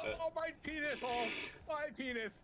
Oh, my penis hole! My penis!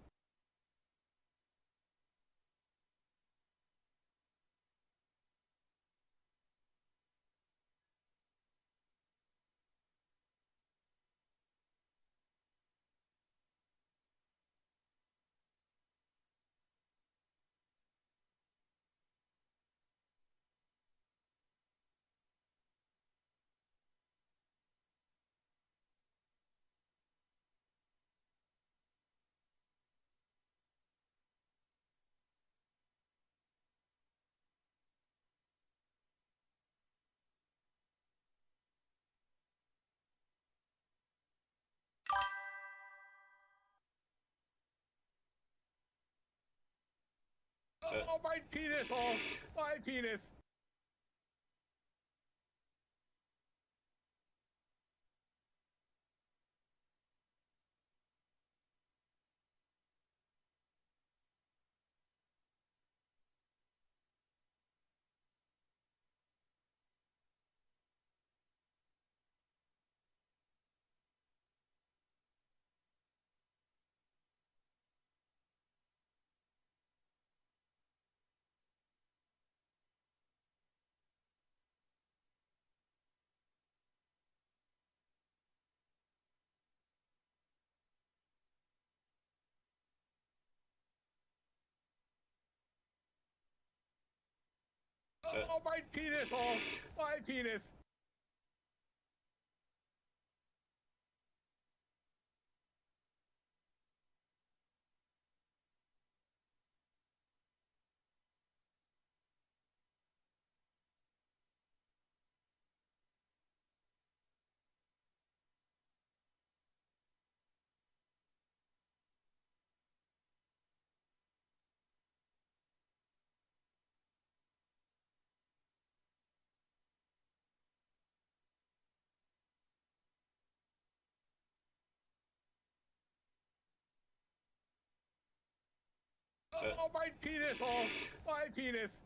Oh, my penis hole! My penis! Oh, my penis hole! My penis! Oh, my penis hole! My penis!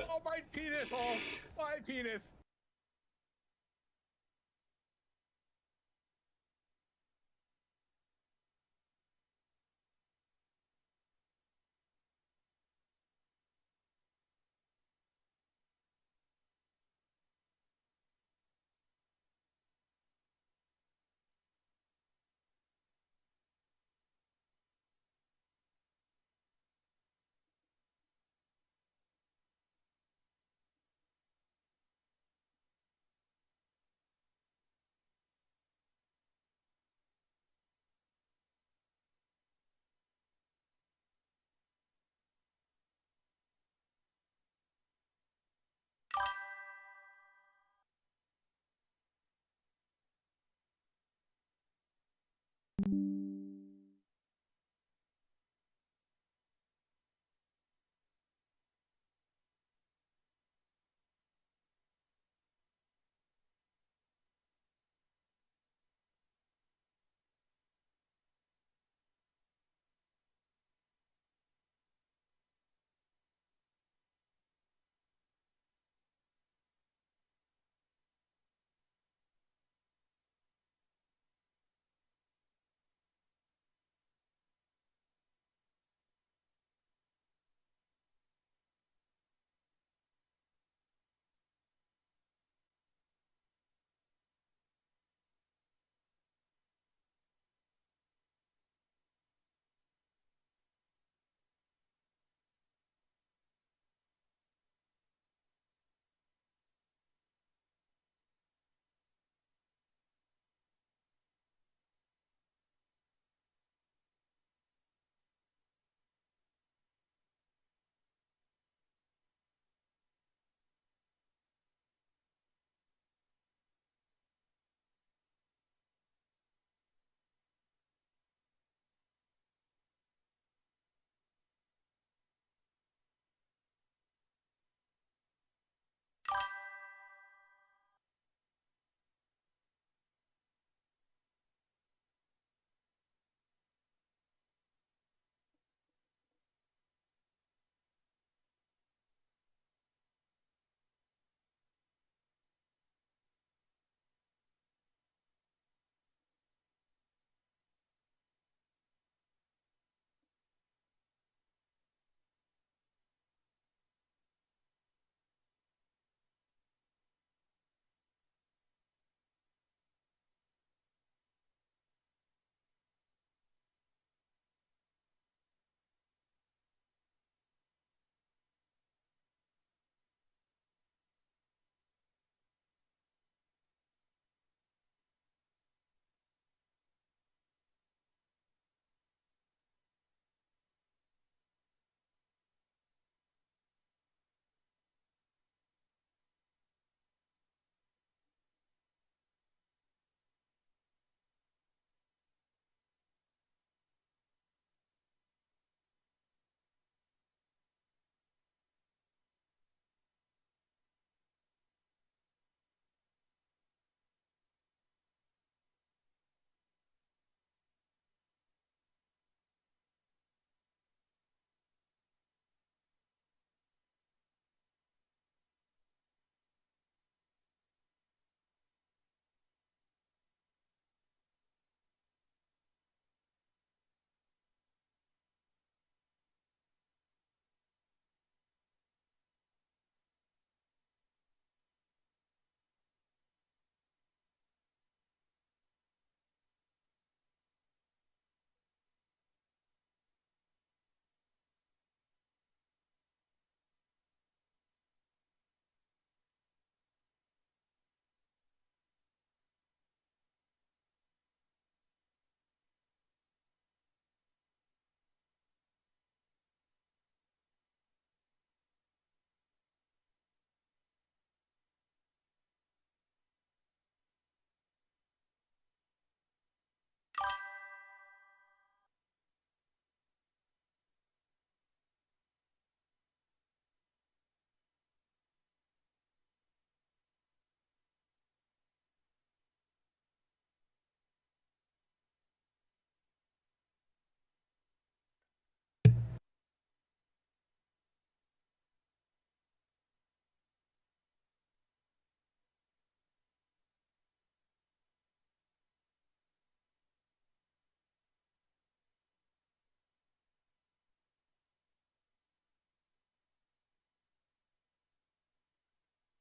Oh, my penis hole! My penis!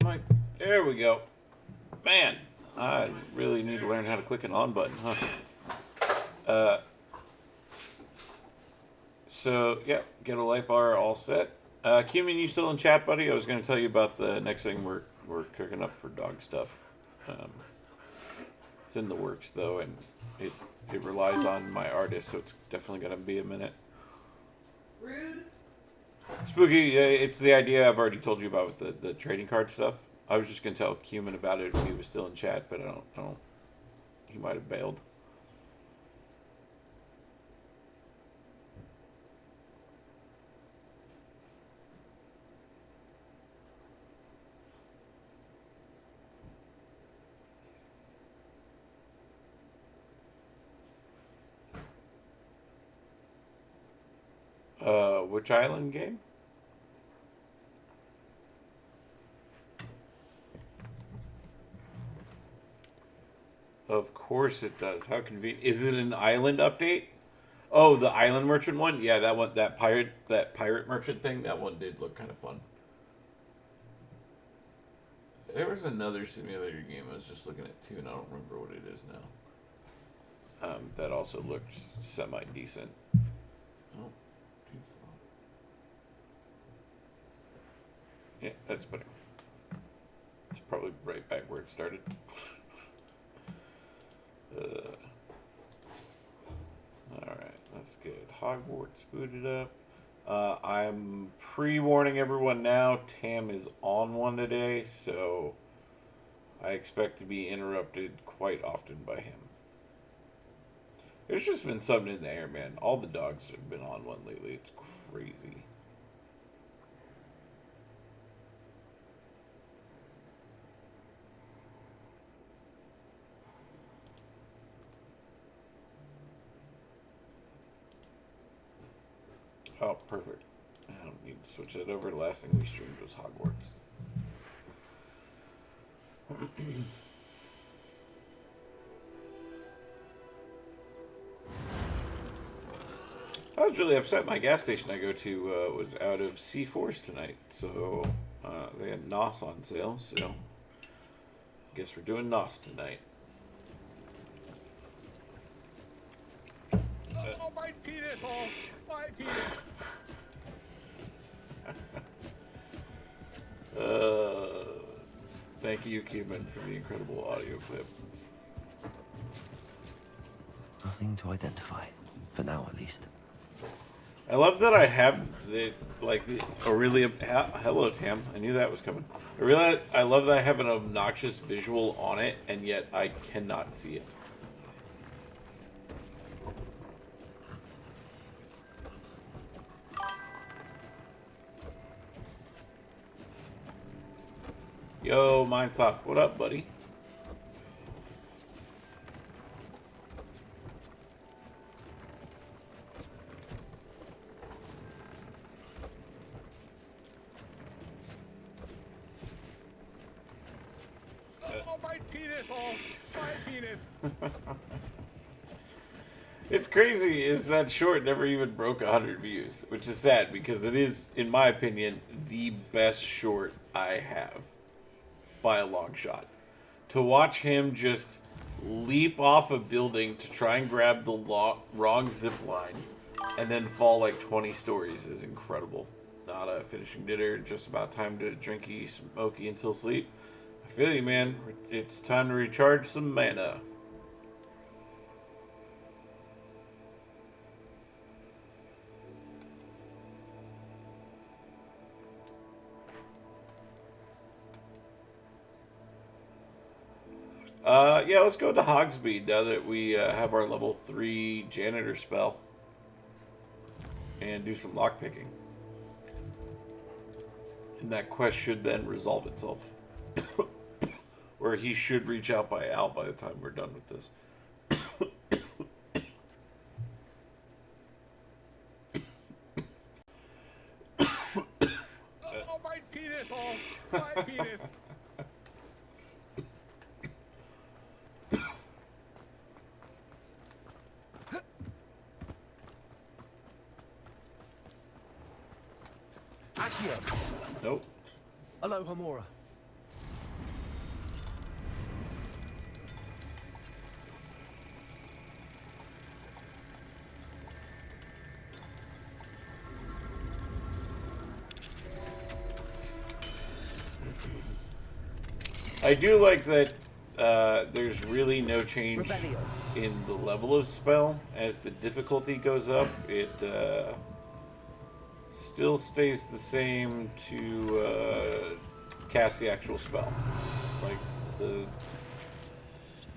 mic. There we go. Man, I really need to learn how to click an on button, huh? So, yeah, get a light bar all set. Cumin, you still in chat, buddy? I was going to tell you about the next thing we're cooking up for dog stuff. It's in the works, though, and it relies on my artist, so it's definitely going to be a minute. Rude. Spooky, it's the idea I've already told you about with the trading card stuff. I was just going to tell Cumin about it if he was still in chat, but I don't. He might have bailed. Which island game? Of course it does. How convenient. Is it an island update? Oh, the island merchant one? Yeah, that one, that pirate merchant thing, that one did look kind of fun. There was another simulator game I was just looking at too, and I don't remember what it is now. That also looked semi-decent. Oh, too far. Yeah, that's better. It's probably right back where it started. Alright, that's good. Hogwarts booted up. I'm pre-warning everyone now, Tam is on one today, so I expect to be interrupted quite often by him. There's just been something in the air, man. All the dogs have been on one lately. It's crazy. Oh, perfect. I don't need to switch that over. The last thing we streamed was Hogwarts. I was really upset. My gas station I go to was out of C4s tonight, so they had NOS on sale, so guess we're doing NOS tonight. Oh, my penis hole! My penis! Thank you, Cuban, for the incredible audio clip. Nothing to identify, for now at least. I love that I have the, like, the Aurelia. Hello, Tam. I knew that was coming. I love that I have an obnoxious visual on it, and yet I cannot see it. Yo, Mindsoft, what up, buddy? Oh, my penis hole! My penis! It's crazy is that short never even broke 100 views, which is sad because it is, in my opinion, the best short I have by a long shot. To watch him just leap off a building to try and grab the wrong zip line and then fall like 20 stories is incredible. Not a finishing dinner, just about time to drinky, smoky until sleep. I feel you, man. It's time to recharge some mana. Yeah, let's go to Hogsmeade now that we have our level 3 janitor spell. And do some lockpicking. And that quest should then resolve itself. Or he should reach out by Al by the time we're done with this. Oh, my penis hole! My penis! Accio! Nope. Aloha Mora. I do like that there's really no change Revelio. in the level of spell. As the difficulty goes up, it still stays the same to cast the actual spell. Like, the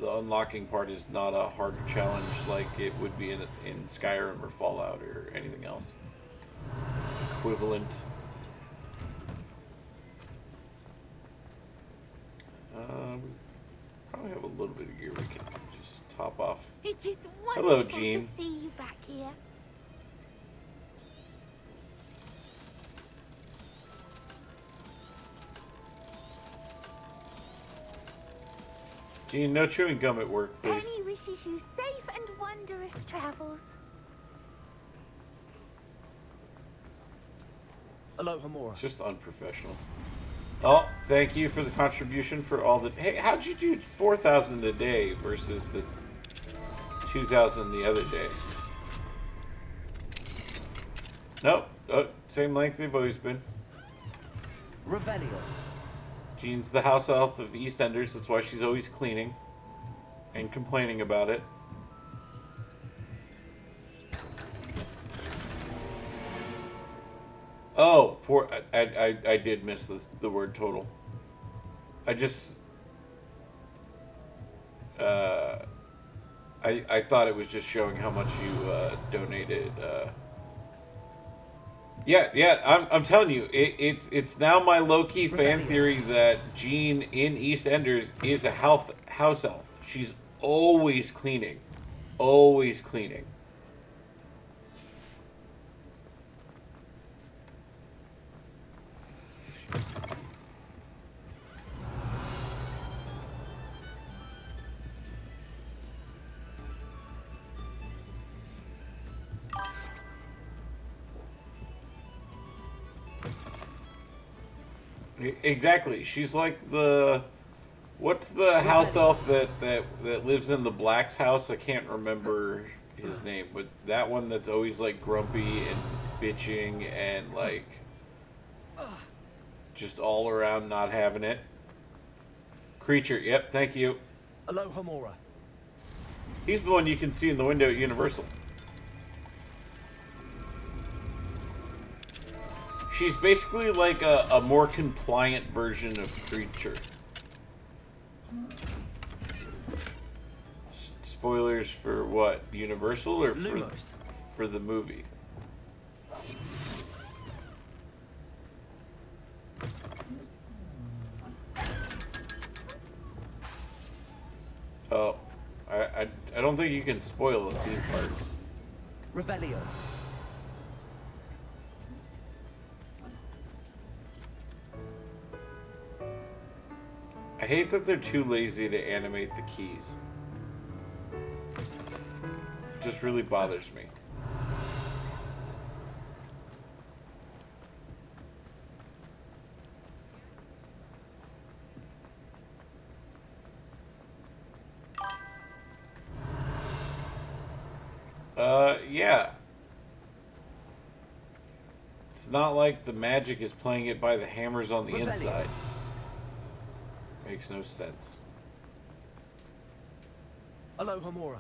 unlocking part is not a harder challenge like it would be in Skyrim or Fallout or anything else. Equivalent. Probably have a little bit of gear we can just top off. It is Hello, wonderful Jean. to see you back here. Jean, no chewing gum at work, please. Penny wishes you safe and wondrous travels. Aloha Mora. It's just unprofessional. Oh, thank you for the contribution for all the... Hey, how'd you do 4,000 a day versus the 2,000 the other day? Nope. Oh, same length they've always been. Revelio. Jean's the house elf of EastEnders. That's why she's always cleaning and complaining about it. Oh, I did miss the word total. I just I thought it was just showing how much you donated. Yeah. I'm telling you, it's now my low-key fan theory that Jean in EastEnders is a house elf. She's always cleaning, always cleaning. Exactly. She's like the... What's the house elf that lives in the Black's house? I can't remember his name, but that one that's always like grumpy and bitching and like just all around not having it. Creature. Yep, thank you. Aloha Mora. He's the one you can see in the window at Universal. She's basically like a more compliant version of Creature. Spoilers for what? Universal or for the movie? Oh, I don't think you can spoil a theme park. Revelio. I hate that they're too lazy to animate the keys. It just really bothers me. Yeah. It's not like the magic is playing it by the hammers on the inside. Makes no sense. Aloha Mora.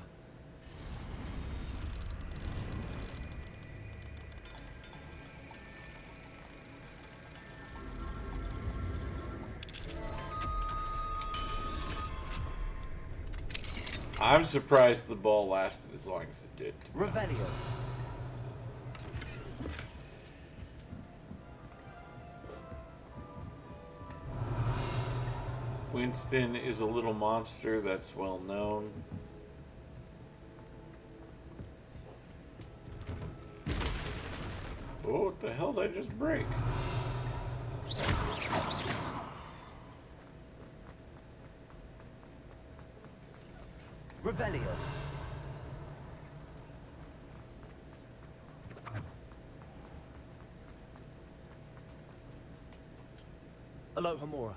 I'm surprised the ball lasted as long as it did. Revelio. Winston is a little monster, that's well known. Oh, what the hell did I just break? Revelio. Aloha Mora.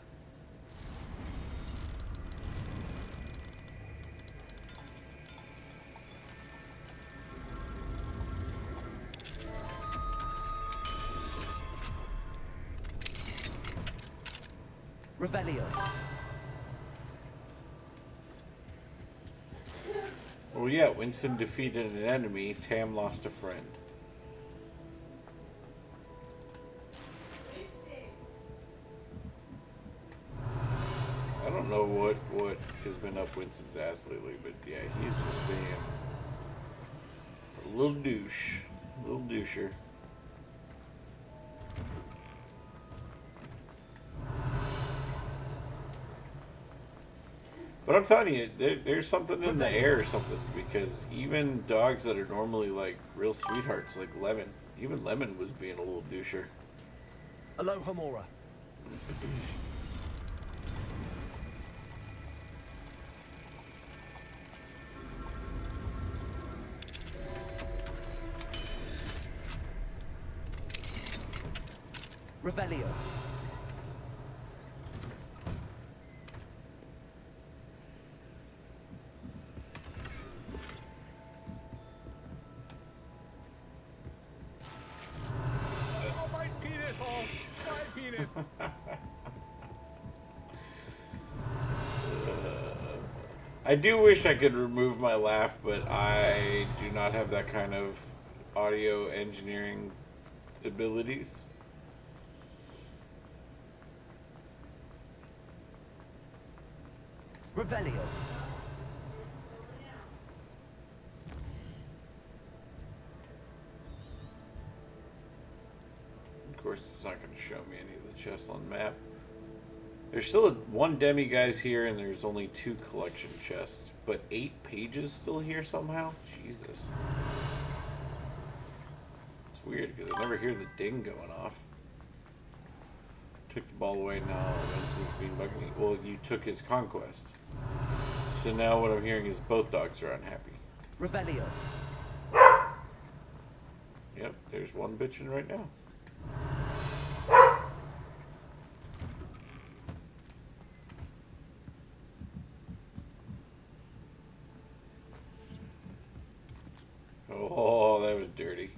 Revelio. Well, yeah, Winston defeated an enemy, Tam lost a friend. I don't know what has been up Winston's ass lately, but yeah, he's just being a little douche. A little doucher. But I'm telling you, there's something in the air or something, because even dogs that are normally like real sweethearts, like Lemon, even Lemon was being a little doucher. Aloha Mora. Revelio. Oh, my penis hole! My penis! I do wish I could remove my laugh, but I do not have that kind of audio engineering abilities. Revelio. Of course, it's not going to show me any of the chests on the map. There's still one demiguise here, and there's only 2 collection chests, but 8 pages still here somehow? Jesus. It's weird, because I never hear the ding going off. Took the ball away, now Winston's being bugging me. Well, you took his conquest. So now what I'm hearing is both dogs are unhappy. Revelio. Yep, there's one bitching right now. Oh, that was dirty.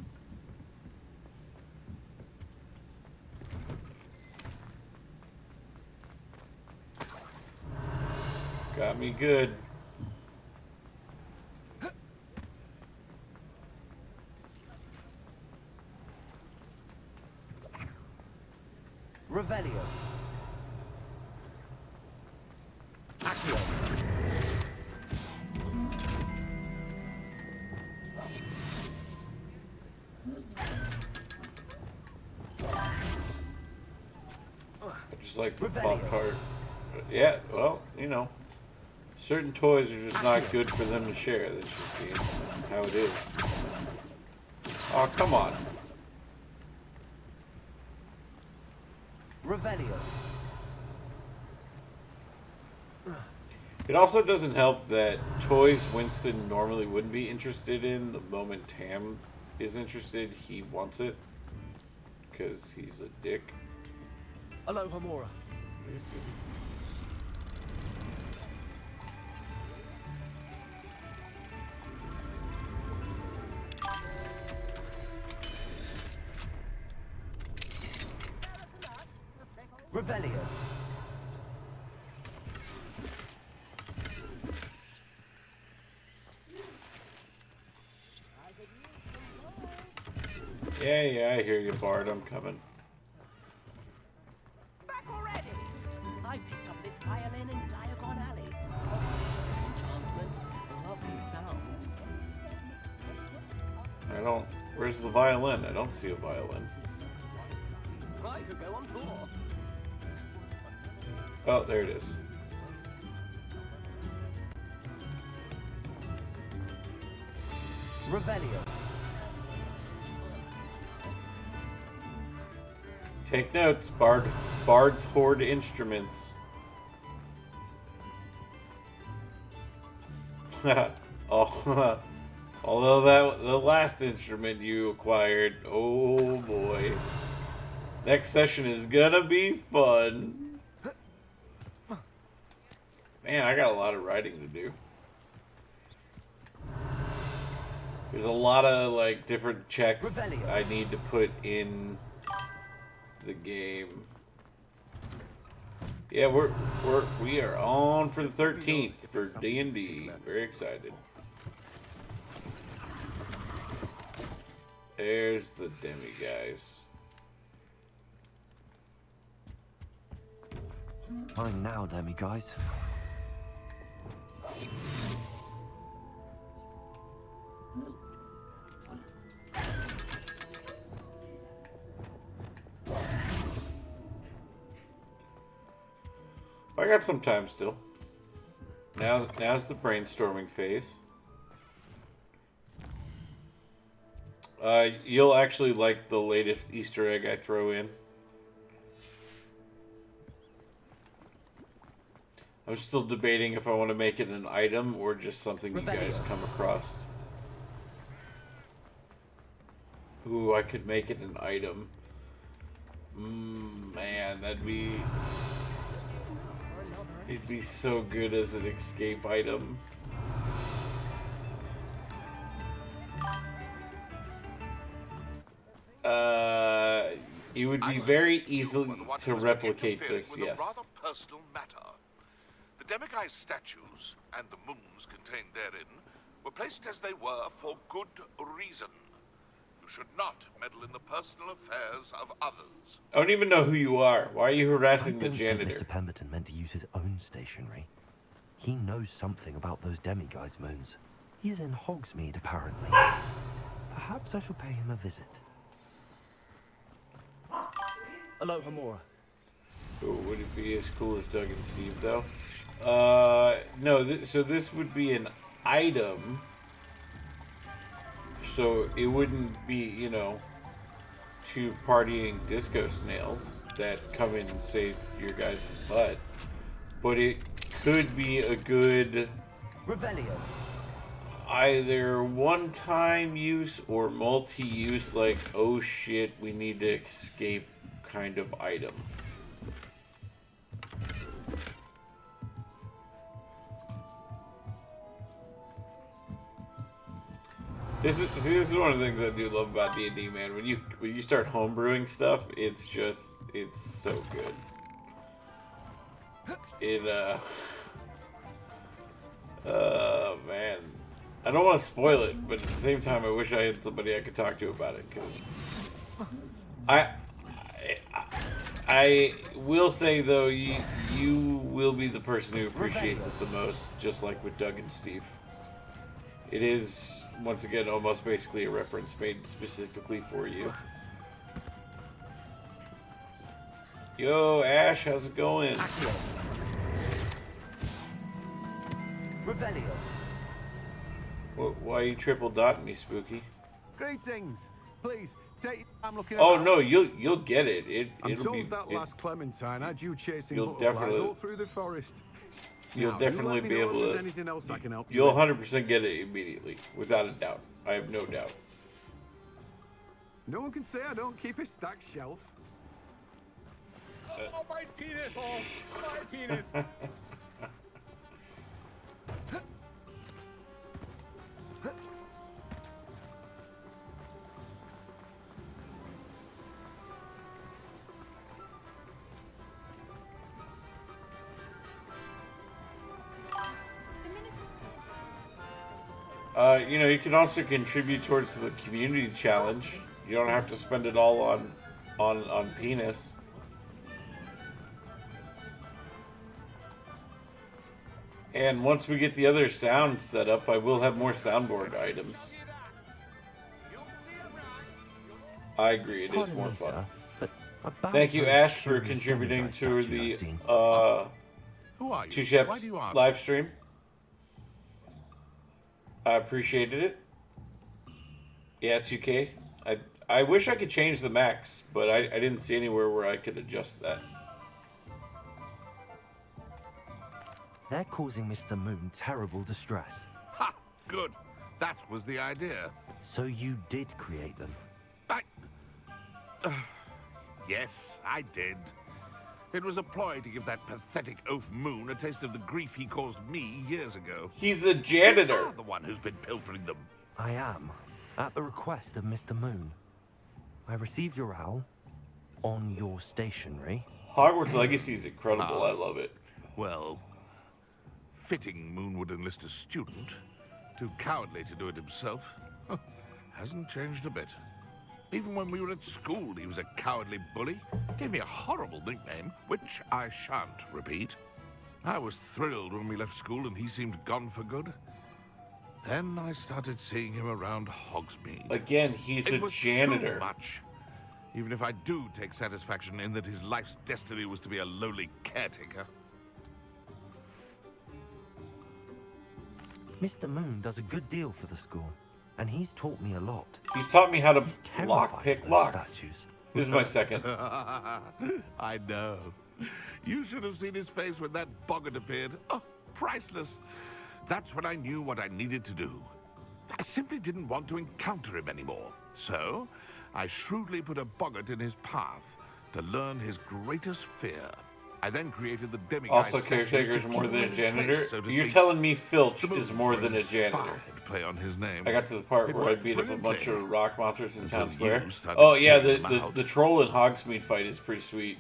Got me good. Revelio. Accio. I just like the pop part. But yeah, well, you know. Certain toys are just not good for them to share. That's just how it is. Oh, come on. Revelio. It also doesn't help that toys Winston normally wouldn't be interested in, the moment Tam is interested, he wants it. Because he's a dick. Aloha Mora. Revelio. Yeah, I hear you, Bard. I'm coming. Back already! I picked up this violin in Diagon Alley. Enchantment, lovely sound. Where's the violin? I don't see a violin. I could go on tour. Oh, there it is. Revelio. Take notes, Bards hoard instruments. Oh, although the last instrument you acquired, oh boy. Next session is gonna be fun. Man, I got a lot of writing to do. There's a lot of like different checks I need to put in the game. Yeah, we are on for the 13th for D&D. Very excited. There's the demi-guys. Time now, demi guys. I got some time still. Now's the brainstorming phase. You'll actually like the latest Easter egg I throw in. I'm still debating if I want to make it an item or just something you guys come across. Ooh, I could make it an item. Man, that'd be... It'd be so good as an escape item. It would be very easy to replicate this, yes. Rather personal matter. The demiguise statues and the moons contained therein were placed as they were for good reason. You should not meddle in the personal affairs of others. I don't even know who you are. Why are you harassing the janitor? Mr. Pemberton meant to use his own stationery. He knows something about those demiguise moons. He's in Hogsmeade, apparently. Perhaps I shall pay him a visit. Hello, Hamura. Oh, would it be as cool as Doug and Steve, though? No, so this would be an item. So it wouldn't be, you know, two partying disco snails that come in and save your guys' butt. But it could be a good... Revelio. Either one-time use or multi-use, like, oh shit, we need to escape kind of item. This is one of the things I do love about D&D, man. When you start homebrewing stuff, it's so good. Man. I don't want to spoil it, but at the same time, I wish I had somebody I could talk to about it, because I will say, though, you will be the person who appreciates it the most, just like with Doug and Steve. It is, once again, almost basically a reference made specifically for you. Yo, Ash, how's it going? Revelio. Why are you triple dotting me, Spooky? Greetings. Please take. I'm looking. Oh no, you'll get it. It'll told be. That last Clementine had you chasing You'll butterflies definitely. all through the forest. You'll Now, definitely you let me be know able if there's to. Anything else I can help you You'll with. 100% get it immediately, without a doubt. I have no doubt. No one can say I don't keep a stacked shelf. Oh, my penis! Oh, my penis! You know, you can also contribute towards the community challenge. You don't have to spend it all on penis. And once we get the other sound set up, I will have more soundboard items. I agree, it is more fun. Sir, but about Thank you, those Ash, for curious contributing demiguise to statues the I've seen. Who are you? Two Why Sheps do you ask? live stream. I appreciated it. Yeah, 2K. I wish I could change the max, but I didn't see anywhere where I could adjust that. They're causing Mr. Moon terrible distress. Ha! Good. That was the idea. So you did create them? Yes, I did. It was a ploy to give that pathetic oaf Moon a taste of the grief he caused me years ago. He's a janitor. You're the one who's been pilfering them. I am, at the request of Mr. Moon. I received your owl on your stationery. Hogwarts Legacy is incredible. I love it. Well, fitting Moon would enlist a student. Too cowardly to do it himself. Huh, hasn't changed a bit. Even when we were at school, he was a cowardly bully. Gave me a horrible nickname, which I shan't repeat. I was thrilled when we left school and he seemed gone for good. Then I started seeing him around Hogsmeade. Again, he's It a was janitor. too much. Even if I do take satisfaction in that his life's destiny was to be a lowly caretaker. Mr. Moon does a good deal for the school, and he's taught me a lot. He's taught me how to He's terrified lock of pick those locks. statues. This is my second. I know. You should have seen his face when that boggart appeared. Oh, priceless. That's when I knew what I needed to do. I simply didn't want to encounter him anymore. So, I shrewdly put a boggart in his path to learn his greatest fear. I then created the demiguise Also, statues caretaker is to more keep than him a in his janitor. place, so to You're speak. telling me Filch The is moves more were than a janitor. inspired play on his name. I got to the part It where I worked beat up a bunch brilliantly. of rock monsters in Until Town Square. you started Oh yeah, clearing them out. the troll in Hogsmeade fight is pretty sweet.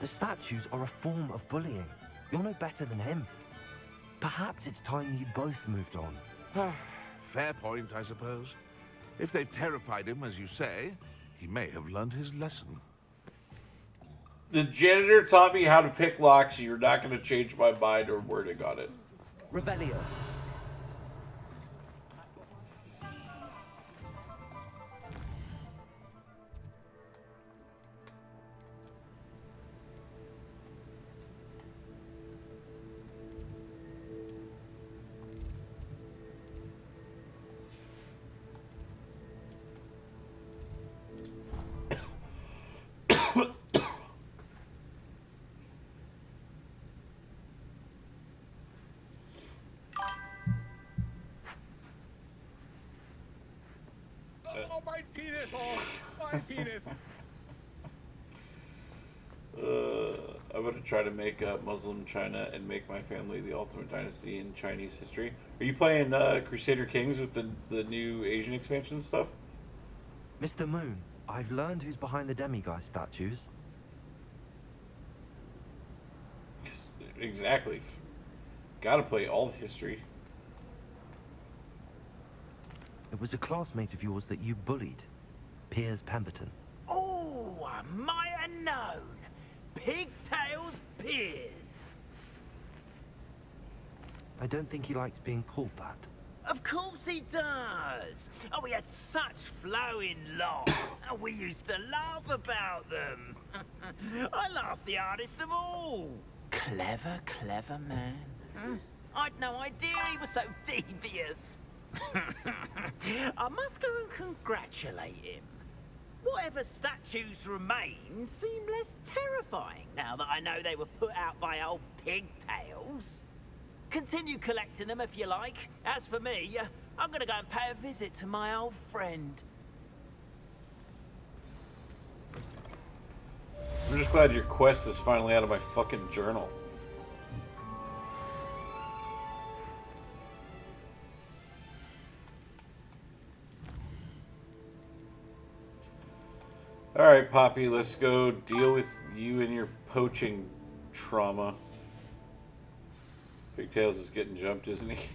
The statues are a form of bullying. You're no better than him. Perhaps it's time you both moved on. Fair point, I suppose. If they've terrified him, as you say, he may have learned his lesson. The janitor taught me how to pick locks. You're not going to change my mind or wording on it. Revelio. Oh, my penis! Oh, my penis! I'm going to try to make Muslim China and make my family the ultimate dynasty in Chinese history. Are you playing Crusader Kings with the new Asian expansion stuff? Mr. Moon, I've learned who's behind the demiguise statues. Exactly. Gotta play all history. It was a classmate of yours that you bullied, Piers Pemberton. Oh, I might have known. Pigtails Piers. I don't think he likes being called that. Of course he does. Oh, he had such flowing locks, and we used to laugh about them. I laughed the hardest of all. Clever, clever man. I'd no idea he was so devious. I must go and congratulate him. Whatever statues remain seem less terrifying now that I know they were put out by old pigtails. Continue collecting them if you like. As for me, I'm gonna go and pay a visit to my old friend. I'm just glad your quest is finally out of my fucking journal. Alright, Poppy, let's go deal with you and your poaching trauma. Pigtails is getting jumped, isn't he?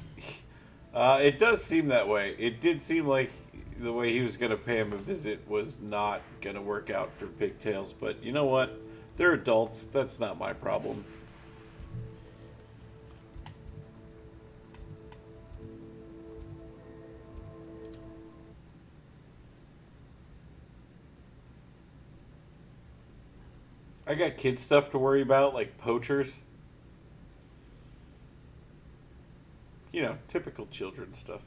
It does seem that way. It did seem like the way he was going to pay him a visit was not going to work out for Pigtails, but you know what? They're adults. That's not my problem. I got kid stuff to worry about, like poachers. You know, typical children stuff.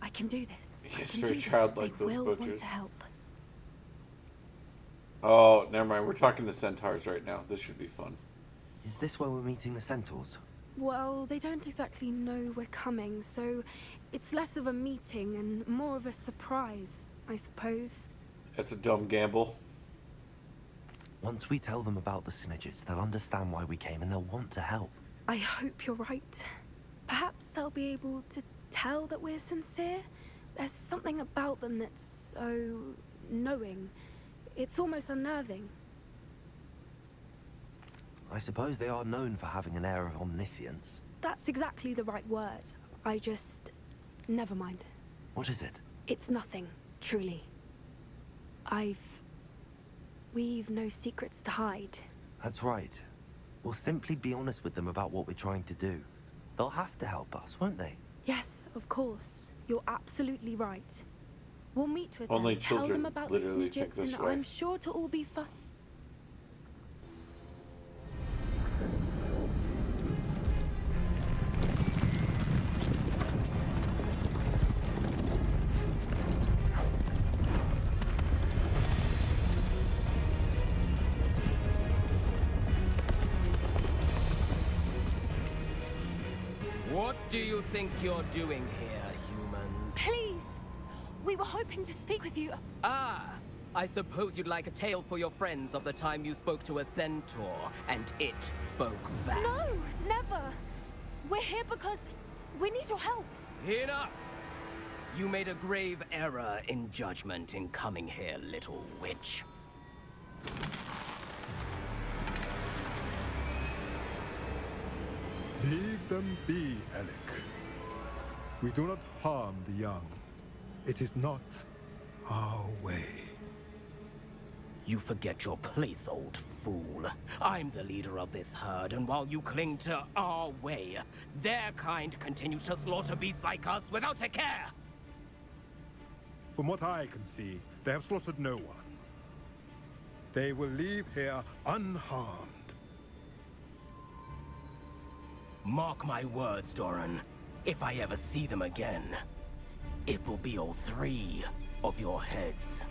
I can do this. I It's can very do this. childlike, They those will butchers. want to help. Oh, never mind. We're talking to centaurs right now. This should be fun. Is this where we're meeting the centaurs? Well, they don't exactly know we're coming, so it's less of a meeting and more of a surprise, I suppose. That's a dumb gamble. Once we tell them about the Snidgets, they'll understand why we came and they'll want to help. I hope you're right. Perhaps they'll be able to tell that we're sincere, There's something about them that's so knowing. It's almost unnerving. I suppose they are known for having an air of omniscience. That's exactly the right word. I just... Never mind. What is it? It's nothing, truly. We've no secrets to hide. That's right. We'll simply be honest with them about what we're trying to do. They'll have to help us, won't they? Yes, of course. You're absolutely right. We'll meet with Only them, tell them children about the literally think Snidgets, this and way. I'm sure to all be fun. What do you think you're doing here, humans? Please! We were hoping to speak with you. Ah, I suppose you'd like a tale for your friends of the time you spoke to a centaur, and it spoke back. No, never! We're here because we need your help. Enough! You made a grave error in judgment in coming here, little witch. Leave them be, Alec. We do not harm the young. It is not our way. You forget your place, old fool. I'm the leader of this herd, and while you cling to our way, their kind continue to slaughter beasts like us without a care! From what I can see, they have slaughtered no one. They will leave here unharmed. Mark my words, Doran. If I ever see them again, it will be all 3 of your heads.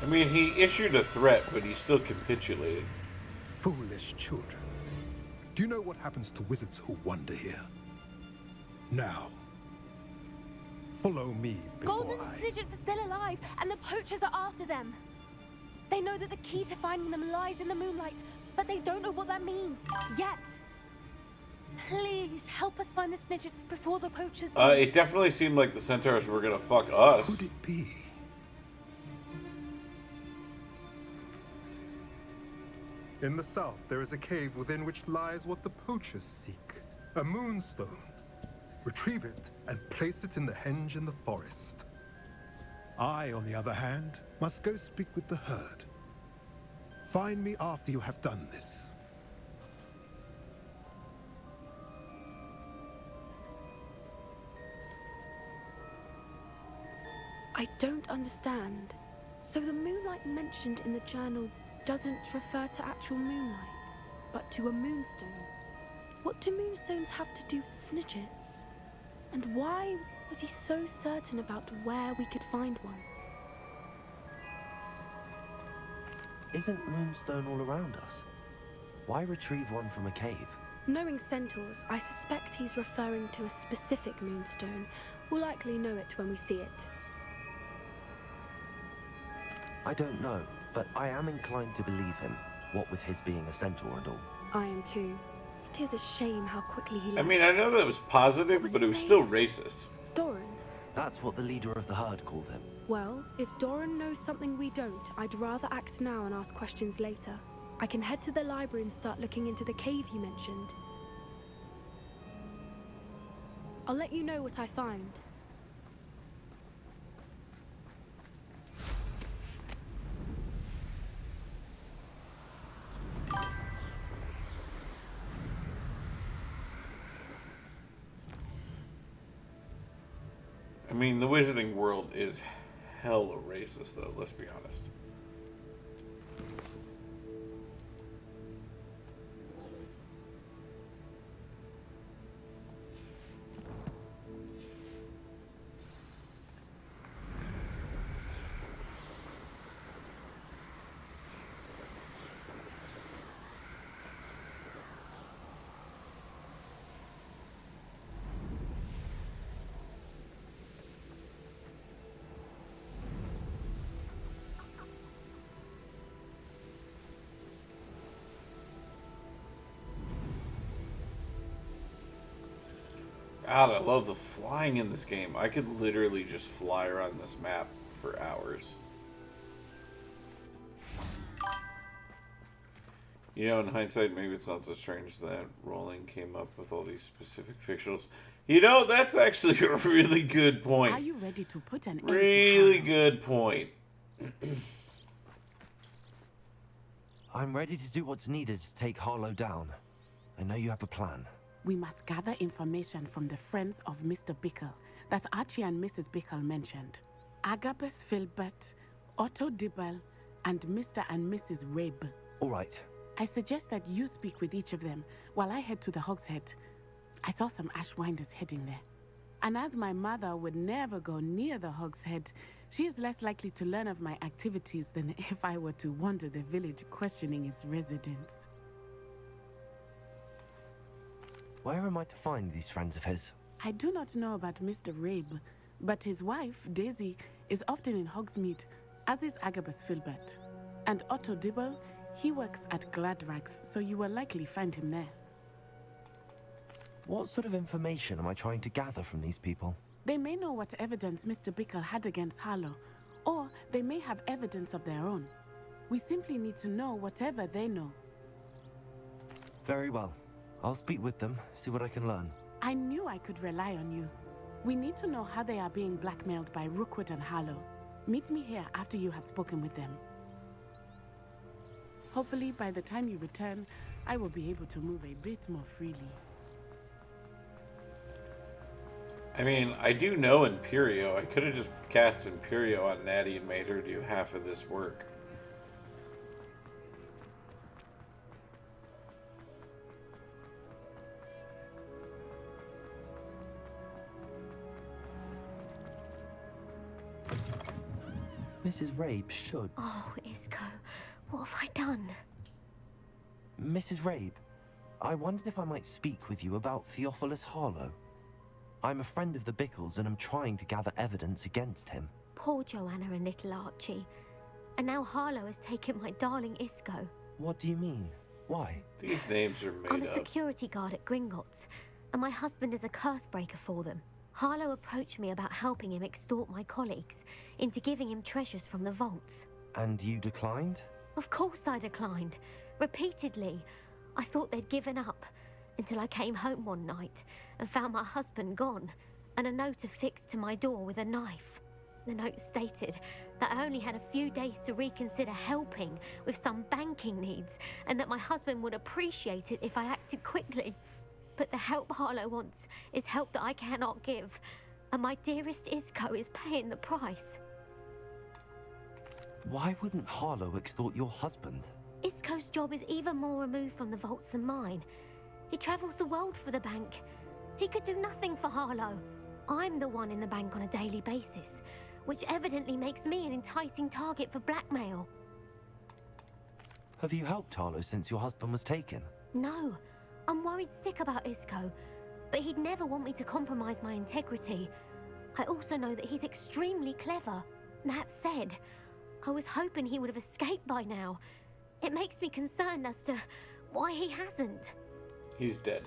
I mean, he issued a threat, but he still capitulated. Foolish children. Do you know what happens to wizards who wander here? Now, follow me before Golden I... Snidgets are still alive, and the poachers are after them. They know that the key to finding them lies in the moonlight, but they don't know what that means yet. Please help us find the Snidgets before the poachers do. It definitely seemed like the centaurs were gonna fuck us. Could it be? In the south, there is a cave within which lies what the poachers seek. A moonstone. Retrieve it and place it in the henge in the forest. I, on the other hand, must go speak with the herd. Find me after you have done this. I don't understand. So the moonlight mentioned in the journal doesn't refer to actual moonlight, but to a moonstone. What do moonstones have to do with Snidgets? And why was he so certain about where we could find one? Isn't Moonstone all around us? Why retrieve one from a cave? Knowing centaurs, I suspect he's referring to a specific moonstone. We'll likely know it when we see it. I don't know, but I am inclined to believe him, what with his being a centaur and all. I am too. It is a shame how quickly he left. I mean, I know that was positive, but it was still racist. Doran. That's what the leader of the herd called him. Well, if Doran knows something we don't, I'd rather act now and ask questions later. I can head to the library and start looking into the cave you mentioned. I'll let you know what I find. I mean, the wizarding world is hella racist, though, let's be honest. God, I love the flying in this game. I could literally just fly around this map for hours. You know, in hindsight, maybe it's not so strange that Rowling came up with all these specific fictionals. You know, that's actually a really good point. Are you ready to put an end to Really Harlow? good point. I'm ready to do what's needed to take Harlow down. I know you have a plan. We must gather information from the friends of Mr. Bickle that Archie and Mrs. Bickle mentioned. Agabus Filbert, Otto Dibble, and Mr. and Mrs. Rabe. All right. I suggest that you speak with each of them while I head to the Hog's Head. I saw some Ashwinders heading there. And as my mother would never go near the Hog's Head, she is less likely to learn of my activities than if I were to wander the village questioning its residents. Where am I to find these friends of his? I do not know about Mr. Rabe, but his wife, Daisy, is often in Hogsmeade, as is Agabus Filbert. And Otto Dibble, he works at Gladrags, so you will likely find him there. What sort of information am I trying to gather from these people? They may know what evidence Mr. Bickle had against Harlow, or they may have evidence of their own. We simply need to know whatever they know. Very well. I'll speak with them, see what I can learn. I knew I could rely on you. We need to know how they are being blackmailed by Rookwood and Harlow. Meet me here after you have spoken with them. Hopefully, by the time you return, I will be able to move a bit more freely. I mean, I do know Imperio. I could have just cast Imperio on Natty and made her do half of this work. Mrs. Rabe should. Oh, Isco, what have I done? Mrs. Rabe, I wondered if I might speak with you about Theophilus Harlow. I'm a friend of the Bickles and I'm trying to gather evidence against him. Poor Joanna and little Archie. And now Harlow has taken my darling Isco. What do you mean? Why? These names are made I'm a up. security guard at Gringotts, and my husband is a curse breaker for them. Harlow approached me about helping him extort my colleagues into giving him treasures from the vaults. And you declined? Of course I declined. Repeatedly. I thought they'd given up, until I came home one night and found my husband gone, and a note affixed to my door with a knife. The note stated that I only had a few days to reconsider helping with some banking needs, and that my husband would appreciate it if I acted quickly. But the help Harlow wants is help that I cannot give, and my dearest Isco is paying the price. Why wouldn't Harlow extort your husband? Isco's job is even more removed from the vaults than mine. He travels the world for the bank. He could do nothing for Harlow. I'm the one in the bank on a daily basis, which evidently makes me an enticing target for blackmail. Have you helped Harlow since your husband was taken? No, I'm worried sick about Isco, but he'd never want me to compromise my integrity. I also know that he's extremely clever. That said, I was hoping he would have escaped by now. It makes me concerned as to why he hasn't. He's dead.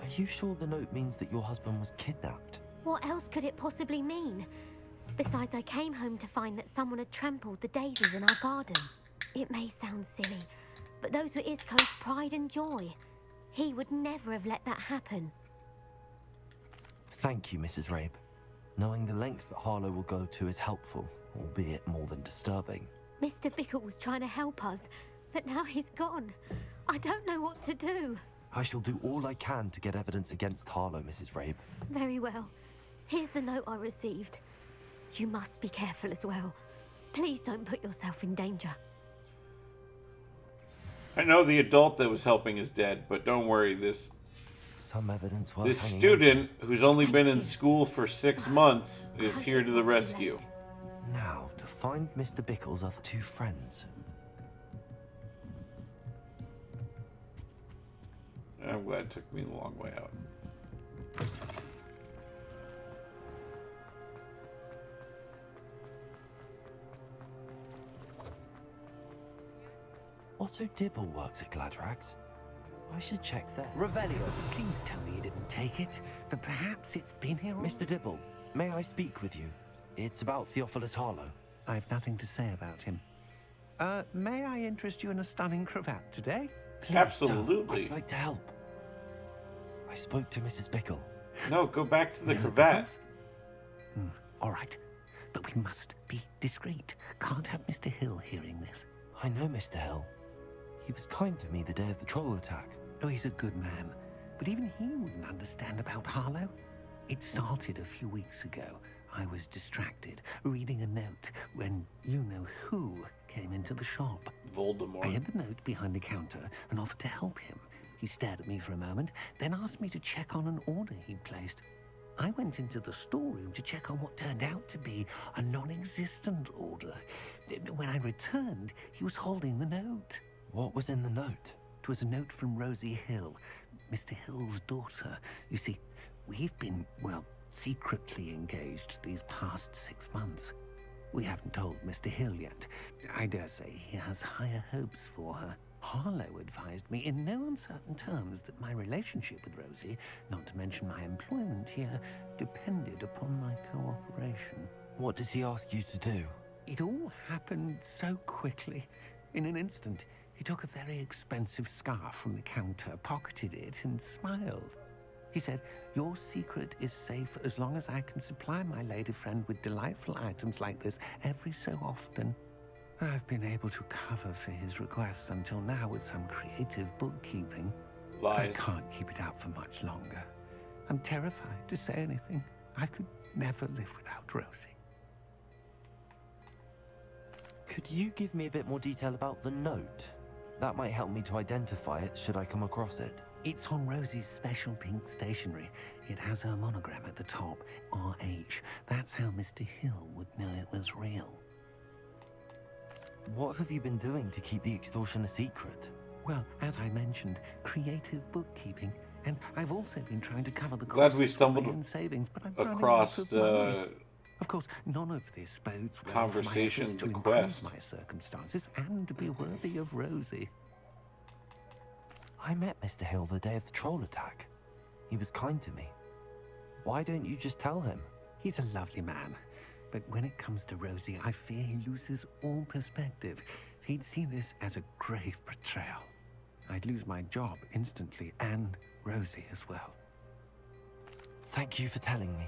Are you sure the note means that your husband was kidnapped? What else could it possibly mean? Besides, I came home to find that someone had trampled the daisies in our garden. It may sound silly, but those were Isco's pride and joy. He would never have let that happen. Thank you, Mrs. Rabe. Knowing the lengths that Harlow will go to is helpful, albeit more than disturbing. Mr. Bickle was trying to help us, but now he's gone. I don't know what to do. I shall do all I can to get evidence against Harlow, Mrs. Rabe. Very well. Here's the note I received. You must be careful as well. Please don't put yourself in danger. I know the adult that was helping is dead, but don't worry, this Some evidence worth this hanging student who's only been in you. school for 6 months is hope here it's to not the too rescue. late. on. Now, to find Mr. Bickle's other two friends. I'm glad it took me a long way out. Otto Dibble works at Gladrags. I should check there. Revelio, please tell me you didn't take it, but perhaps it's been here all... Mr. Dibble, may I speak with you? It's about Theophilus Harlow. I've nothing to say about him. May I interest you in a stunning cravat today? Please, Absolutely. I'd like to help. I spoke to Mrs. Bickle. No, go back to the cravat. All right, but we must be discreet. Can't have Mr. Hill hearing this. I know Mr. Hill. He was kind to me the day of the troll attack. Oh, he's a good man, but even he wouldn't understand about Harlow. It started a few weeks ago. I was distracted, reading a note, when you-know-who came into the shop. Voldemort. I hid the note behind the counter and offered to help him. He stared at me for a moment, then asked me to check on an order he'd placed. I went into the storeroom to check on what turned out to be a non-existent order. When I returned, he was holding the note. What was in the note? It was a note from Rosie Hill, Mr. Hill's daughter. You see, we've been, well, secretly engaged these past 6 months. We haven't told Mr. Hill yet. I dare say he has higher hopes for her. Harlow advised me in no uncertain terms that my relationship with Rosie, not to mention my employment here, depended upon my cooperation. What did he ask you to do? It all happened so quickly. In an instant, he took a very expensive scarf from the counter, pocketed it, and smiled. He said, "Your secret is safe as long as I can supply my lady friend with delightful items like this every so often." I've been able to cover for his requests until now with some creative bookkeeping. Lies. I can't keep it up for much longer. I'm terrified to say anything. I could never live without Rosie. Could you give me a bit more detail about the note? That might help me to identify it should I come across it. It's on Rosie's special pink stationery. It has her monogram at the top, RH. That's how Mr. Hill would know it was real. What have you been doing to keep the extortion a secret? Well, as I mentioned, creative bookkeeping. And I've also been trying to cover the Glad costs we stumbled of my own savings, but I'm across running out of money. Of course, none of this bodes well conversation for my efforts to the improve quest. my circumstances and to be worthy of Rosie. I met Mr. Hill the day of the troll attack. He was kind to me. Why don't you just tell him? He's a lovely man. But when it comes to Rosie, I fear he loses all perspective. He'd see this as a grave betrayal. I'd lose my job instantly, and Rosie as well. Thank you for telling me.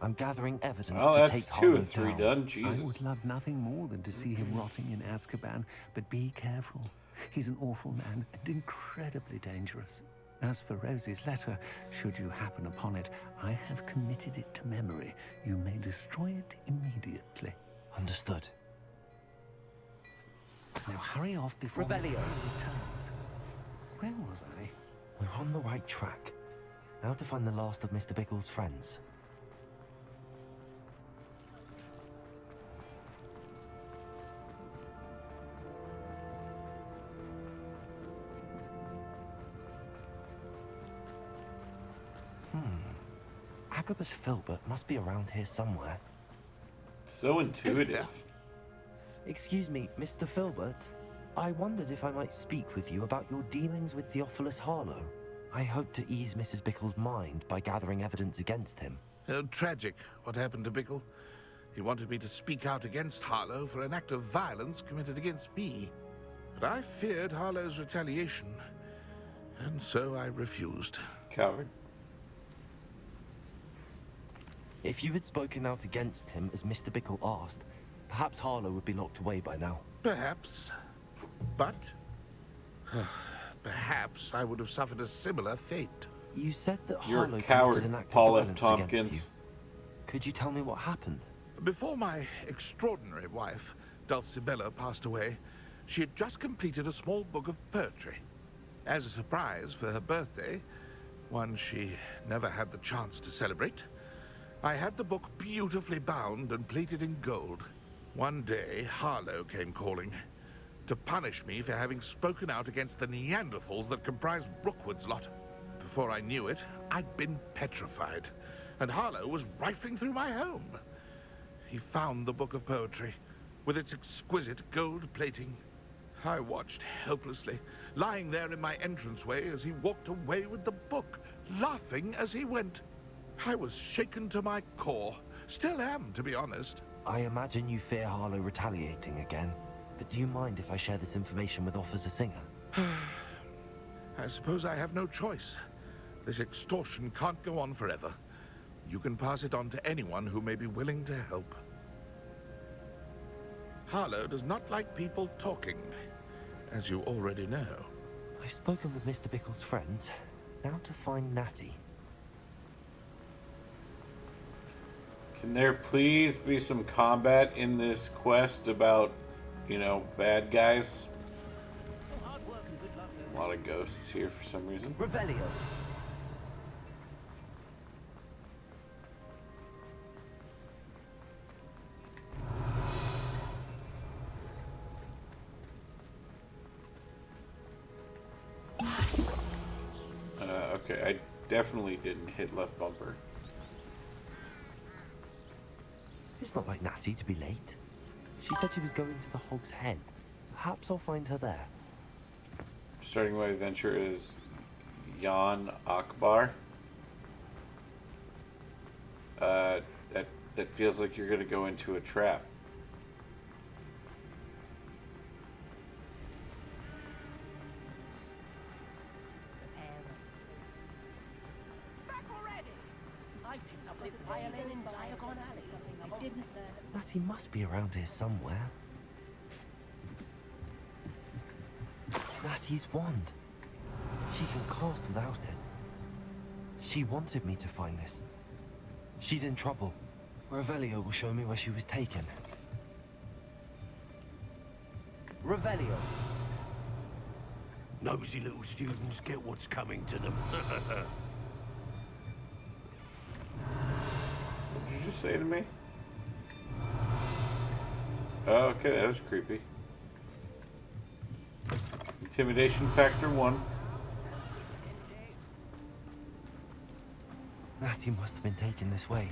I'm gathering evidence Oh, to that's take 2 Harlow or 3 down. done. I Jesus. would love nothing more than to see him rotting in Azkaban, but be careful. He's an awful man and incredibly dangerous. As for Rosie's letter, should you happen upon it, I have committed it to memory. You may destroy it immediately. Understood. Now hurry off before Mr. Revelio. Hill returns. Where was I? We're on the right track. Now to find the last of Mr. Bickle's friends. Agabus Filbert must be around here somewhere. So intuitive. Excuse me, Mr. Filbert. I wondered if I might speak with you about your dealings with Theophilus Harlow. I hope to ease Mrs. Bickle's mind by gathering evidence against him. Oh, tragic what happened to Bickle. He wanted me to speak out against Harlow for an act of violence committed against me. But I feared Harlow's retaliation, and so I refused. Coward. If you had spoken out against him as Mr. Bickle asked, perhaps Harlow would be locked away by now. Perhaps. But perhaps I would have suffered a similar fate. You said that You're Harlow a coward, committed an act of Paul F. violence against Tompkins. you. Could you tell me what happened? Before my extraordinary wife, Dulcibella, passed away, she had just completed a small book of poetry. As a surprise for her birthday, one she never had the chance to celebrate, I had the book beautifully bound and plated in gold. One day, Harlow came calling to punish me for having spoken out against the Neanderthals that comprised Brookwood's lot. Before I knew it, I'd been petrified, and Harlow was rifling through my home. He found the book of poetry, with its exquisite gold plating, I watched helplessly, lying there in my entranceway as he walked away with the book, laughing as he went. I was shaken to my core. Still am, to be honest. I imagine you fear Harlow retaliating again. But do you mind if I share this information with Officer Singer? I suppose I have no choice. This extortion can't go on forever. You can pass it on to anyone who may be willing to help. Harlow does not like people talking, as you already know. I've spoken with Mr. Bickle's friends. Now to find Natty. Can there please be some combat in this quest about, you know, bad guys? A lot of ghosts here for some reason. Revelio. Okay, I definitely didn't hit left bumper. It's not like Natty to be late. She said she was going to the Hog's Head. Perhaps I'll find her there. Starting my adventure is Jan Akbar. That feels like you're gonna go into a trap. Natty must be around here somewhere. Natty's wand. She can cast without it. She wanted me to find this. She's in trouble. Revelio will show me where she was taken. Revelio. Nosy little students get what's coming to them. What did you just say to me? Oh, okay, that was creepy. Intimidation factor 1. Natty must have been taken this way.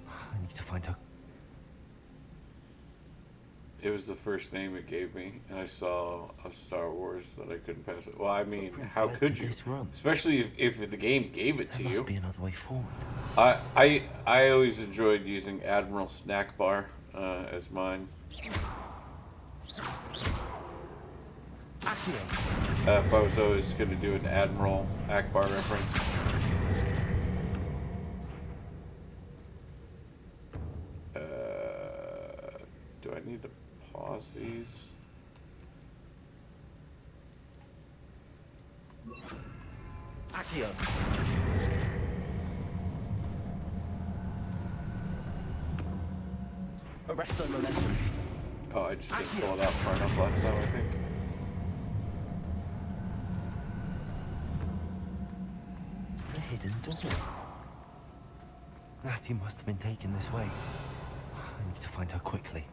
I need to find her. It was the first name it gave me, and I saw a Star Wars that I couldn't pass it. Well, I mean, how could you? Especially if the game gave it to you. There must be another way forward. I always enjoyed using Admiral Snack Bar as mine. If I was always going to do an Admiral Akbar reference. Do I need to pause these? Accio. Arrest the momentum. Oh, I just didn't pull it out far enough last time, I think. A hidden door. Natty must have been taken this way. I need to find her quickly.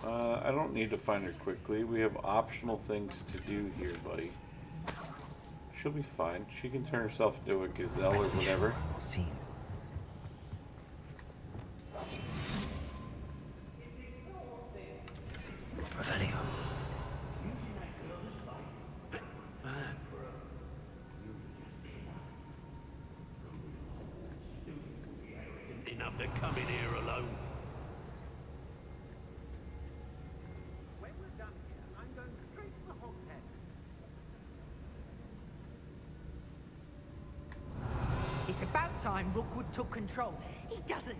I don't need to find her quickly. We have optional things to do here, buddy. She'll be fine. She can turn herself into a gazelle or whatever. Sure I'm not seen. Revelio. Enough to come in here alone. When we're done here, I'm going straight to the Hog's Head. It's about time Rookwood took control. He doesn't.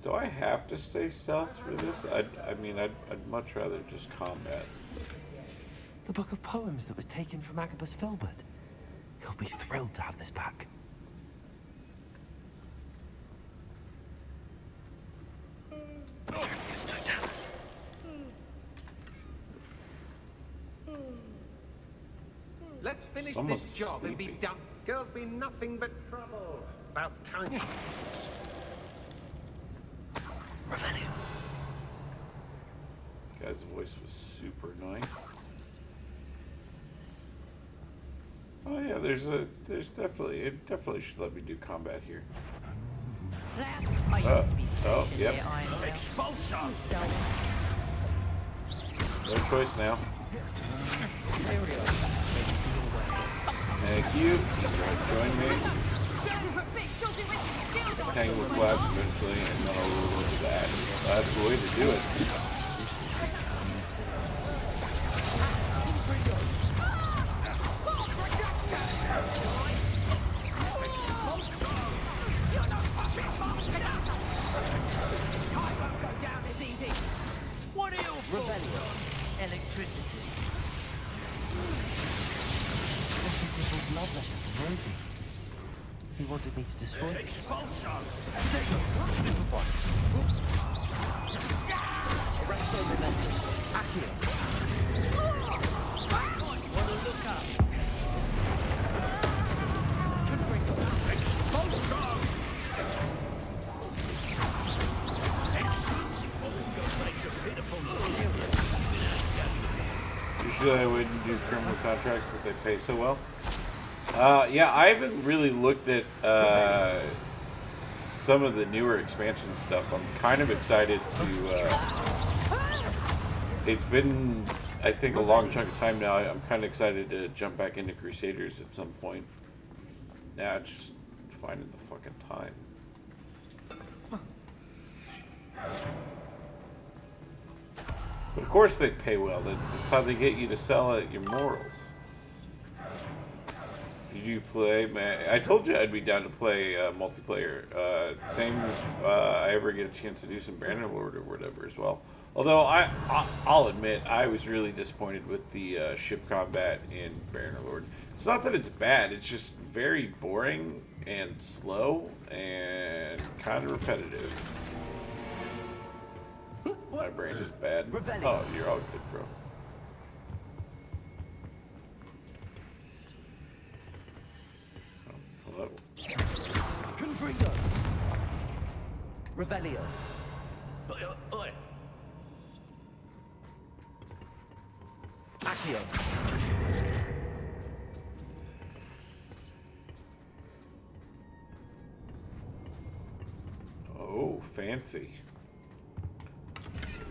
Do I have to stay stealth for this? I mean, I'd much rather just combat. The book of poems that was taken from Agabus Filbert. He'll be thrilled to have this back. Let's finish Someone's this job and be sleepy. done. Girls be nothing but trouble. About time. Revelio. Guy's voice was super annoying. Oh yeah, Yeah, there's definitely, it definitely should let me do combat here. I used to be stationed yep. near Iron Expulsion! No choice now. Thank you. Join me. Hang with labs eventually, and then I'll roll into that. That's the way to do it. What are you for? Electricity. Love letter from Rosie. He wanted me to destroy it. Expulsion! Arresto Memento. Accio. Wanna look up? Expulsion! Usually I wouldn't do criminal contracts, but they pay so well. Yeah, I haven't really looked at some of the newer expansion stuff. I'm kind of excited to... it's been, I think, a long chunk of time now. I'm kind of excited to jump back into Crusaders at some point. Now it's just finding the fucking time. But of course they pay well. That's how they get you to sell at your morals. Did you play? Man, I told you I'd be down to play multiplayer. Same if I ever get a chance to do some Bannerlord or whatever as well. Although I'll admit I was really disappointed with the ship combat in Bannerlord. It's not that it's bad. It's just very boring and slow and kind of repetitive. My brain is bad. Oh, you're all good, bro. Oh, hello. Confringo. Revelio. Accio. Oh, fancy.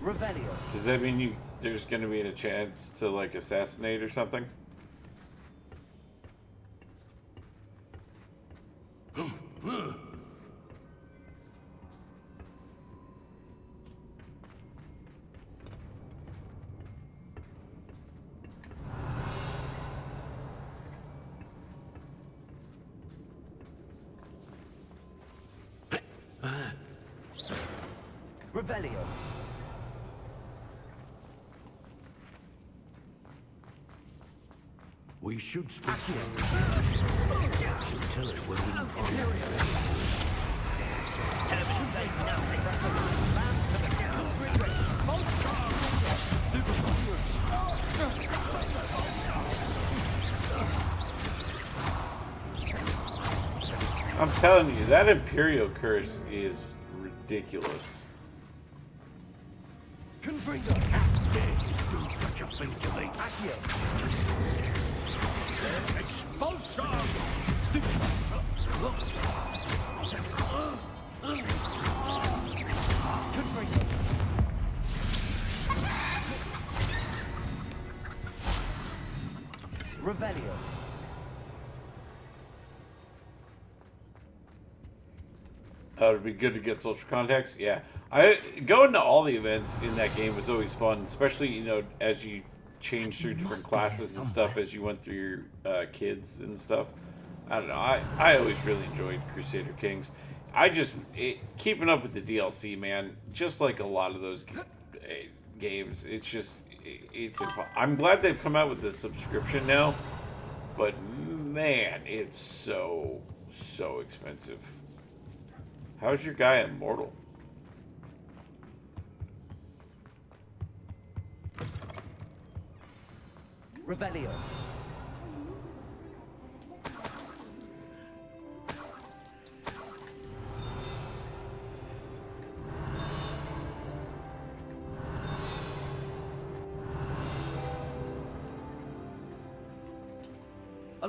Revelio. Does that mean there's going to be a chance to like assassinate or something? Revelio. We should speak. She'll tell us when we can find I'm telling you, that Imperial curse is ridiculous. Confringo. How dare you do such a thing to me? Expulsion! Revelio. It'd be good to get social contacts. Yeah, going to all the events in that game was always fun, especially as you change through different classes and stuff as you went through your kids and stuff. I don't know. I always really enjoyed Crusader Kings. Keeping up with the DLC, man. Just like a lot of those games, it's. I'm glad they've come out with the subscription now, but man, it's so expensive. How's your guy immortal? Revelio.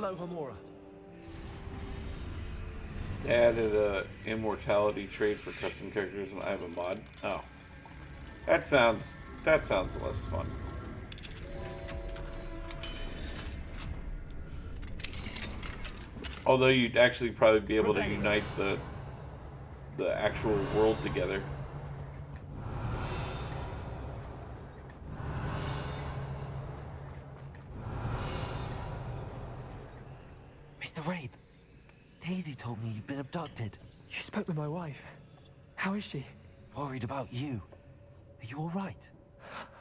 Hello, Homura. They added a immortality trait for custom characters, and I have a mod. Oh, that sounds less fun. Although you'd actually probably be able to unite the actual world together. Mr. Rabe, Daisy told me you'd been abducted. You spoke with my wife. How is she? Worried about you. Are you all right?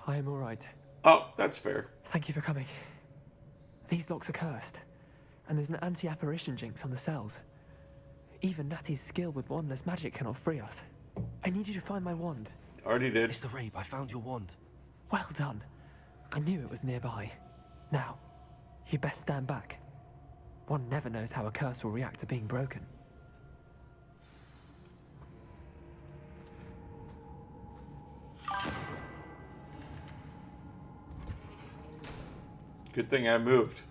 I am all right. Oh, that's fair. Thank you for coming. These locks are cursed, and there's an anti-apparition jinx on the cells. Even Natty's skill with wandless magic cannot free us. I need you to find my wand. Already did. Mr. Rabe, I found your wand. Well done. I knew it was nearby. Now, you best stand back. One never knows how a curse will react to being broken. Good thing I moved.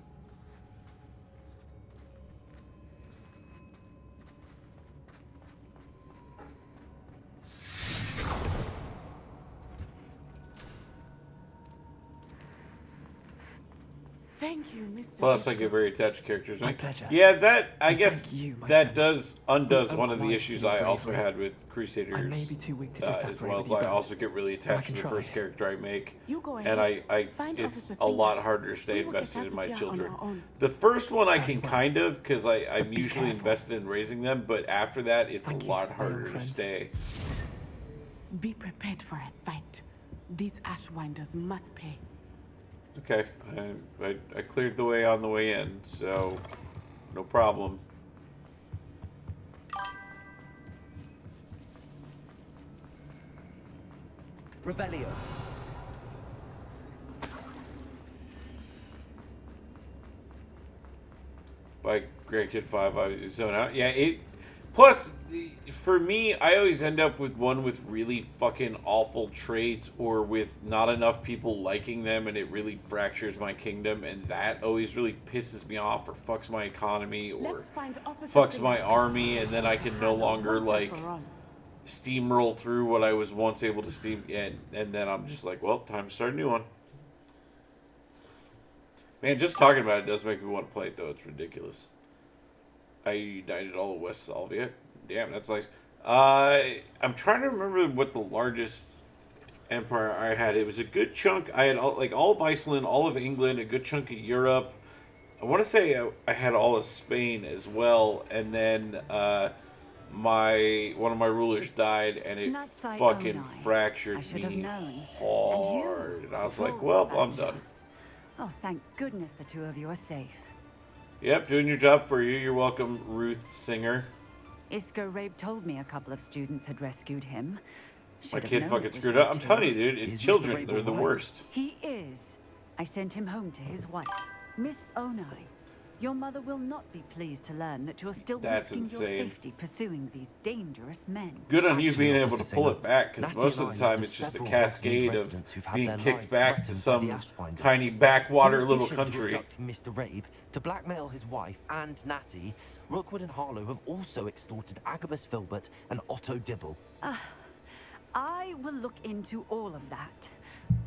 Thank you, Mr. Plus, I get very attached to characters. My pleasure. Yeah, that I guess you, my that friend. undoes I'm one of the obliged issues to your I also bravery. had with Crusaders. I may be too weak to just as separate well with as you I both, also get really but I attached to can the try. first character I make, You go and ahead. Find it's Officer a lot Singer. harder to stay We will get invested out in of my here on children. our own. The first one I Very can well. kind of because I'm be usually careful. invested in raising them, but after that it's Thank a you, lot my harder young to friend. stay. Be prepared for a fight. These Ashwinders must pay. Okay, I cleared the way on the way in, so no problem. Revelio. By Grandkid 5, I zone out. Yeah, plus, for me, I always end up with one with really fucking awful traits or with not enough people liking them, and it really fractures my kingdom, and that always really pisses me off or fucks my economy or Let's find Officer fucks Singer. my army, and then I can no longer, like, For all. steamroll through what I was once able to steam, and then I'm just like, well, time to start a new one. Man, just talking about it does make me want to play it, though. It's ridiculous. I united all of West Salvia. Damn, that's nice. I'm trying to remember what the largest empire I had. It was a good chunk. I had all of Iceland, all of England, a good chunk of Europe. I want to say I had all of Spain as well, and then one of my rulers died, and it Nuts I fucking own I. fractured I should have me known. hard. And I was like, Full well, I'm dispatcher. done. Oh, thank goodness the two of you are safe. Yep, doing your job for you. You're welcome, Ruth Singer. Isco Rabe told me a couple of students had rescued him. My Should have kid known it fucking was screwed you up. I'm two. telling you, dude. Is Mr. Children, Rabe they're the alright? worst. He is. I sent him home to his wife, Miss Onai. Your mother will not be pleased to learn that you're still That's risking insane. your safety pursuing these dangerous men. Good on you Actually, being able to Officer pull Singer, it back, because Natty most and of I the time know it's just a several cascade Hogsmeade of residents who've had being their kicked lives back to threatened by the some Ashwinders. tiny backwater In little addition to country. abducting Mr. Rabe, to blackmail his wife and Natty, Rookwood and Harlow have also extorted Agabus Filbert and Otto Dibble. I will look into all of that.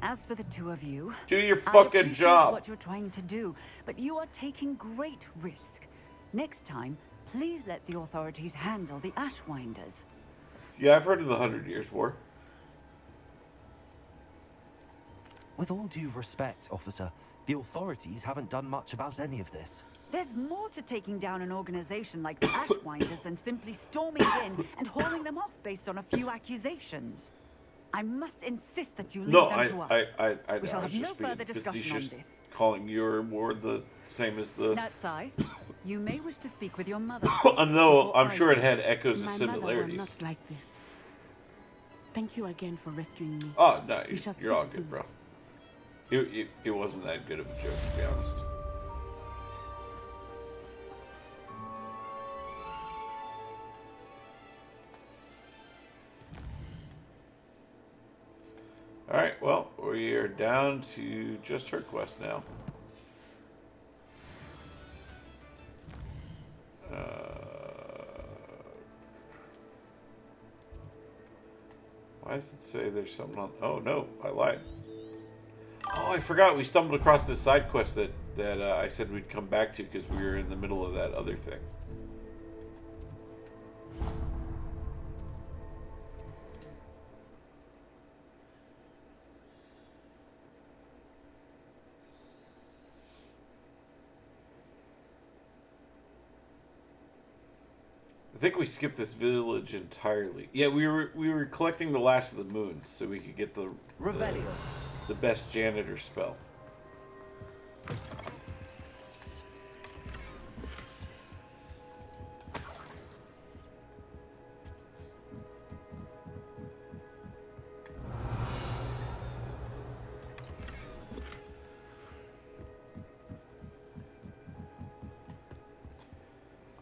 As for the two of you, Do your I fucking appreciate job. what you're trying to do, but you are taking great risk. Next time, please let the authorities handle the Ashwinders. Yeah, I've heard of the 100 Years' War. With all due respect, officer, the authorities haven't done much about any of this. There's more to taking down an organization like the Ashwinders than simply storming in and hauling them off based on a few accusations. I must insist that you leave No, them to us. I We shall was have no just being further discussion on facetious, this. calling your war the same as the... Natsai, you may wish to speak with your mother. No, before I'm I sure it do. had echoes of My mother will similarities. not like this. Thank you again for rescuing me. Oh, no, We shall you're all speak good, soon. bro. It wasn't that good of a joke, to be honest. Alright, well, we are down to just her quest now. Why does it say there's something on... Oh, no, I lied. Oh, I forgot. We stumbled across this side quest that I said we'd come back to because we were in the middle of that other thing. I think we skipped this village entirely. Yeah, we were collecting the last of the moons so we could get the best janitor spell.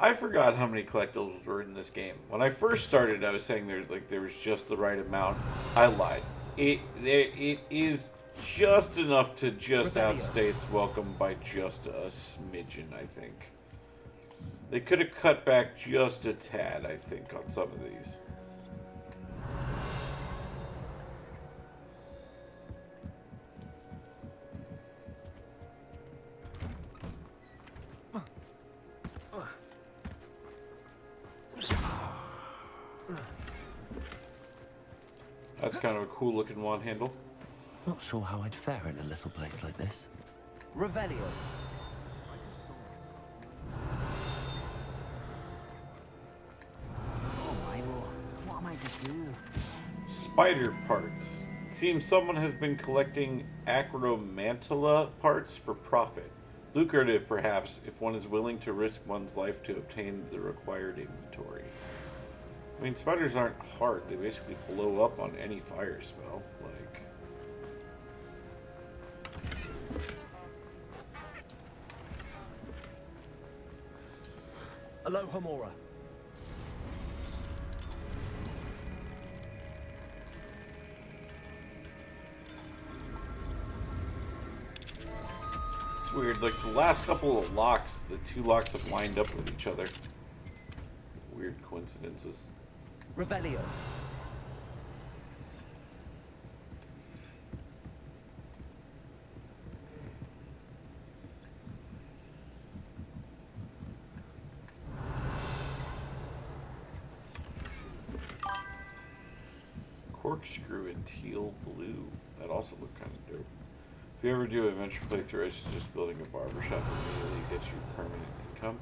I forgot how many collectibles were in this game. When I first started, I was saying there was just the right amount. I lied. It is just enough to just outstay its welcome by just a smidgen, I think. They could have cut back just a tad, I think, on some of these. That's kind of a cool looking wand handle. Not sure how I'd fare in a little place like this. Revelio. Oh my lord, what am I to do? Spider parts. It seems someone has been collecting acromantula parts for profit. Lucrative, perhaps, if one is willing to risk one's life to obtain the required inventory. I mean, spiders aren't hard. They basically blow up on any fire spell. Like... Alohomora. It's weird. Like, the last couple of locks, the two locks have lined up with each other. Weird coincidences. Revelio. Corkscrew in teal blue. That also looked kind of dope. If you ever do an adventure playthrough, it's just building a barbershop immediately gets you permanent income.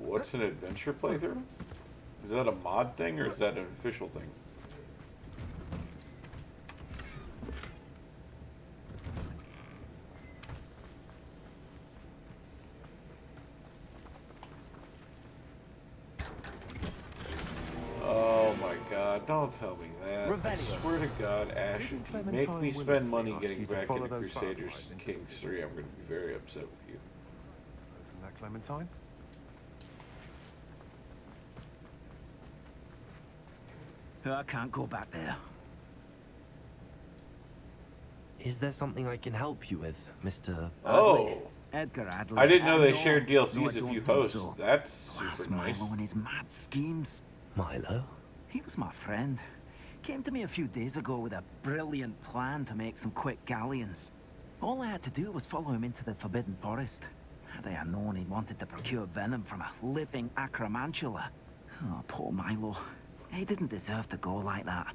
What's an adventure playthrough? Is that a mod thing or is that an official thing? Oh my god, don't tell me that. I swear to God, Ash, if you make me spend money getting back into Crusaders Kings 3, I'm going to be very upset with you. Open that Clementine. I can't go back there. Is there something I can help you with, Mr. Oh! Edgar Adley. I didn't know they No, shared DLCs no, I if you don't think host. so. That's super nice. Milo and his mad schemes. Milo? He was my friend. Came to me a few days ago with a brilliant plan to make some quick galleons. All I had to do was follow him into the Forbidden Forest. Had I known he wanted to procure venom from a living acromantula. Oh, poor Milo. He didn't deserve to go like that.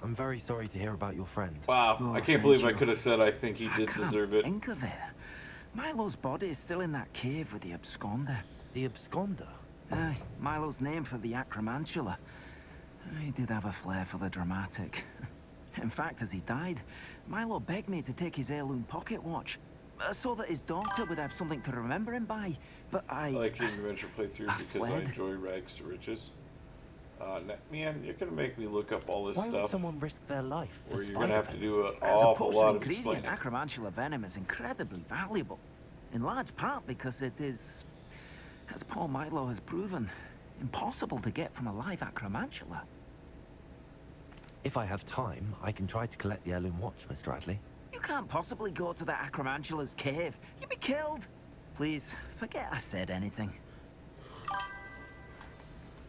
I'm very sorry to hear about your friend. Wow, Oh, I can't thank believe I you. could have said I think he did I deserve can't it. think of it. Milo's body is still in that cave with the absconder. The absconder? Aye, Milo's name for the acromantula. He did have a flair for the dramatic. In fact, as he died, Milo begged me to take his heirloom pocket watch, so that his daughter would have something to remember him by. But I like the adventure playthrough because I fled. enjoy rags to riches. Man, you're gonna make me look up all this Why would stuff, someone risk their life for or you're gonna have to do an As a awful potion lot of ingredient, explaining. acromantula venom is incredibly valuable. In large part because it is, as Paul Milo has proven, impossible to get from a live acromantula. If I have time, I can try to collect the heirloom watch, Mr. Adley. You can't possibly go to the acromantula's cave. You'd be killed. Please, forget I said anything.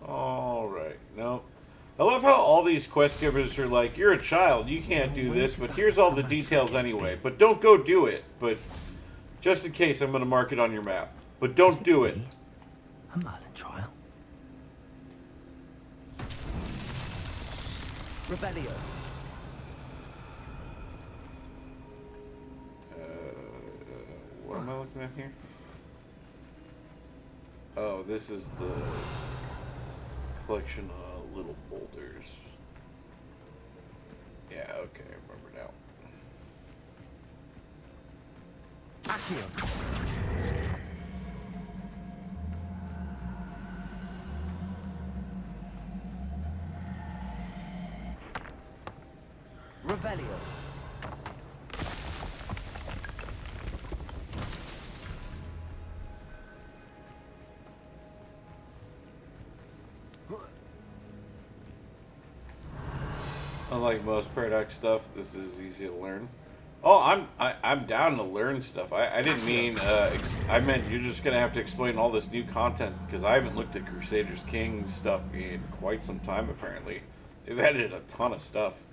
Alright, no. I love how all these quest givers are like, you're a child, you can't do this, but here's all the details anyway. But don't go do it. But just in case, I'm going to mark it on your map. But don't do it. A Merlin trial. Rebellion. What am I looking at here? Oh, this is the collection of little boulders. Yeah, okay, I remember now. Accio. Revelio. Unlike most Paradox stuff, this is easy to learn. Oh, I'm down to learn stuff. I didn't mean I meant you're just gonna have to explain all this new content because I haven't looked at Crusaders King stuff in quite some time. Apparently, they've added a ton of stuff.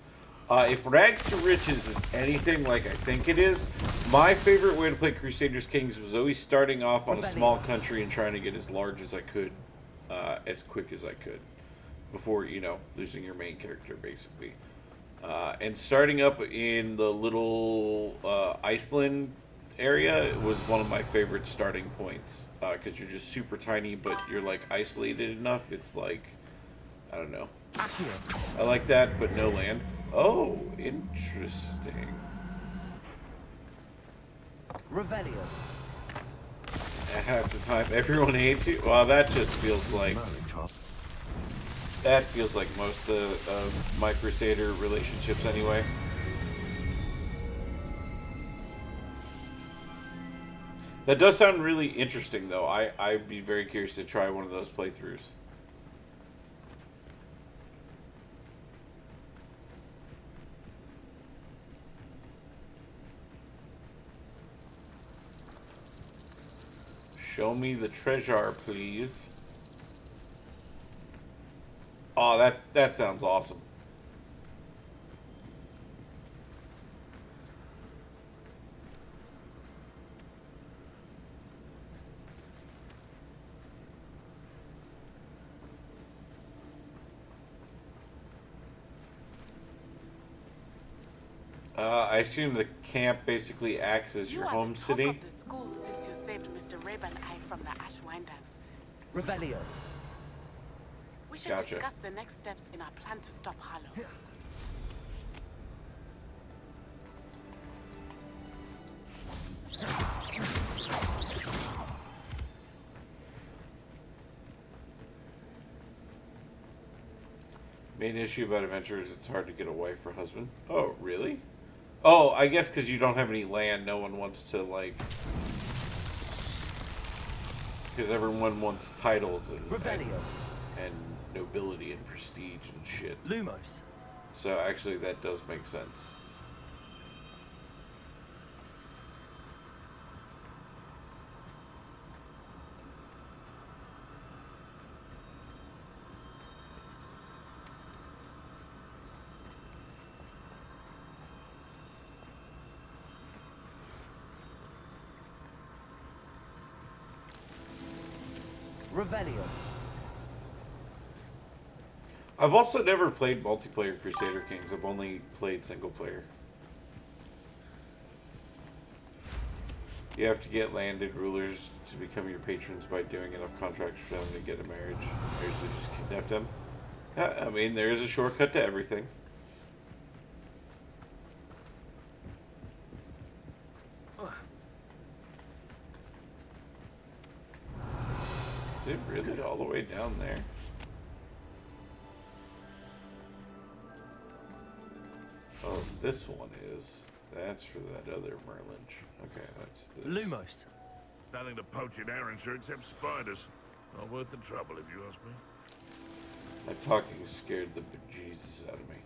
If Rags to Riches is anything like I think it is, my favorite way to play Crusaders Kings was always starting off on a small country and trying to get as large as I could, as quick as I could, before, you know, losing your main character, basically. And starting up in the little Iceland area was one of my favorite starting points, because you're just super tiny, but you're, like, isolated enough. It's like, I don't know. I like that, but no land. Oh, interesting. Revelio. Half the time, everyone hates you. Well, that just feels like... That feels like most of my Crusader relationships anyway. That does sound really interesting, though. I'd be very curious to try one of those playthroughs. Show me the treasure, please. Oh, that sounds awesome. I assume the camp basically acts as your home city. You are the talk of the school since you saved Mr. Rabe and I from the Ashwinders. Revelio. We should Gotcha. discuss the next steps in our plan to stop Harlow. Main issue about adventurers, it's hard to get a wife or husband. Oh, really? Oh, I guess because you don't have any land, no one wants to, like... Because everyone wants titles and nobility and prestige and shit. Lumos. So actually that does make sense. Revelio. I've also never played multiplayer Crusader Kings. I've only played single player. You have to get landed rulers to become your patrons by doing enough contracts for them to get a marriage. Or usually just kidnap them. Yeah, I mean, there is a shortcut to everything. Is it really all the way down there? Oh, this one is. That's for that other Merlin. Okay, that's this. Lumos. Nothing to poach in Arrowshire except spiders. Not worth the trouble, if you ask me. My talking scared the bejesus out of me.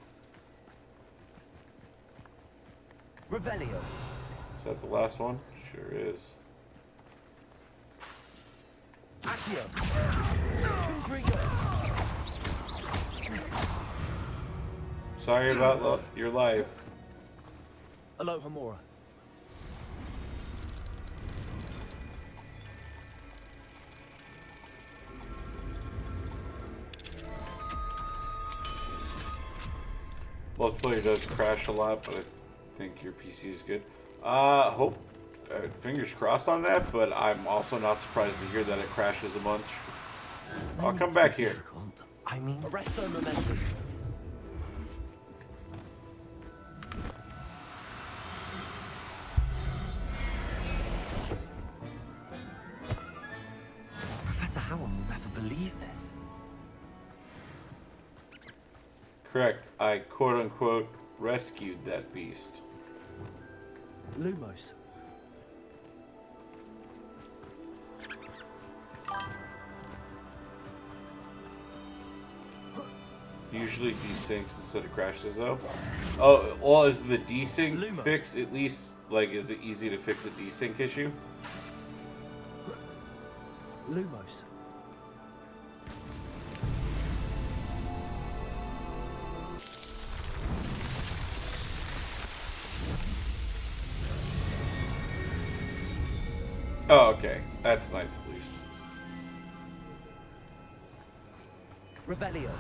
Revelio. Is that the last one? Sure is. Accio. Confringo. Sorry about your life. Aloha Mora. Multiplayer does crash a lot, but I think your PC is good. Fingers crossed on that, but I'm also not surprised to hear that it crashes a bunch. I'll come back here. I mean, arresto momentum. Professor Howard will never believe this. Correct. I quote-unquote rescued that beast. Lumos. Usually desyncs instead of crashes though. Oh, well, is the desync Lumos. fix at least, like, is it easy to fix a desync issue? Lumos. Oh, okay. That's nice at least. Revelio.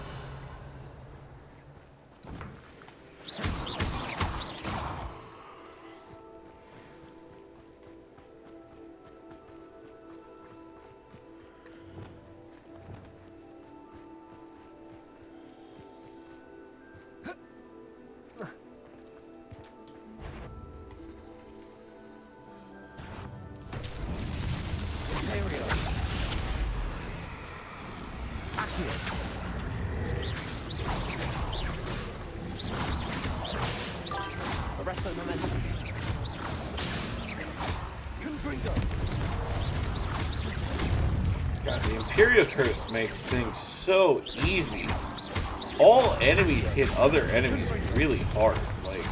Arresto momentum. God, the Imperial Curse makes things so easy. All enemies hit other enemies really hard. Like,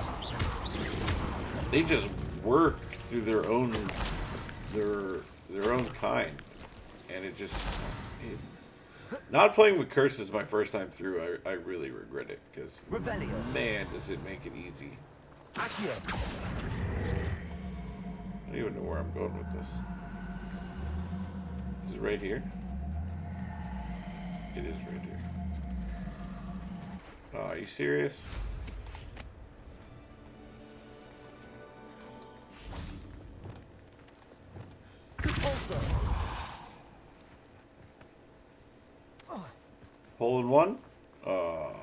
they just work through their own kind, and it just. Not playing with curses my first time through, I really regret it, because man, does it make it easy. I don't even know where I'm going with this. Is it right here? It is right here. Oh, are you serious? Hole in one? I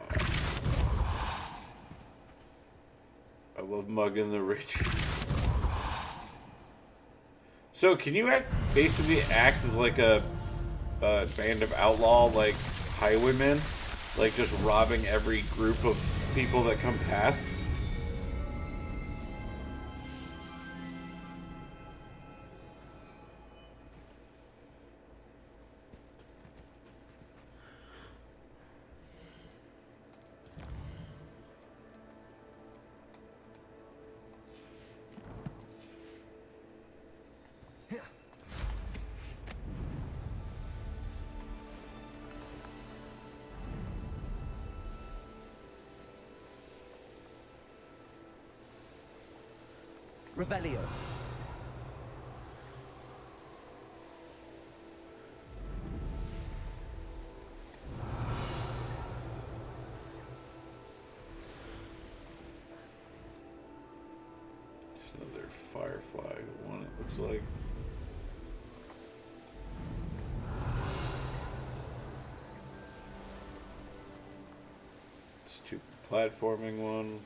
love mugging the rich. So, can you basically act as like a band of outlaw, like highwaymen? Like just robbing every group of people that come past? Revelio. Just another firefly one, it looks like. Stupid platforming one.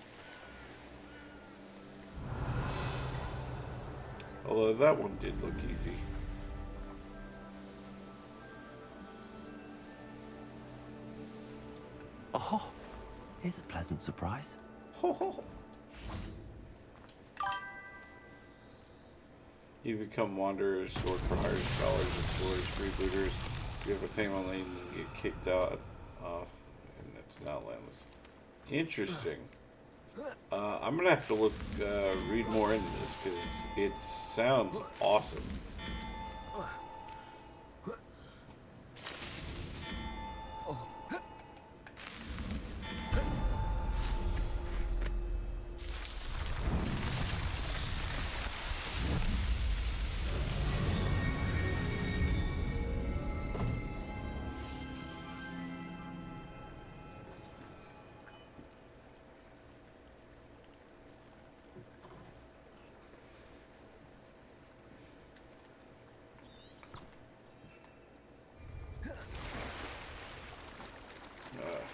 Although that one did look easy. Oh, here's a pleasant surprise. Ho, ho, ho. You become wanderers, sword criers, scholars, explorers, freebooters. If you have a payment lane, you get kicked out off, and it's not landless. Interesting. I'm gonna have to read more into this because it sounds awesome.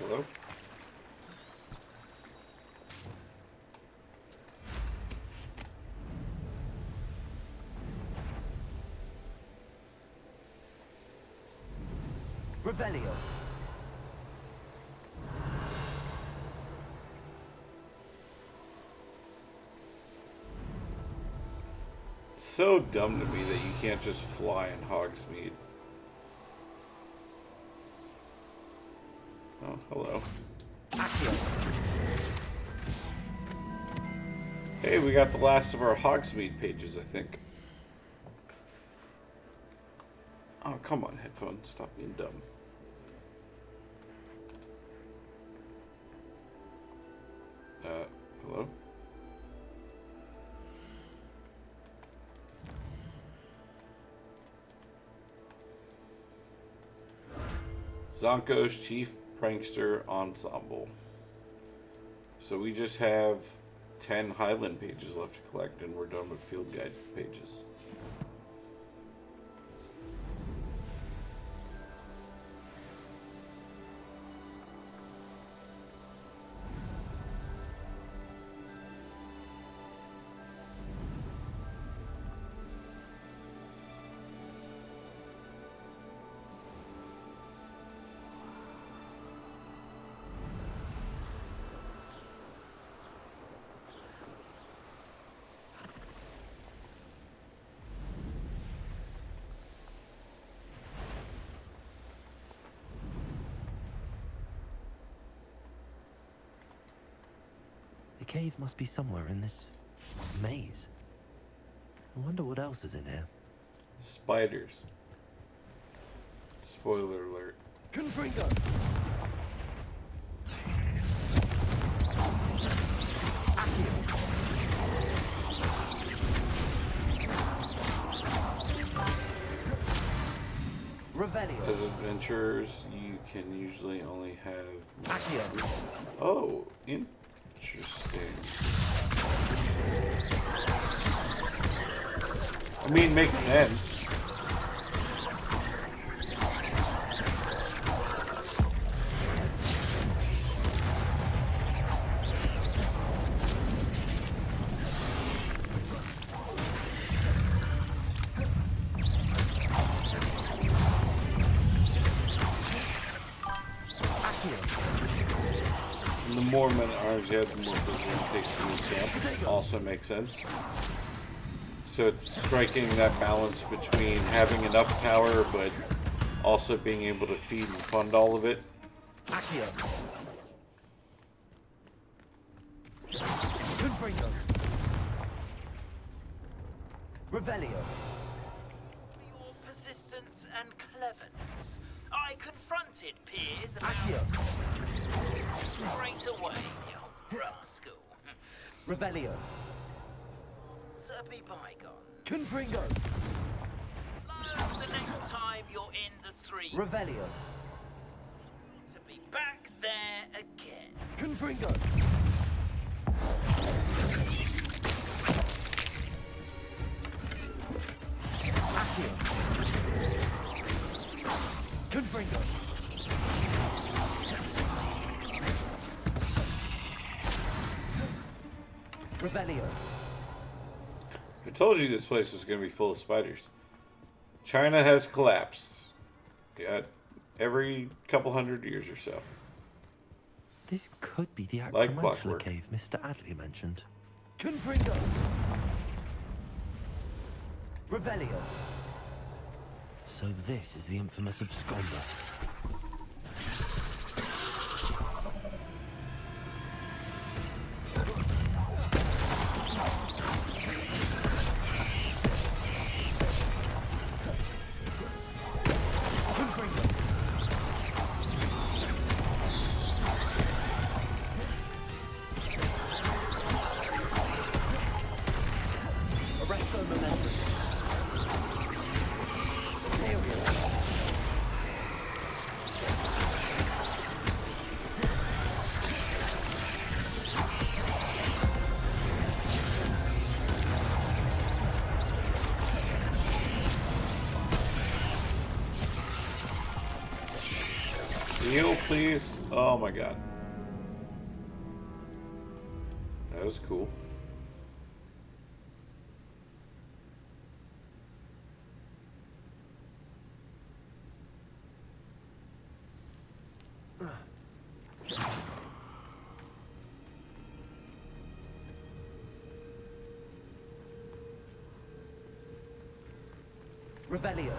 Hello? Revelio. It's so dumb to me that you can't just fly in Hogsmeade. Oh, hello. Hey, we got the last of our Hogsmeade pages, I think. Oh, come on, headphones. Stop being dumb. Hello? Zonko's Chief Prankster Ensemble. So we just have 10 Highland pages left to collect, and we're done with field guide pages. The cave must be somewhere in this maze. I wonder what else is in here. Spiders. Spoiler alert. Confringo! Revelio. As adventurers, you can usually only have... Oh, interesting. I mean, makes sense. And the more men arms you have, the more vision it takes to move camp. Also makes sense. So it's striking that balance between having enough power, but also being able to feed and fund all of it. Revelio. Your persistence and cleverness. I confronted peers about straight away, you rascal. Revelio. So be bygone. Confringo. The next time you're in the three. Revelio. To be back there again. Confringo. Confringo. Revelio. I told you this place was going to be full of spiders. China has collapsed. Yeah, every couple hundred years or so. This could be the Like Acromantula clockwork. cave Mr. Adley mentioned. Confringo. Revelio. So this is the infamous absconder. Momentum. Heal, please. Oh my god. That was cool. Revelio.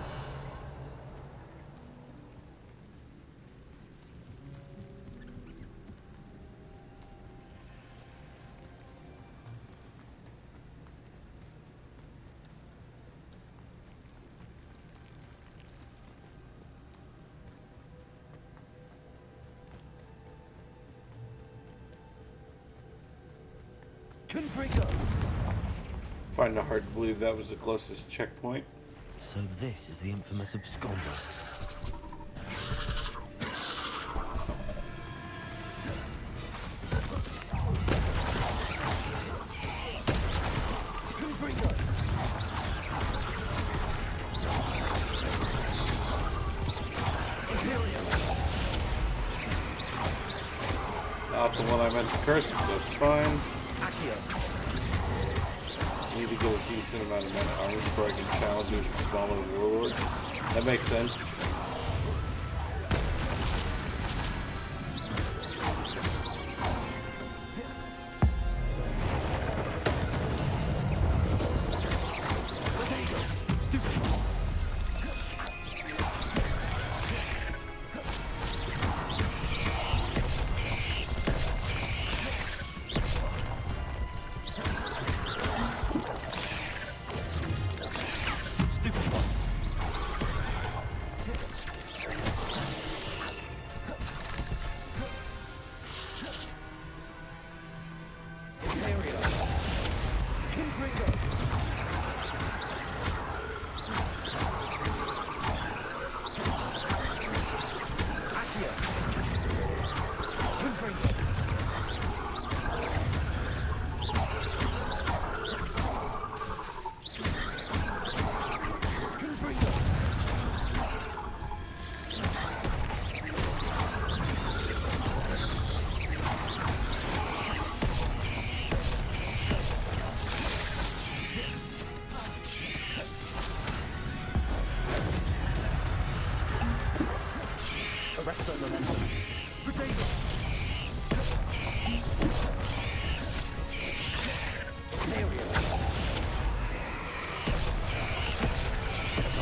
Find it hard to believe that was the closest checkpoint. So this is the infamous absconder. Not the one I meant to curse, but that's fine. Need to get a decent amount of mana armor before I can challenge it with smaller warlords. That makes sense.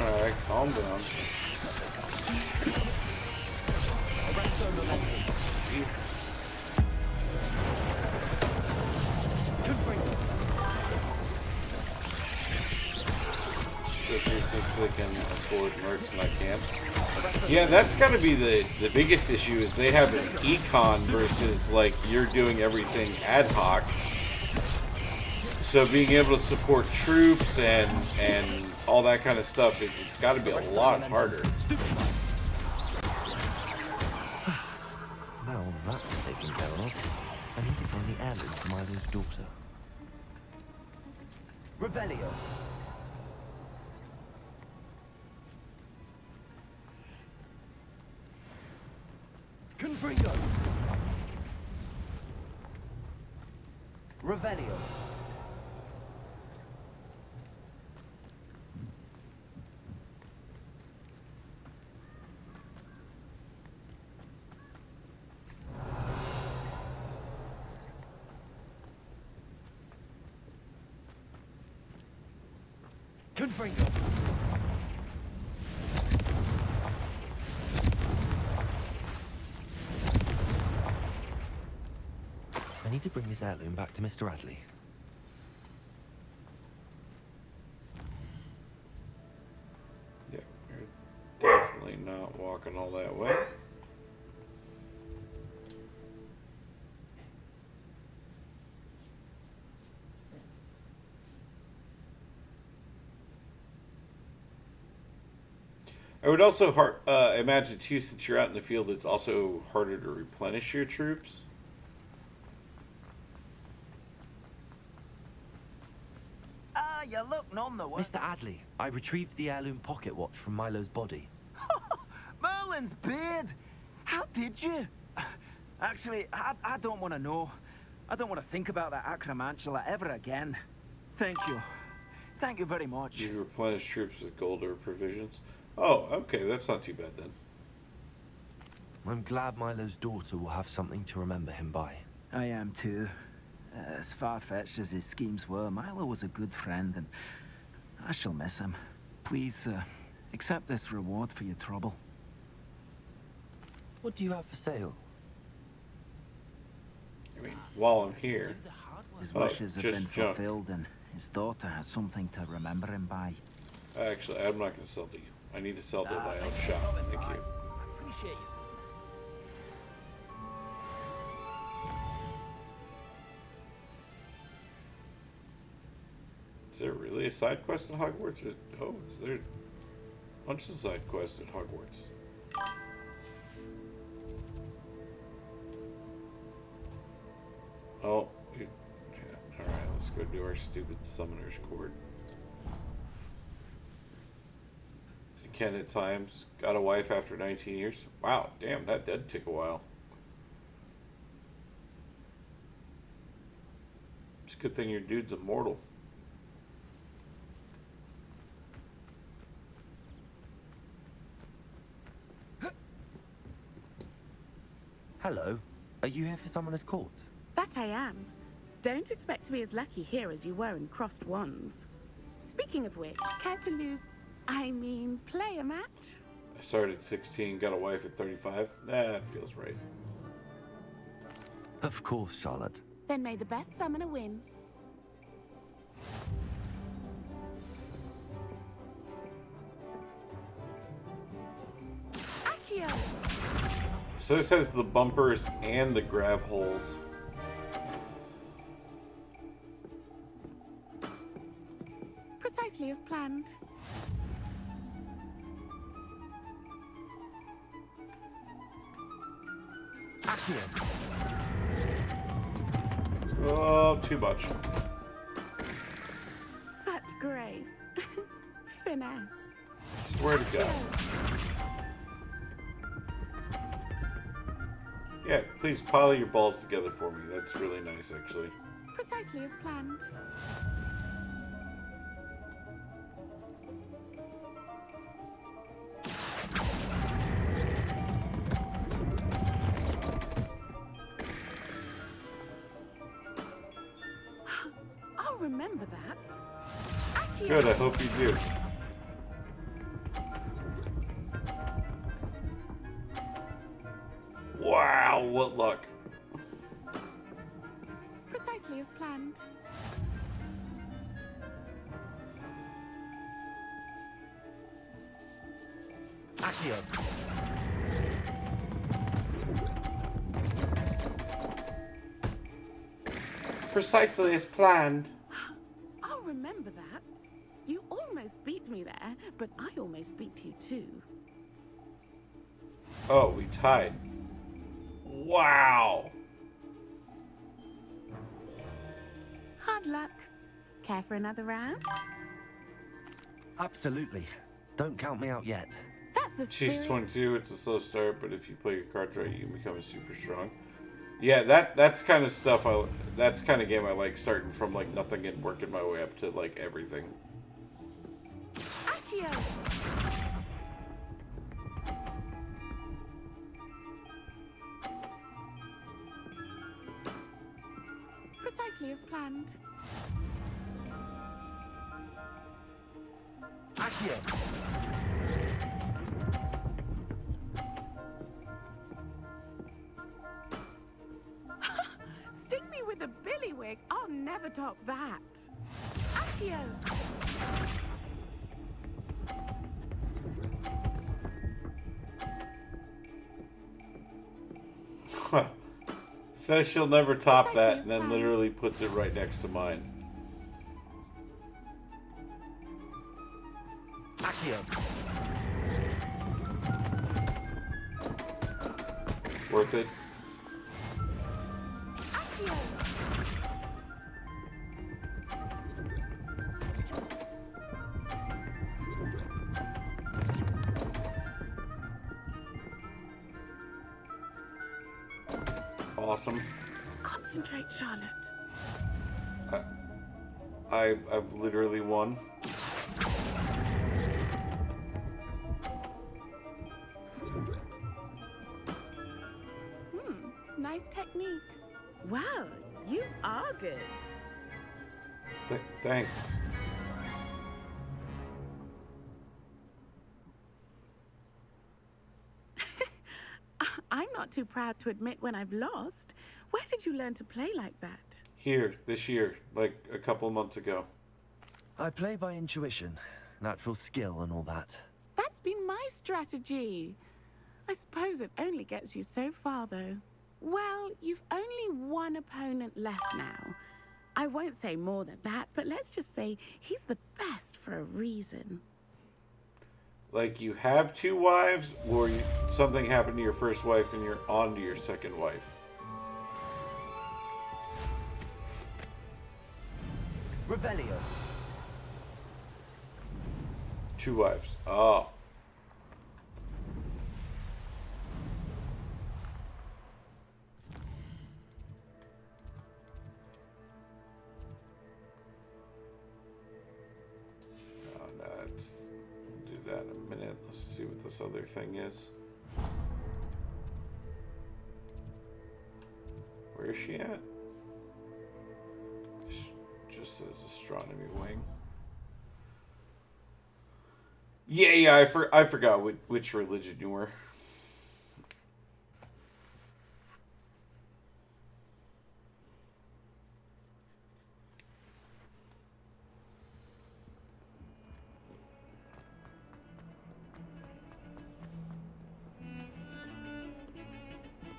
Alright, calm down. Jesus. Especially since they can afford mercs and I can't. Yeah, that's gotta be the biggest issue is they have an econ versus like you're doing everything ad hoc. So being able to support troops and all that kind of stuff, it's got to be a lot harder. Now that's taken care of. I need to find the heirloom for Milo's daughter. Revelio. Confringo. Revelio. Confringo. I need to bring this heirloom back to Mr. Adley. Yeah, you're definitely not walking all that way. I would also imagine too, since you're out in the field, it's also harder to replenish your troops. Ah, you look none the worse. Mr. Adley, I retrieved the heirloom pocket watch from Milo's body. Merlin's beard! How did you? Actually, I don't want to know. I don't want to think about that acromantula ever again. Thank you. Thank you very much. You replenish troops with gold or provisions. Oh, okay, that's not too bad then. I'm glad Milo's daughter will have something to remember him by. I am too. As far-fetched as his schemes were, Milo was a good friend, and I shall miss him. Please, accept this reward for your trouble. What do you have for sale? I mean, while I'm here... His wishes have been junk. fulfilled, and his daughter has something to remember him by. Actually, I'm not going to sell to you. I need to sell to my own shop. Thank you. I appreciate you. Is there really a side quest in Hogwarts? Oh, is there a bunch of side quests at Hogwarts? Oh, yeah. Alright, let's go do our stupid summoner's court. Ken at times got a wife after 19 years. Wow, damn, that did take a while. It's a good thing your dude's immortal. Hello. Are you here for Summoner's Court? That I am. Don't expect to be as lucky here as you were in Crossed Wands. Speaking of which, care to play a match? I started at 16, got a wife at 35. That feels right. Of course, Charlotte. Then may the best summoner win. Accio! So this has the bumpers and the grav holes. Precisely as planned. Accio! Oh, too much. Such grace. Finesse. Swear to God. Yeah, please pile your balls together for me. That's really nice, actually. Precisely as planned. I'll remember that. Accio. Good, I hope you do. Wow, what luck. Precisely as planned. Accio! Precisely as planned. I'll remember that. You almost beat me there, but I almost beat you too. Oh, we tied. Wow. Hard luck. Care for another round? Absolutely. Don't count me out yet. That's the She's spirit. 22, it's a slow start, but if you play your cards right, you can become super strong. Yeah, that's kind of stuff that's kind of game I like, starting from like nothing and working my way up to like everything. Accio! Precisely as planned. Accio! Sting me with a billywig. I'll never top that. Accio! Says she'll never top that, and then literally puts it right next to mine. Accio! Worth it. Accio! awesome. Concentrate, Charlotte. I've literally won. Nice technique. Wow, you are good. Thanks. I'm not too proud to admit when I've lost. Where did you learn to play like that? Here, this year, like a couple of months ago. I play by intuition, natural skill and all that. That's been my strategy. I suppose it only gets you so far, though. Well, you've only one opponent left now. I won't say more than that, but let's just say he's the best for a reason. Like you have 2 wives, or something happened to your first wife and you're on to your second wife. Revelio. 2 wives. Oh. We'll do that in a minute. Let's see what this other thing is. Where is she at? Just says astronomy wing. Yeah, I forgot which religion you were.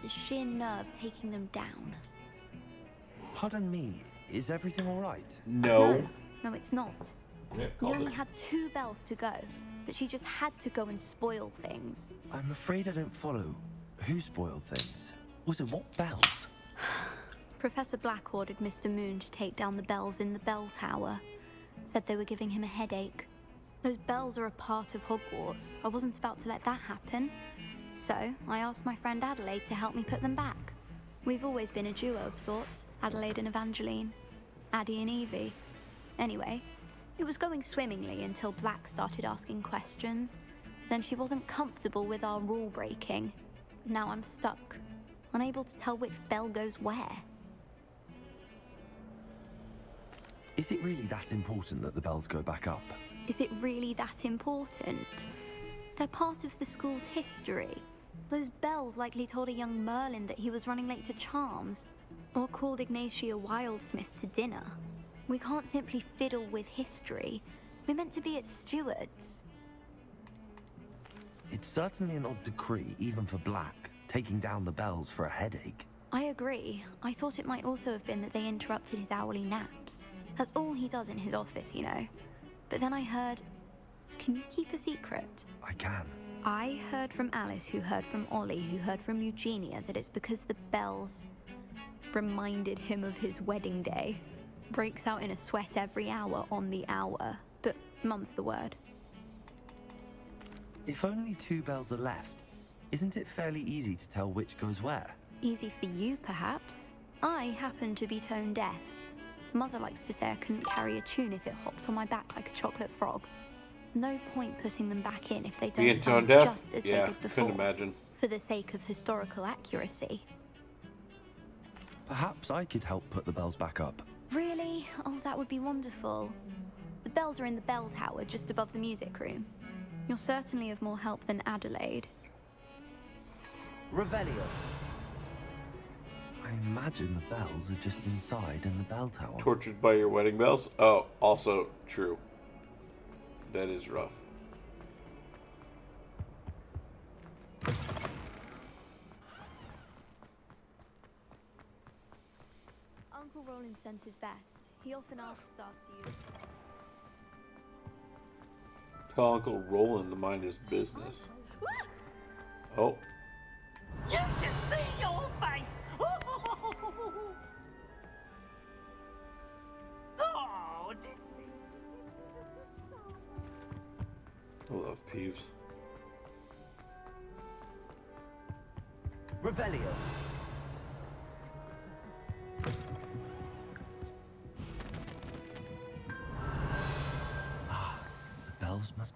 The sheer nerve taking them down. Pardon me, is everything all right? No. No, it's not. Yeah, You called only it. had 2 bells to go, but she just had to go and spoil things. I'm afraid I don't follow. Who spoiled things? Also, what bells? Professor Black ordered Mr. Moon to take down the bells in the bell tower. Said they were giving him a headache. Those bells are a part of Hogwarts. I wasn't about to let that happen. So, I asked my friend Adelaide to help me put them back. We've always been a duo of sorts, Adelaide and Evangeline. Addie and Evie. Anyway, it was going swimmingly until Black started asking questions. Then she wasn't comfortable with our rule breaking. Now I'm stuck, unable to tell which bell goes where. Is it really that important that the bells go back up? Is it really that important? They're part of the school's history. Those bells likely told a young Merlin that he was running late to charms, or called Ignatia Wildsmith to dinner. We can't simply fiddle with history. We're meant to be its stewards. It's certainly an odd decree, even for Black, taking down the bells for a headache. I agree. I thought it might also have been that they interrupted his hourly naps. That's all he does in his office, you know. But then I heard... Can you keep a secret? I can. I heard from Alice, who heard from Ollie, who heard from Eugenia, that it's because the bells reminded him of his wedding day. Breaks out in a sweat every hour on the hour. But mum's the word. If only 2 bells are left, isn't it fairly easy to tell which goes where? Easy for you, perhaps. I happen to be tone deaf. Mother likes to say I couldn't carry a tune if it hopped on my back like a chocolate frog. No point putting them back in if they don't Being tone sound deaf? just as Yeah, they did before. couldn't imagine. For the sake of historical accuracy. Perhaps I could help put the bells back up. Really? Oh, that would be wonderful. The bells are in the bell tower just above the music room. You're certainly of more help than Adelaide. Revelio. I imagine the bells are just inside in the bell tower. Tortured by your wedding bells? Oh, also true. That is rough. Uncle Roland sends his best. He often asks after you. Tell Uncle Roland to mind his business. Oh. You should see your face! Oh, I love Peeves. Revelio.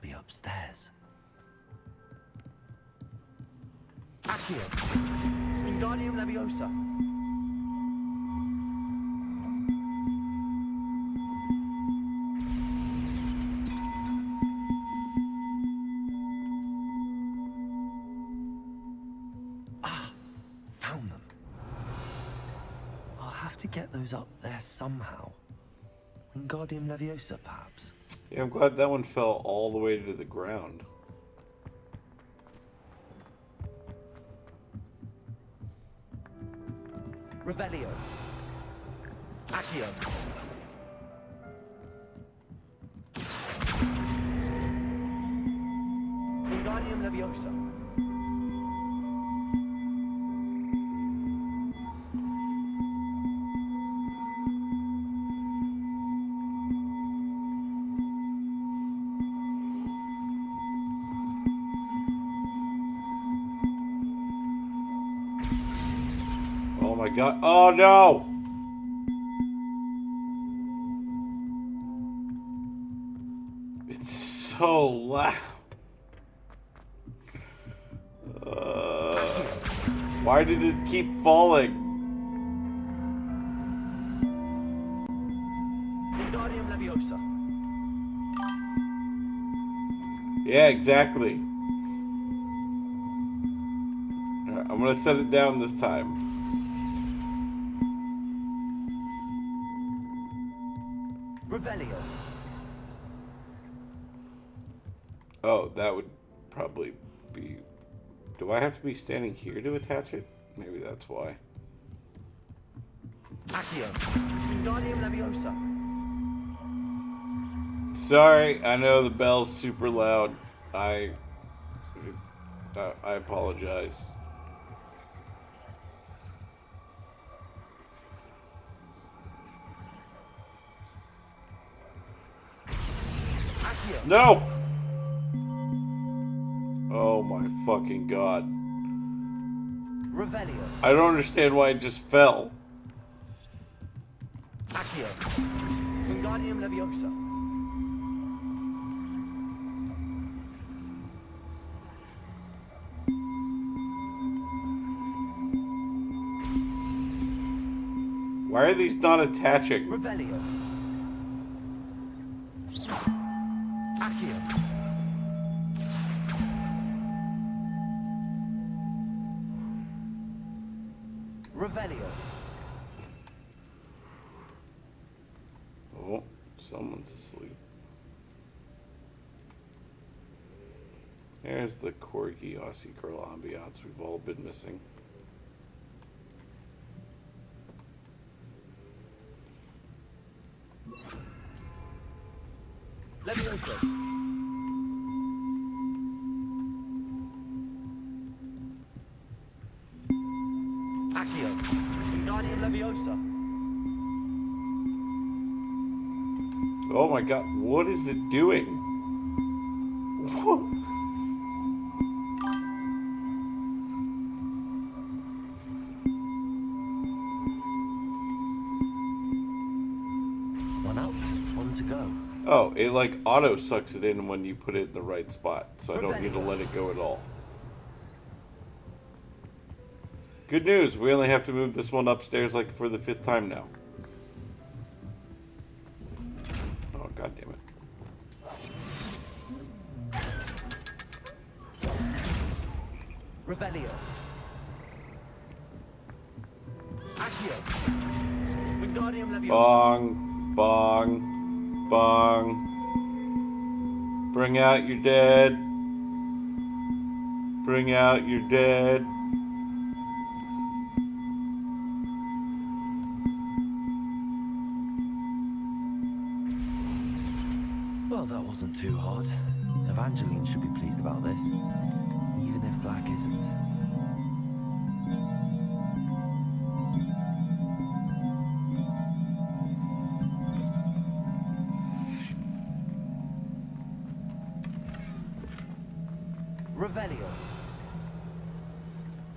be upstairs. Accio. Wingardium Leviosa. Found them. I'll have to get those up there somehow. Wingardium Leviosa, perhaps? Yeah, I'm glad that one fell all the way to the ground. Revelio. Accio. Wingardium Leviosa. Oh my god. Oh no! It's so loud. Why did it keep falling? Wingardium Leviosa. Yeah, exactly. Alright, I'm gonna set it down this time. Revelio. Oh, that would probably be... Do I have to be standing here to attach it? Maybe that's why. Accio. Wingardium Leviosa. Sorry, I know the bell's super loud. I apologize. Accio. No! Oh my fucking god. Revelio. I don't understand why it just fell. Accio. Wingardium Leviosa. Why are these not attaching? Revelio. Accio. Revelio. Oh, someone's asleep. There's the quirky Aussie girl ambiance we've all been missing. Leviosa. Accio. Wingardium Leviosa. Oh my god, what is it doing? What? One up, one to go. Oh, it like auto sucks it in when you put it in the right spot, so I don't need to let it go at all. Good news, we only have to move this one upstairs like for the 5th time now. Oh, god damn it. Revelio. Accio. Wingardium Leviosa. Bong, bong, bong. Bring out your dead. Bring out your dead. Well, that wasn't too hard. Evangeline should be pleased about this, even if Black isn't. Revelio.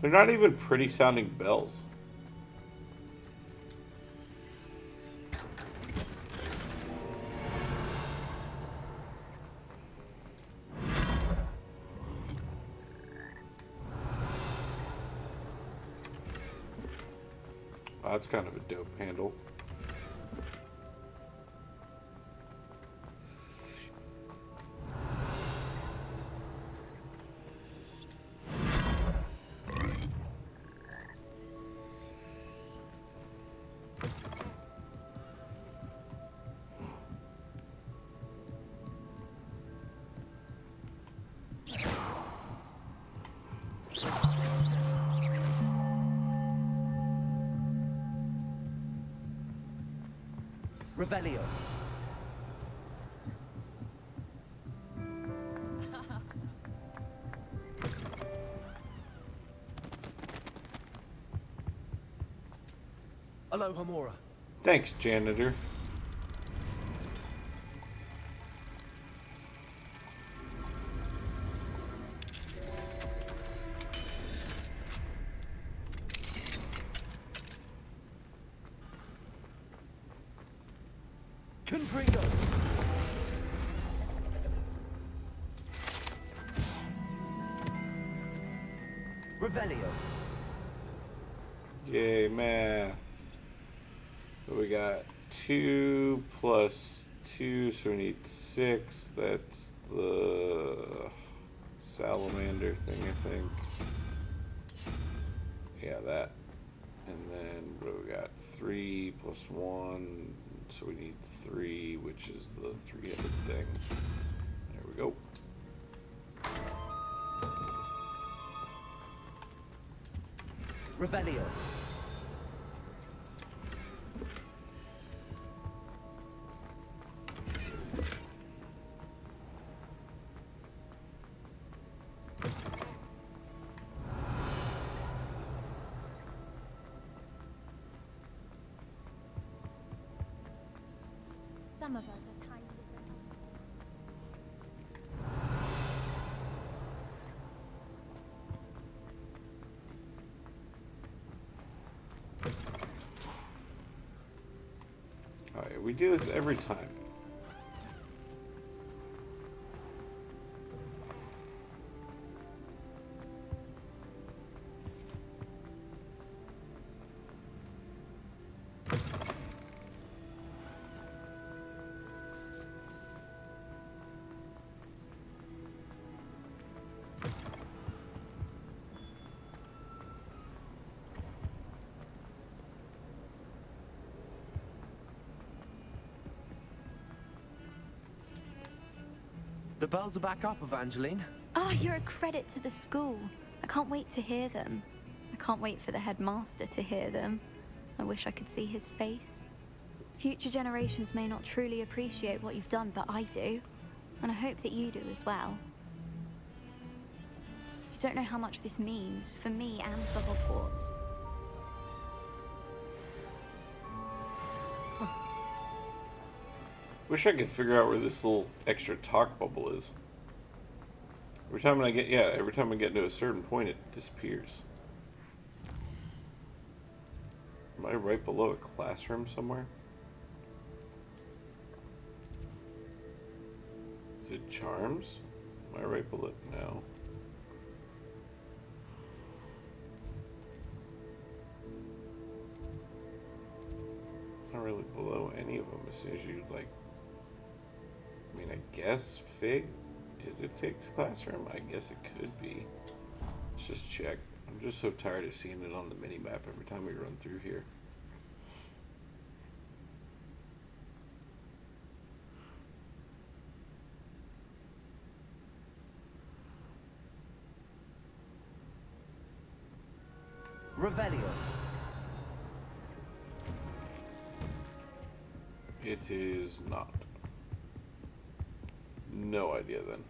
They're not even pretty sounding bells. Oh, that's kind of a dope handle. Revelio. Aloha Mora. Thanks, janitor. Confringo. Revelio. Yay, math. So we got 2 plus 2, so we need 6. That's the salamander thing, I think. Yeah, that. And then what do we got? 3 plus 1, so we need 3, which is the 3-headed thing. There we go. Revelio. Some of us are tiny different. Alright, we do this every time. The bells are back up, Evangeline. Oh, you're a credit to the school. I can't wait to hear them. I can't wait for the headmaster to hear them. I wish I could see his face. Future generations may not truly appreciate what you've done, but I do. And I hope that you do as well. You don't know how much this means for me and for Hogwarts. Wish I could figure out where this little extra talk bubble is. Every time I get into a certain point, it disappears. Am I right below a classroom somewhere? Is it charms? Am I right below? No. Not really below any of them. As soon as you like. I mean, I guess Fig? Is it Fig's classroom? I guess it could be. Let's just check. I'm just so tired of seeing it on the mini-map every time we run through here. Revelio. It is not. No idea then.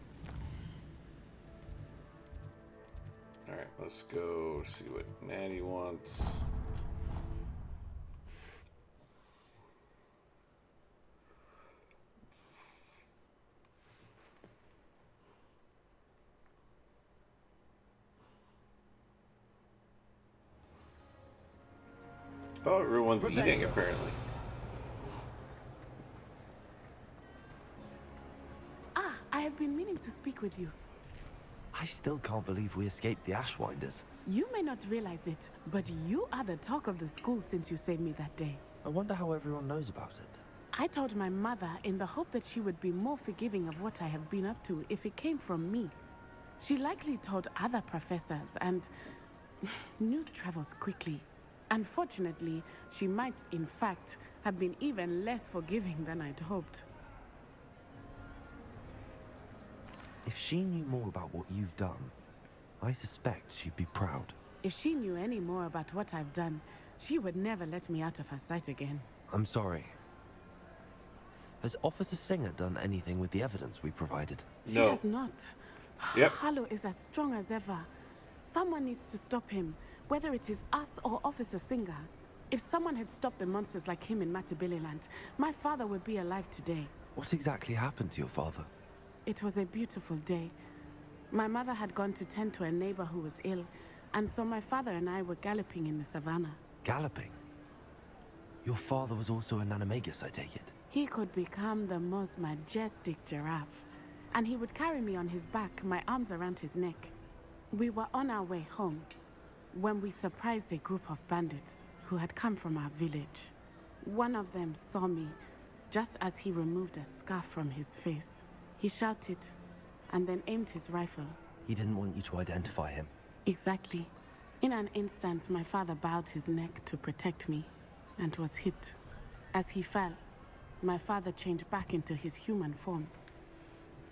Alright, let's go see what Natty wants. Oh, everyone's eating apparently. I have been meaning to speak with you. I still can't believe we escaped the Ashwinders. You may not realize it, but you are the talk of the school since you saved me that day. I wonder how everyone knows about it. I told my mother in the hope that she would be more forgiving of what I have been up to if it came from me. She likely told other professors, and news travels quickly. Unfortunately, she might, in fact, have been even less forgiving than I'd hoped. If she knew more about what you've done, I suspect she'd be proud. If she knew any more about what I've done, she would never let me out of her sight again. I'm sorry. Has Officer Singer done anything with the evidence we provided? She has not. Yep. Harlow is as strong as ever. Someone needs to stop him, whether it is us or Officer Singer. If someone had stopped the monsters like him in Matabeleland, my father would be alive today. What exactly happened to your father? It was a beautiful day. My mother had gone to tend to a neighbor who was ill, and so my father and I were galloping in the savannah. Galloping? Your father was also an animagus, I take it? He could become the most majestic giraffe, and he would carry me on his back, my arms around his neck. We were on our way home when we surprised a group of bandits who had come from our village. One of them saw me just as he removed a scarf from his face. He shouted and then aimed his rifle. He didn't want you to identify him. Exactly. In an instant, my father bowed his neck to protect me and was hit. As he fell, my father changed back into his human form.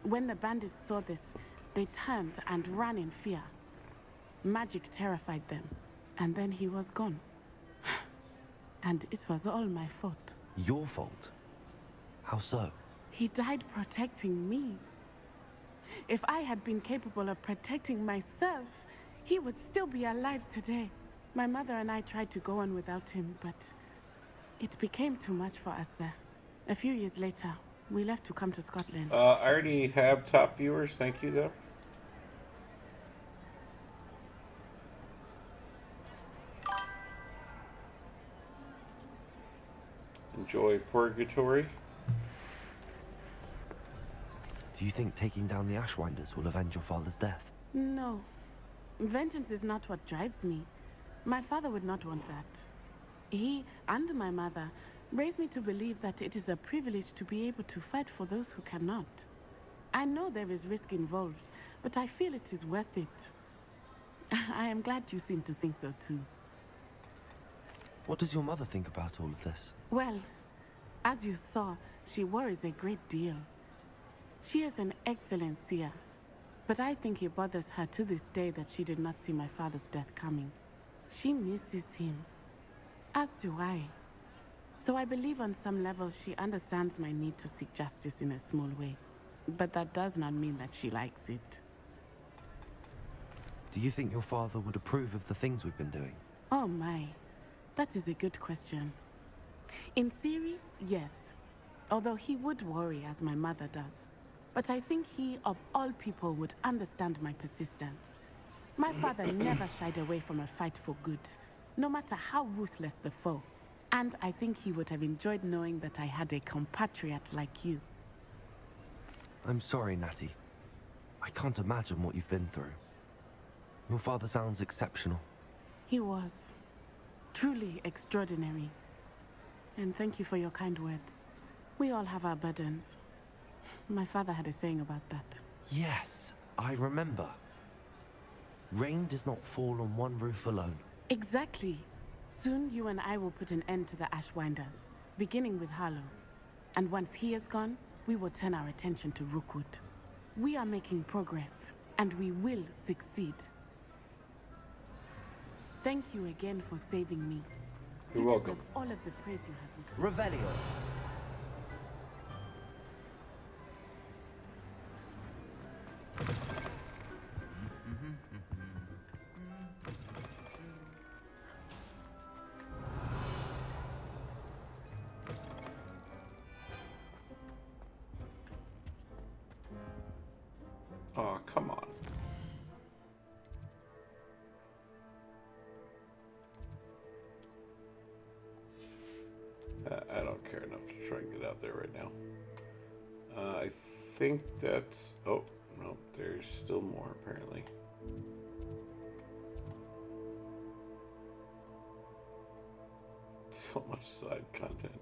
When the bandits saw this, they turned and ran in fear. Magic terrified them, and then he was gone. And it was all my fault. Your fault? How so? He died protecting me. If I had been capable of protecting myself, he would still be alive today. My mother and I tried to go on without him, but it became too much for us there. A few years later, we left to come to Scotland. I already have top viewers. Thank you, though. Enjoy Purgatory. Do you think taking down the Ashwinders will avenge your father's death? No. Vengeance is not what drives me. My father would not want that. He and my mother raised me to believe that it is a privilege to be able to fight for those who cannot. I know there is risk involved, but I feel it is worth it. I am glad you seem to think so too. What does your mother think about all of this? Well, as you saw, she worries a great deal. She is an excellent seer, but I think it bothers her to this day that she did not see my father's death coming. She misses him, as do I. So I believe on some level she understands my need to seek justice in a small way. But that does not mean that she likes it. Do you think your father would approve of the things we've been doing? Oh my, that is a good question. In theory, yes. Although he would worry as my mother does. But I think he, of all people, would understand my persistence. My father never shied away from a fight for good, no matter how ruthless the foe. And I think he would have enjoyed knowing that I had a compatriot like you. I'm sorry, Natty. I can't imagine what you've been through. Your father sounds exceptional. He was. Truly extraordinary. And thank you for your kind words. We all have our burdens. My father had a saying about that. Yes, I remember. Rain does not fall on one roof alone. Exactly. Soon you and I will put an end to the Ashwinders, beginning with Harlow. And once he is gone, we will turn our attention to Rookwood. We are making progress, and we will succeed. Thank you again for saving me. You're you welcome. Deserve all of the praise you have received. Revelio. Oh, come on. I don't care enough to try and get out there right now. I think that's... Oh, nope, there's still more apparently. So much side content.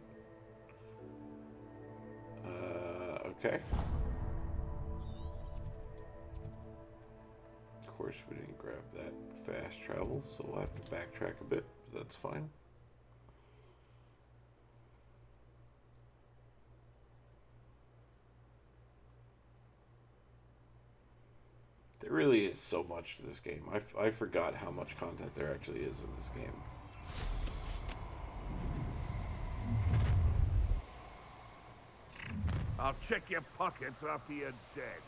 Okay. Of course, we didn't grab that fast travel, so we'll have to backtrack a bit, but that's fine. There really is so much to this game. I forgot how much content there actually is in this game. I'll check your pockets after you're dead.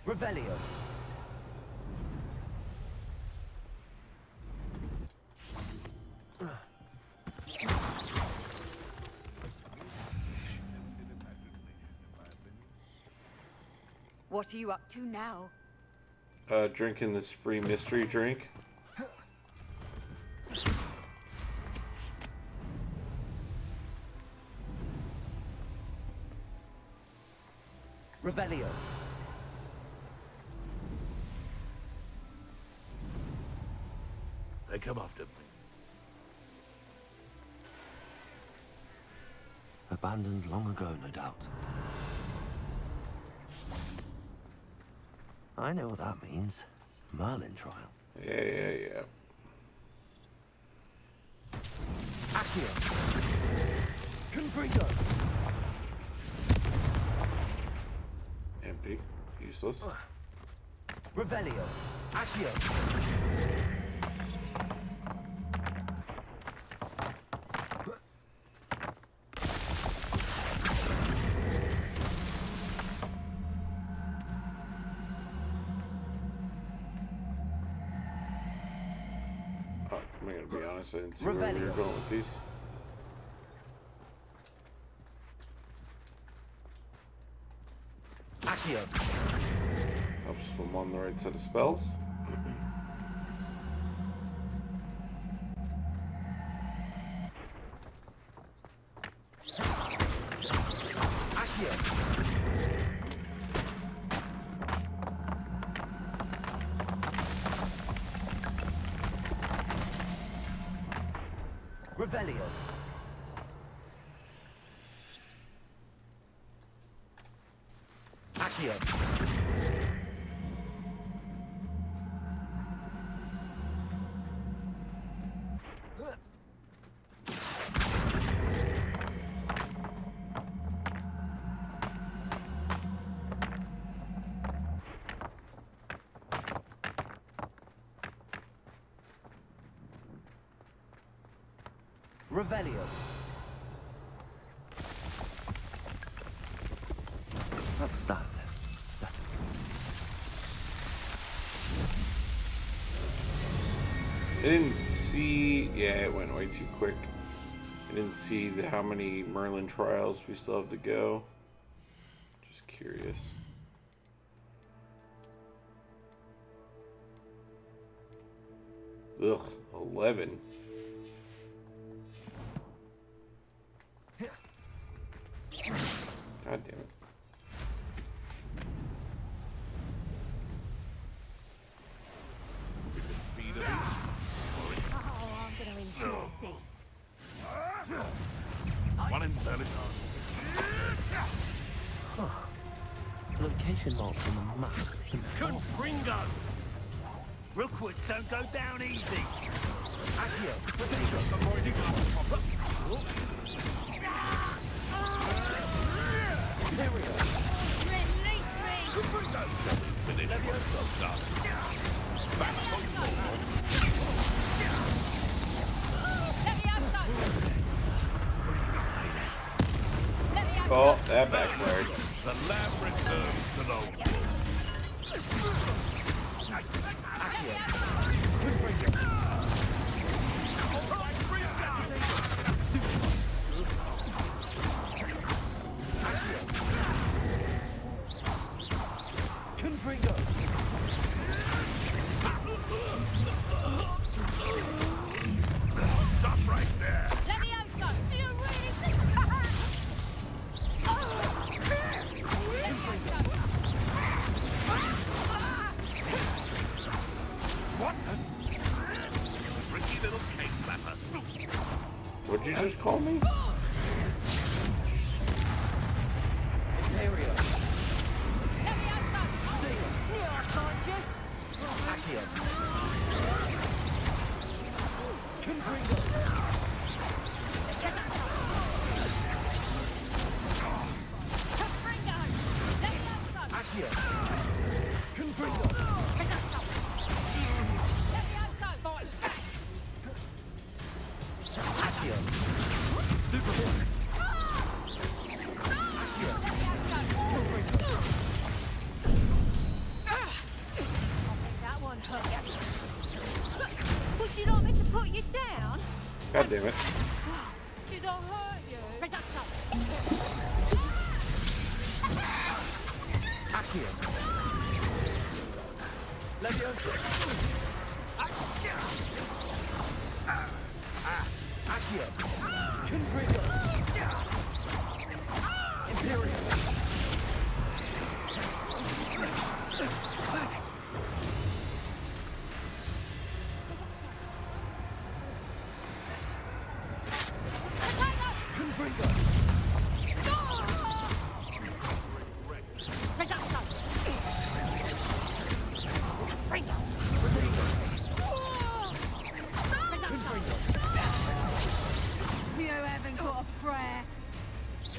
Revelio. What are you up to now? Drinking this free mystery drink. Revelio. They come after me. Abandoned long ago, no doubt. I know what that means. Merlin trial. Yeah. Accio. Confringo. Empty. Useless. Revelio. Accio. I'm gonna be honest, I didn't see where we were going with these. Accio. Helps if I'm on the right set of spells. Accio. Revelio. Accio. Revelio. What's that? I didn't see... Yeah, it went way too quick. I didn't see how many Merlin trials we still have to go. Just curious. Ugh, 11. God damn it. One in 30. Location marks on the map. Confringo! Rookwoods don't go down easy. Accio. Avoiding Here we go. Finish what's done. Back on board. Oh, that backfired. The lab returns to the wood. Confringo. Stop right there. Levioso, do you really think... What? Tricky little cake flapper. What'd you just call me? Imperial. Accio. Confringo. Accio. Confringo. Accio. Super. Would you like me to put you down? God damn it. Did I hurt you? Accio. Leviosa. Accio. Accio. Confringo. Imperial. You haven't got a prayer. Is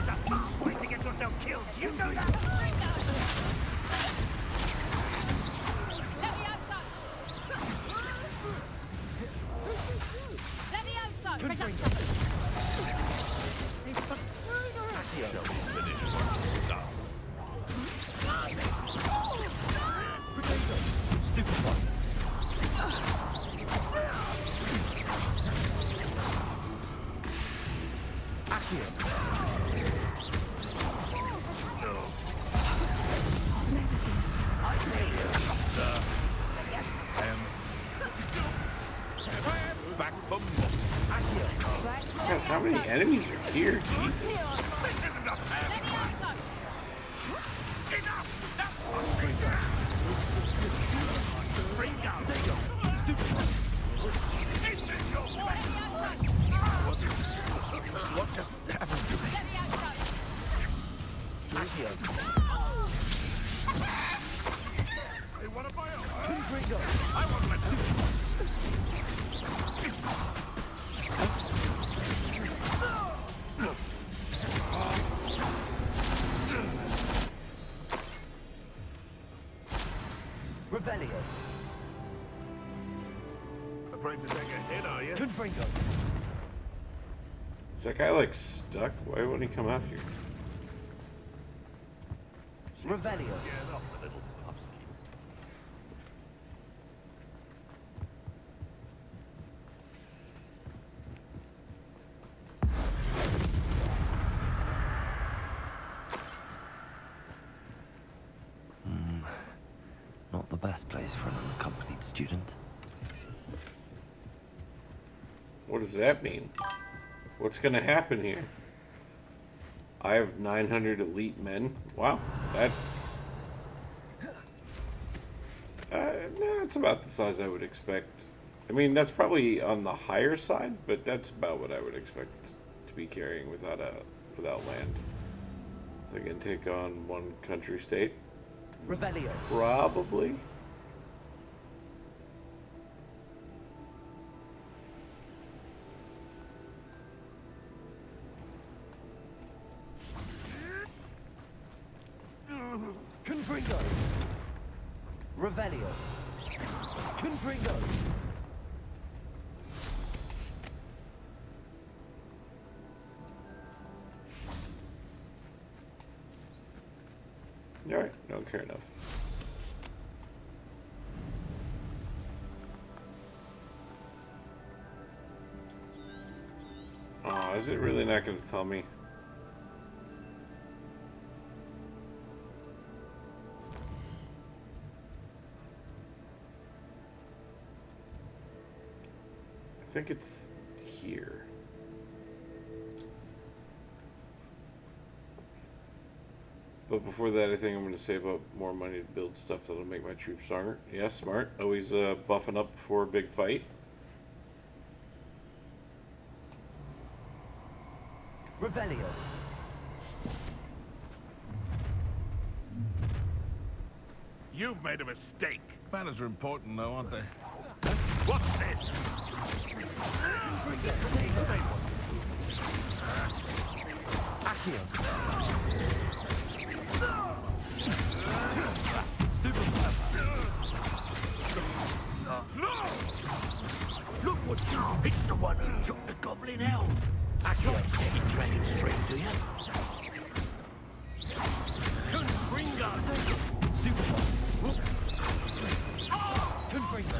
a fast way to get yourself killed. You know that? Back for more. God, how many enemies are here? Jesus. This isn't a fair fight. Enough! That's what bring down. Stupid. Is this your way? What is this? What just happened to me? Accio. Hey, what am I on? Confringo. I won't let them. Revelio. Afraid to take a hit, are you? Confringo. Is that guy like stuck? Why won't he come out here? Revelio. Get up, the little pupsy. Not the best place for an unaccompanied student. What does that mean? What's gonna happen here? I have 900 elite men. Wow, that's... no, it's about the size I would expect. I mean, that's probably on the higher side, but that's about what I would expect to be carrying without land. They can take on one country state. Revelio. Probably. Confringo. Revelio. Confringo. Alright, don't care enough. Oh, is it really not going to tell me? I think it's here. But But before that, I think I'm going to save up more money to build stuff that'll make my troops stronger. Yeah, smart. Always buffing up before a big fight. Revelio. You've made a mistake. Manners are important, though, aren't they? What's this? Accio. No! Look what you... It's the one who took the goblin helm. I can't get in dragon strength, do you? Confringo! Stupid one. Confringo.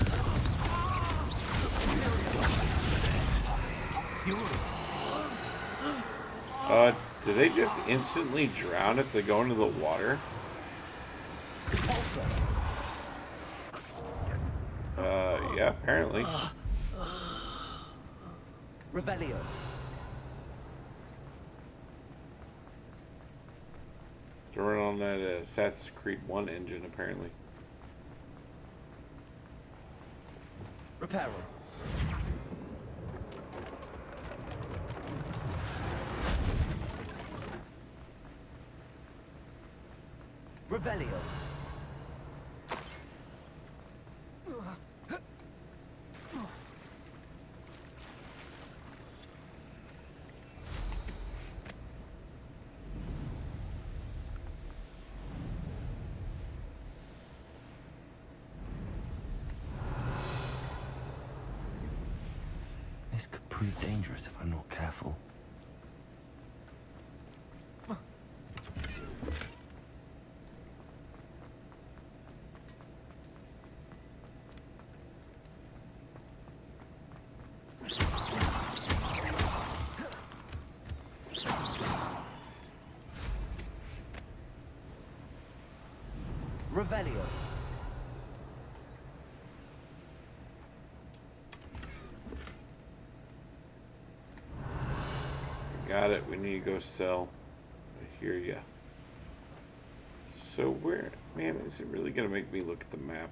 Do they just instantly drown if they go into the water? Yeah, apparently. Revelio. To run on that Assassin's Creed 1 engine, apparently. Reparo. Revelio. This could prove dangerous if I'm not careful. Revelio. Got it. We need to go sell. I hear ya. So where... Man, is it really going to make me look at the map?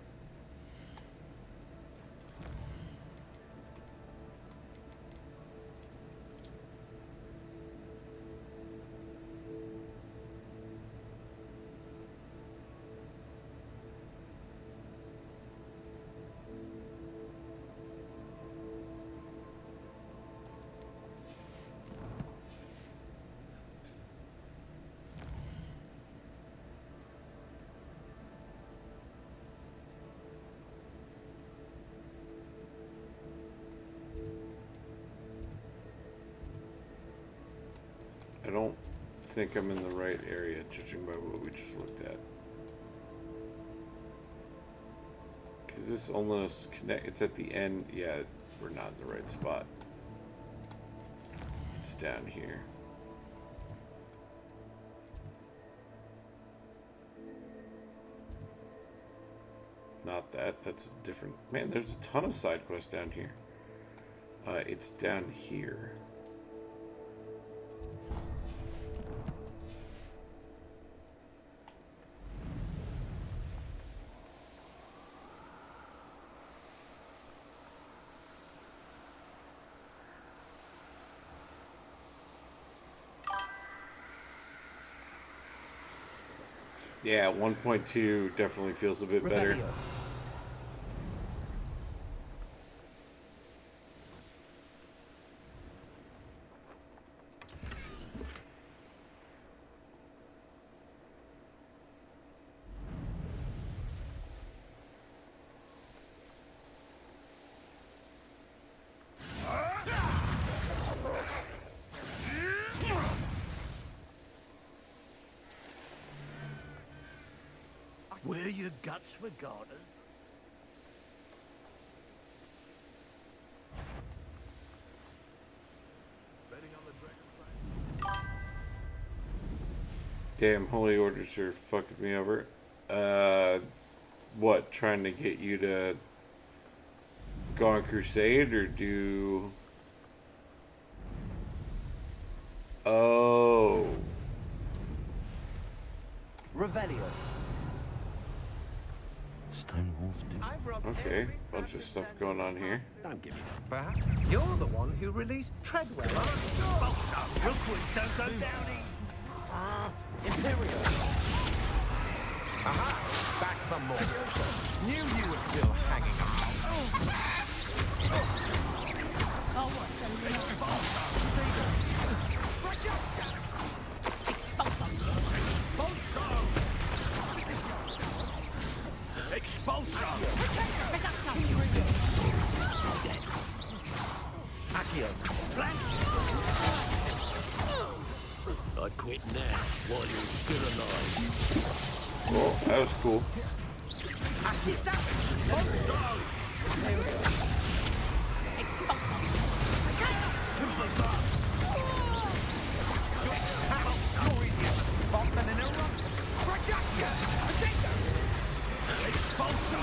I don't think I'm in the right area, judging by what we just looked at. Because this almost connect. It's at the end. Yeah, we're not in the right spot. It's down here. Not that. That's different. Man, there's a ton of side quests down here. It's down here. Yeah, 1.2 definitely feels a bit better. Where your guts were garnered. Damn, holy orders are fucking me over. What, trying to get you to go on crusade or do... Oh. Revelio. Stone walls do. Okay, bunch of stuff going on here. Don't give me that. Perhaps you're the one who released Treadwell, aren't you? Rookwoods don't go down easy. Imperial. Aha! Back for more. Knew you were still hanging about. Oh, what the Expulso! Accio. I'd quit now while you're still alive. Oh, that was cool. You're easier to spot than an eruption. Expulso!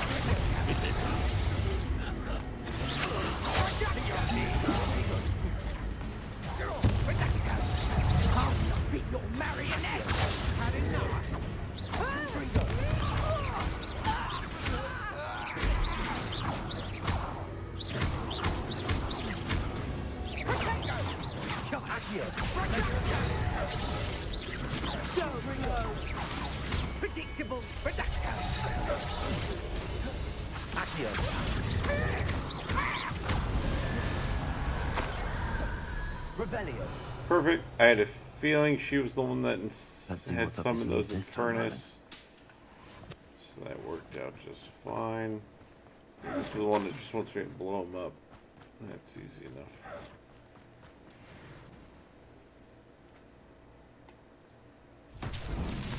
I'll not be your marionette! Had enough. Predictable reductor! Accio. Revelio. Perfect. I had a feeling she was the one that see had what's up some his of those sleeves this time, Infernus. So that worked out just fine. This is the one that just wants me to blow him up. That's easy enough.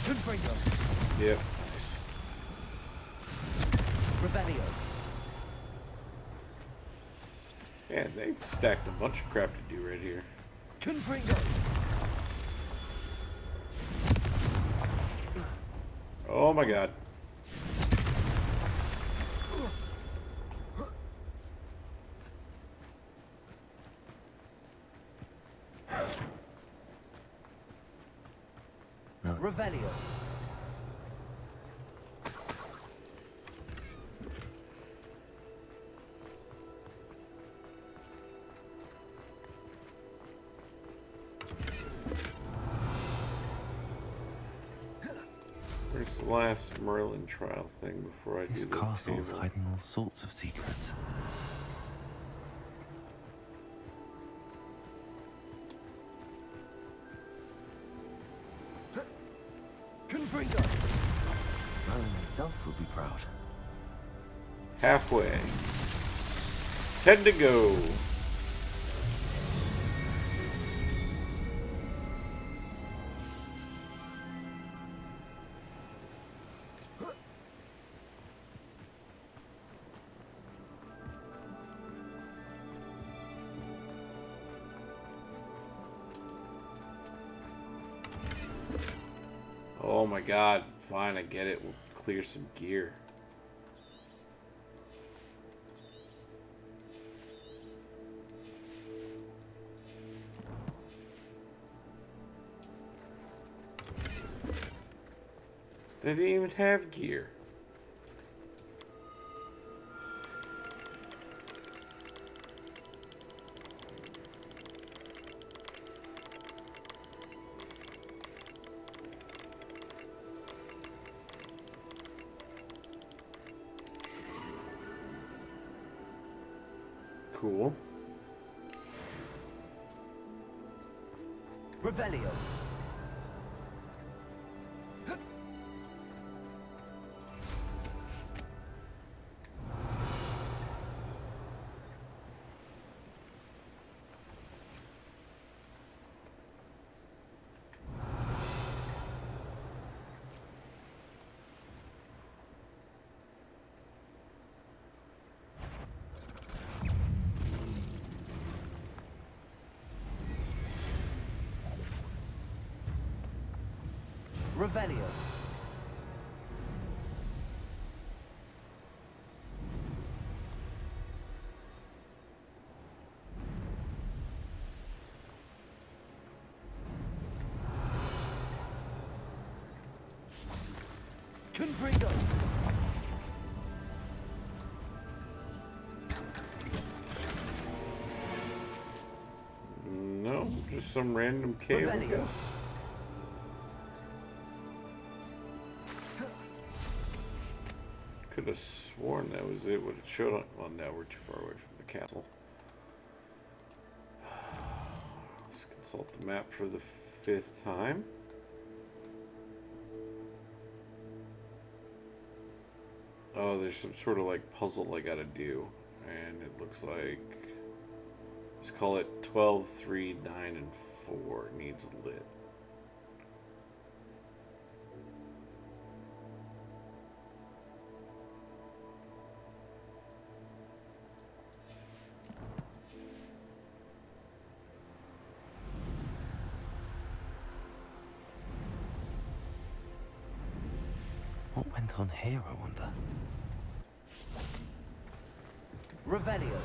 Confringo. Yep, nice. Revelio. Yeah, they stacked a bunch of crap to do right here. Confringo. Oh my god. Revelio. Where's the last Merlin trial thing before I This do the castle's table? hiding all sorts of secrets. Confringo. Merlin himself would be proud. Halfway. 10 to go. Oh my god. Fine, I get it. We'll clear some gear. They didn't even have gear. Cool. Revelio. Revelio. Confringo. No, just some random cave, I guess. Could have sworn that was it. What it showed on. Well, now we're too far away from the castle. Let's consult the map for the 5th time. Oh, there's some sort of like puzzle I gotta do, and it looks like, let's call it 12, 3, 9, and 4 needs lit. What went on here, I wonder? Revelio.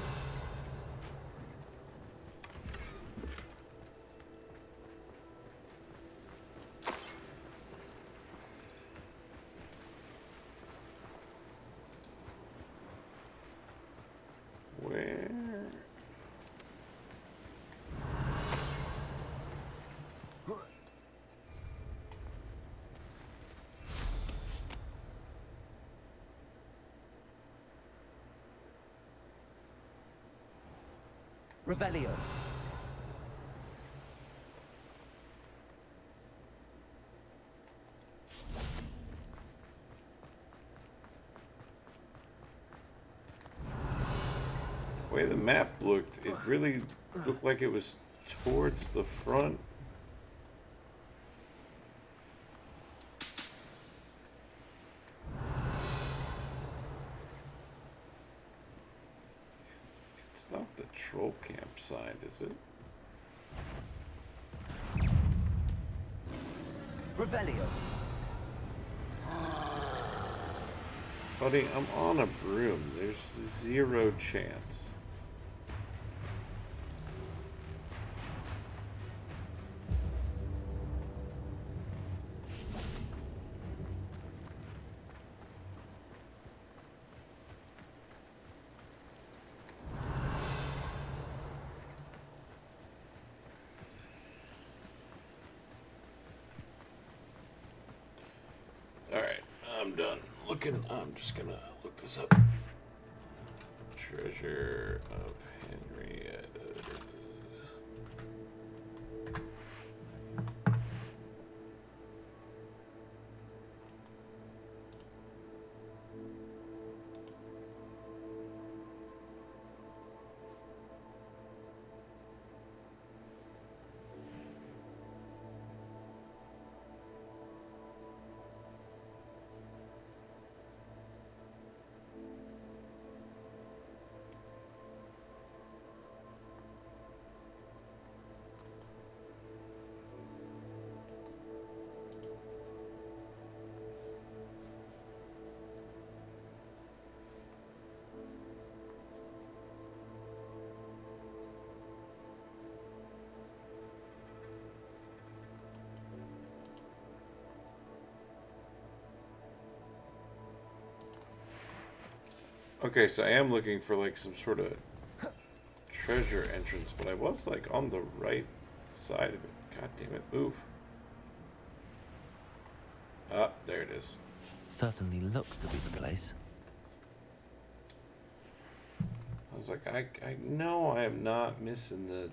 Where? Revelio. The way the map looked, it really looked like it was towards the front. It's not the troll campsite, is it? Revelio. Buddy, I'm on a broom. There's 0 chance. Alright, I'm done looking. I'm just gonna look this up. Treasure of Henrietta. Okay, so I am looking for like some sort of treasure entrance, but I was like on the right side of it. God damn it, move. Ah, there it is. Certainly looks to be the place. I was like, I know I am not missing the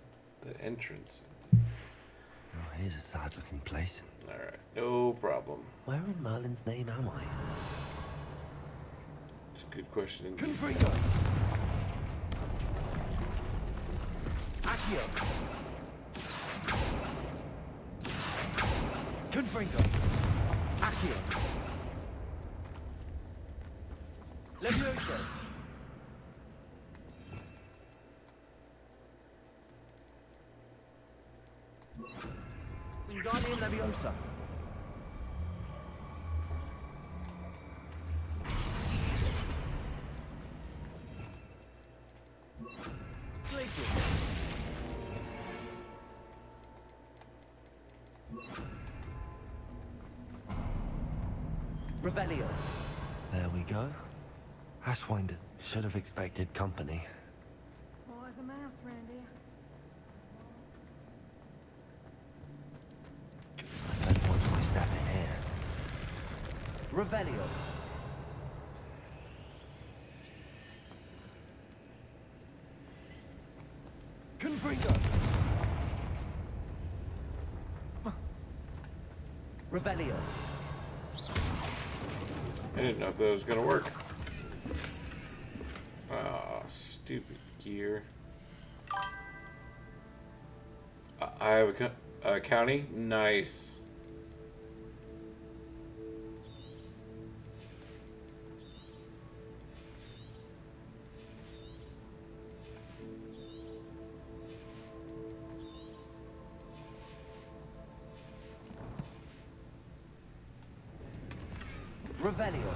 entrance. Oh, here's a sad-looking place. Alright, no problem. Where in Merlin's name am I? It's a good question. Confringo. Accio. Confringo. Accio. Levioso. Wingardium Leviosa. Glacius. Revelio. There we go. Ashwinder should have expected company. Why the mouse, Randy? I better watch my step in here. Revelio. Confringo. Revelio. I didn't know if that was gonna work. Ah, stupid gear. I have a county. Nice. Revelio.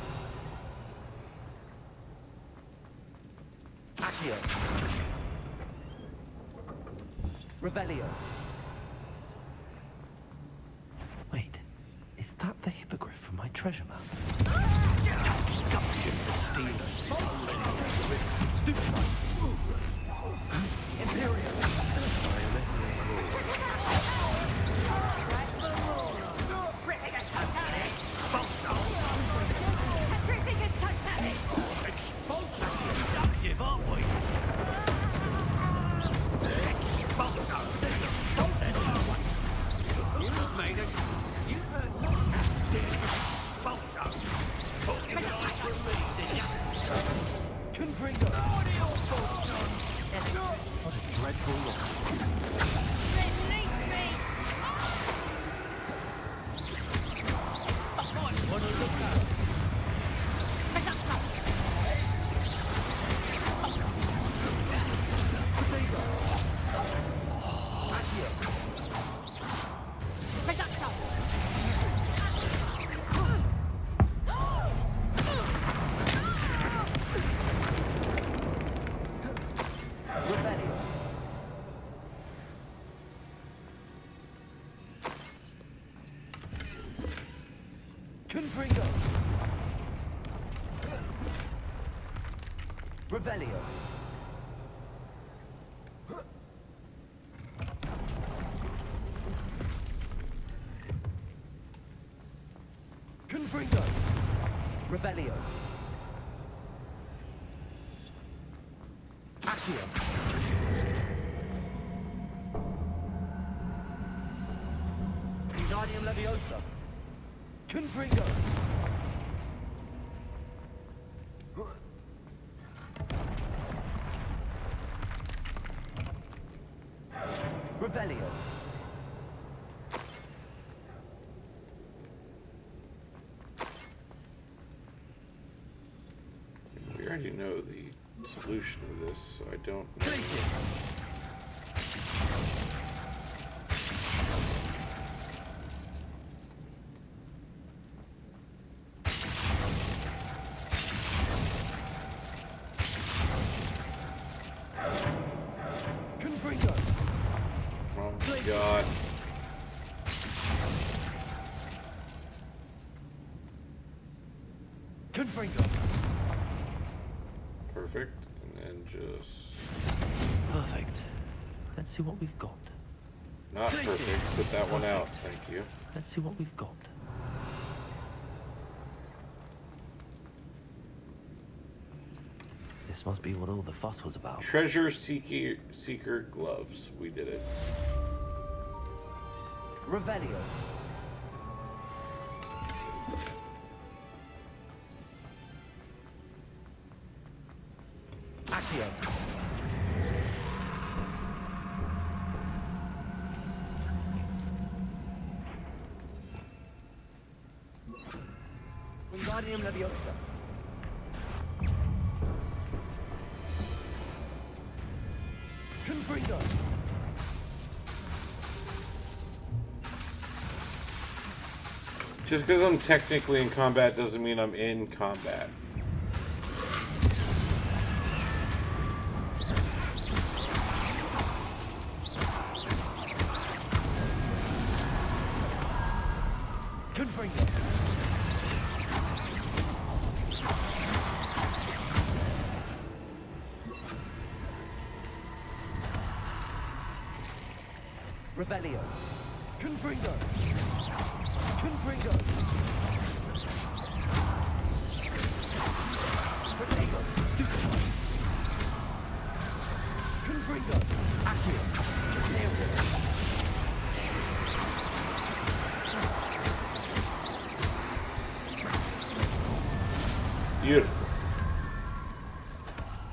Accio. Revelio. Wait, is that the hippogriff from my treasure map? What a dreadful look. Confringo. Revelio. Confringo. Revelio. Accio. Wingardium Leviosa. Confringo! Revelio. We already know the solution to this, so I don't know. Confringo! Oh my god. Confringo. Perfect. And then just... Perfect. Let's see what we've got. Not perfect. Put that one out. Thank you. Let's see what we've got. This must be what all the fuss was about. Treasure Seeker gloves. We did it. Revelio. Accio. Wingardium Leviosa. Confringo. Just because I'm technically in combat doesn't mean I'm in combat. Confringo. Revelio. Confringo. Confringo. Protego. Stupefy. Confringo. Accio. Beautiful.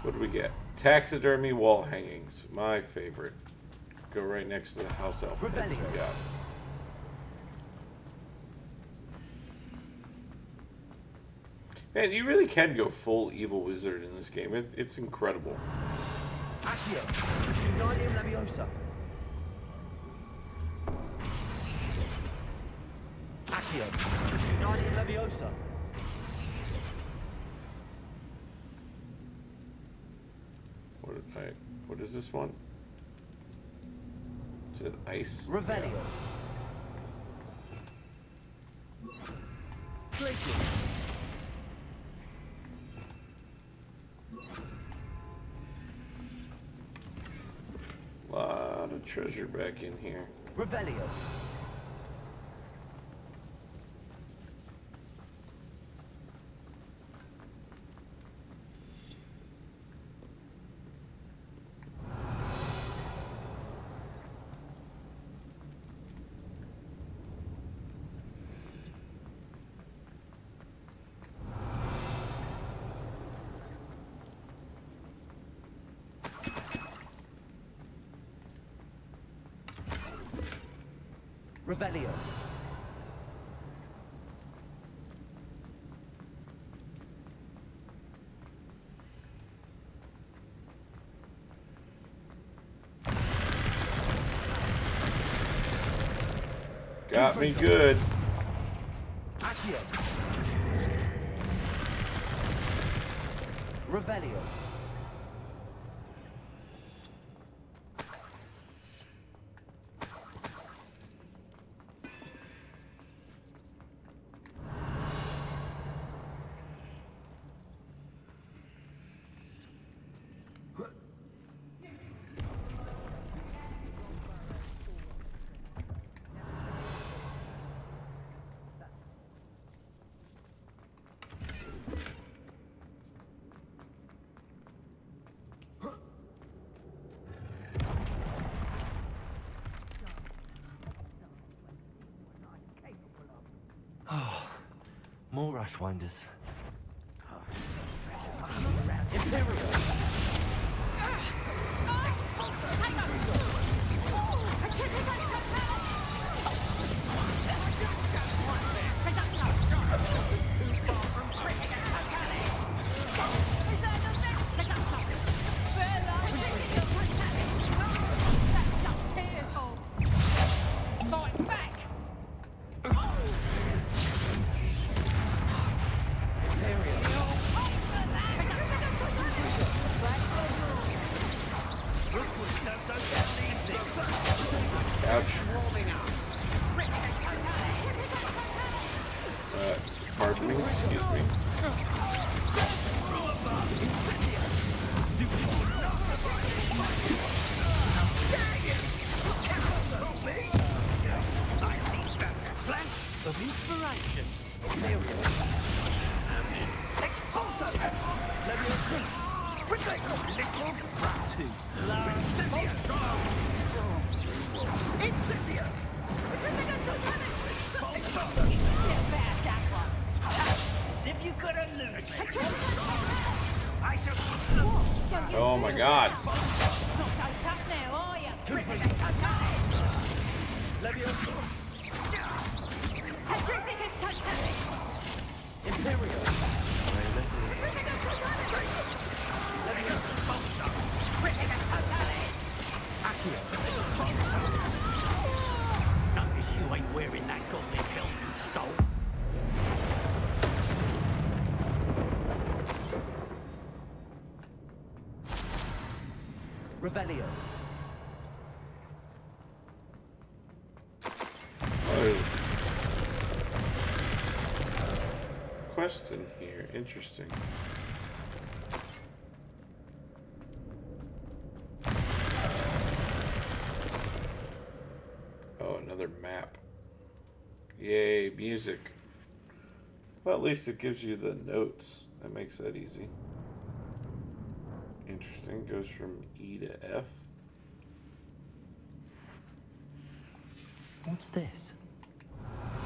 What do we get? Taxidermy wall hangings. My favorite. Go right next to the house elf heads we got. Man, you really can go full evil wizard in this game. It's incredible. Accio. Wingardium Leviosa. Accio. Wingardium Leviosa. What is this one? Is it ice? Revelio. Yeah. Place it. Lot of treasure back in here. Revelio. Revelio. Got me good. Accio. Revelio. Oh, more Ashwinders. Pardon me, excuse me. Of inspiration. Expulso! Leviosa! Protect little rat too slow. Incendio! As if you could elude me. I shall... Oh my god. Leviosa! Imperial. Notice you ain't wearing that goblin belt you stole. Revelio. Quest in here, interesting. at least it gives you the notes. That makes that easy. Interesting. Goes from E to F. What's this?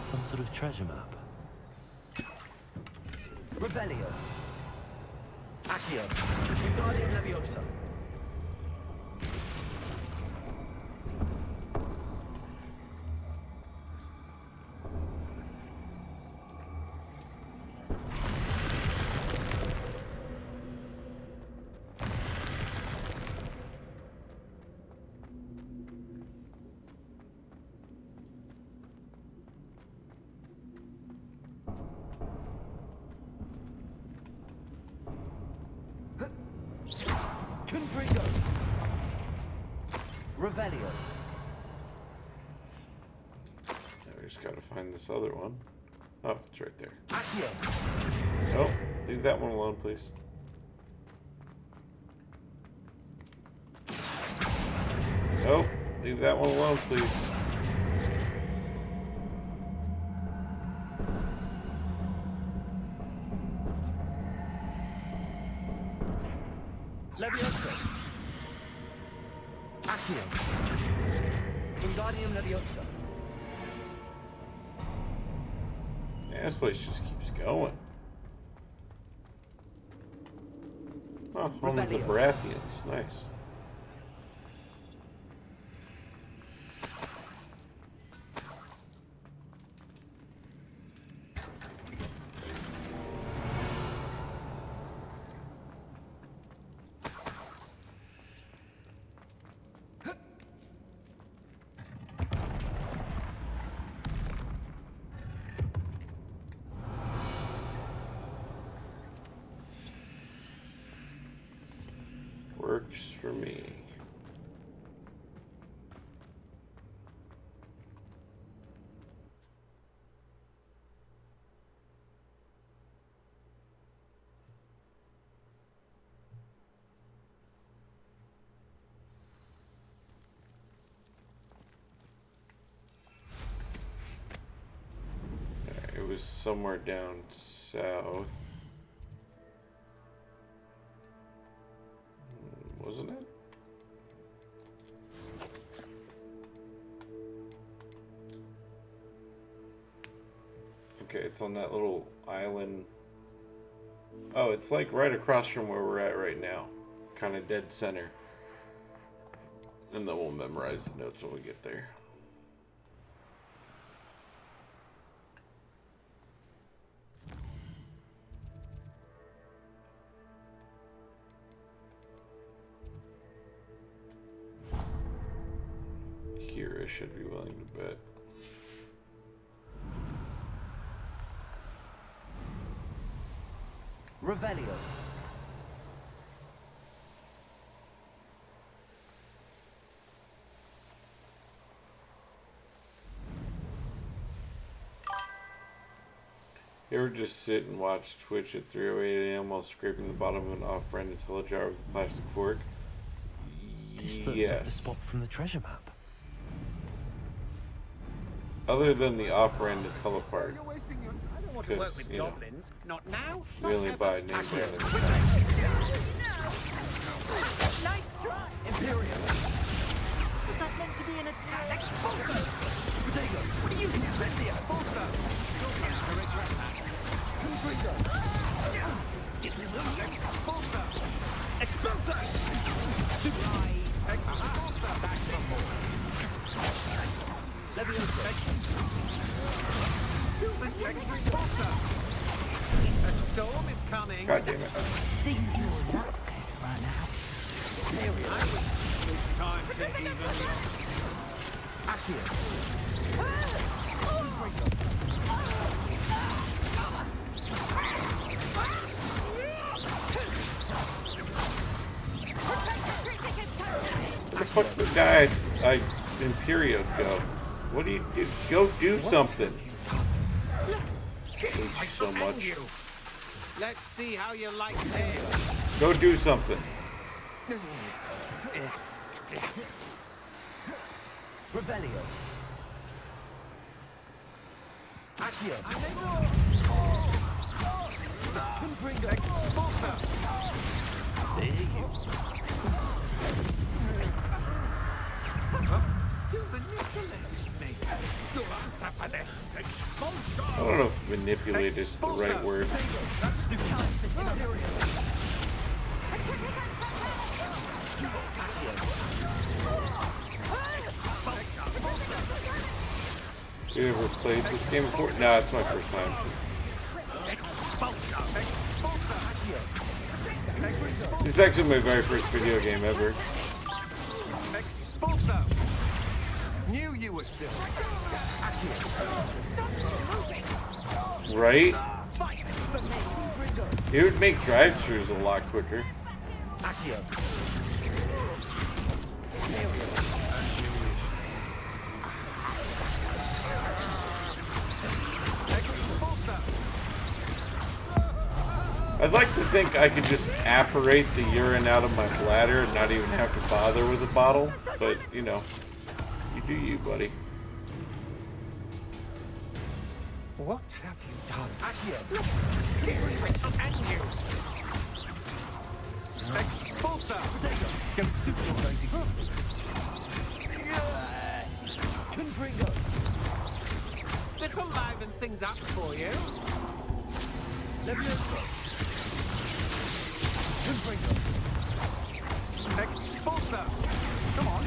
Some sort of treasure map. Revelio. Accio. Wingardium Leviosa. Confringo. Revelio. Now we just gotta find this other one. Oh, it's right there. Accio. Oh, leave that one alone, please. Oh, leave that one alone, please. Leviosa. Accio. Wingardium Leviosa. Yeah, this place just keeps going. Oh, home of the Baratheons. Nice. Works for me. It was somewhere down south. Wasn't it? Okay, it's on that little island. Oh, it's like right across from where we're at right now. Kind of dead center. And then we'll memorize the notes when we get there. Here, I should be willing to bet. Revelio. You ever just sit and watch Twitch at 3:08 a.m. while scraping the bottom of an off-brand Nutella jar with a plastic fork? This looks like the spot from the treasure map. Other than the off-brand Nutella part. You're wasting your time. I don't want to work Because, with you know, goblins. Not now. we only buy name brand. Nice try! Imperium. Was that meant to be an attack? Expulso! Protego. What are you incendio? Expulso. Confringo. Expulso. Expulso! Expulso. Back from more. Leviosa. Expulso. A storm is coming. God damn it. Seems you're not right now. Here we are. It's time to even. Accio. The fuck the guy Imperio go? What do you do? Go do something. I hate you so much. Let's see how you like this. Go do something. Revelio. Accio. is the right word. You ever played this game before? No, it's my first time. This is actually my very first video game ever. Knew you were still. Right? It would make drive-thrus a lot quicker. I'd like to think I could just apparate the urine out of my bladder and not even have to bother with a bottle, but, you know, you do you, buddy. What have you done? Expulsor! Confringo! This'll liven things up for you. Levioso! Confringo! Expulsor! Come on.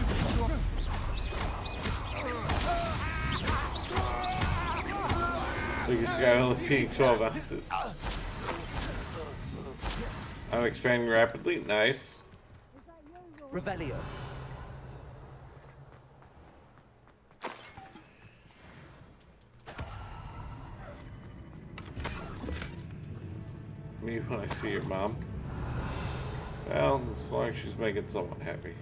Look at this guy only being 12 ounces. I'm expanding rapidly. Nice. Revelio. Me when I see your mom. Well, as long as she's making someone happy.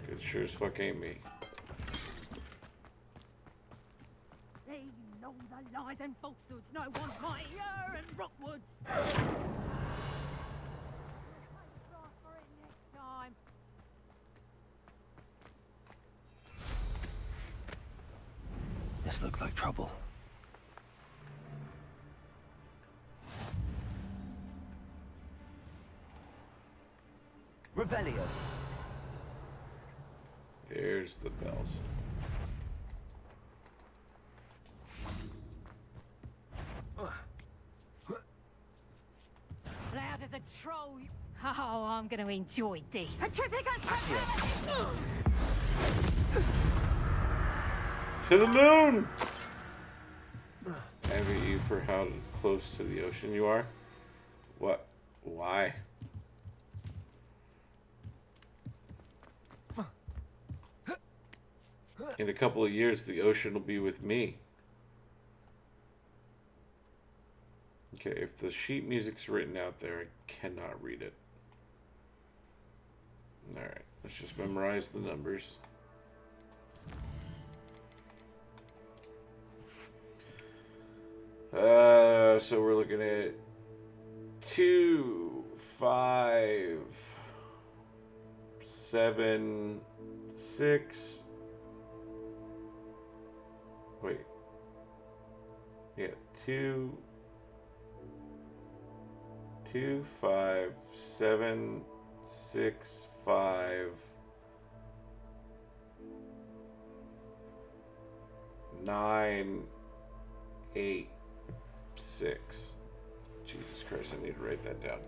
Cause sure as fuck ain't me. They know the lies and falsehoods no one's mightier and Rockwoods. For it next time. This looks like trouble. Revelio. Here's the bells. Loud as a troll. Oh, I'm going to enjoy this. To the moon! Envy you for how close to the ocean you are. What? Why? In a couple of years, the ocean will be with me. Okay, if the sheet music's written out there, I cannot read it. Alright, let's just memorize the numbers. So we're looking at 2, 5, 7, 6. Wait. Yeah, 2, 5, 7, 6, 5, 9, 8, 6. Jesus Christ, I need to write that down.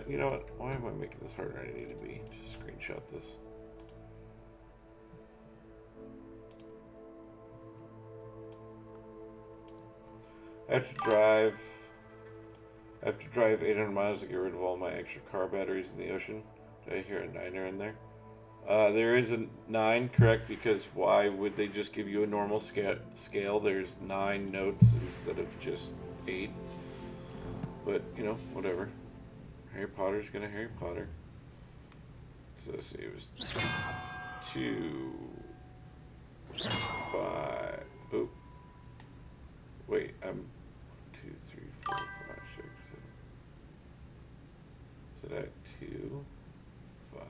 You know what? Why am I making this harder than I need to be? Just screenshot this. I have to drive 800 miles to get rid of all my extra car batteries in the ocean. Did I hear a 9er in there? There is a 9, correct, because why would they just give you a normal scale? There's 9 notes instead of just 8. But, you know, whatever. Harry Potter's gonna Harry Potter. So let's see, it was 2, 5, oh. Wait, I'm 2, 3, 4, 5, 6, 7. So that 2, 5,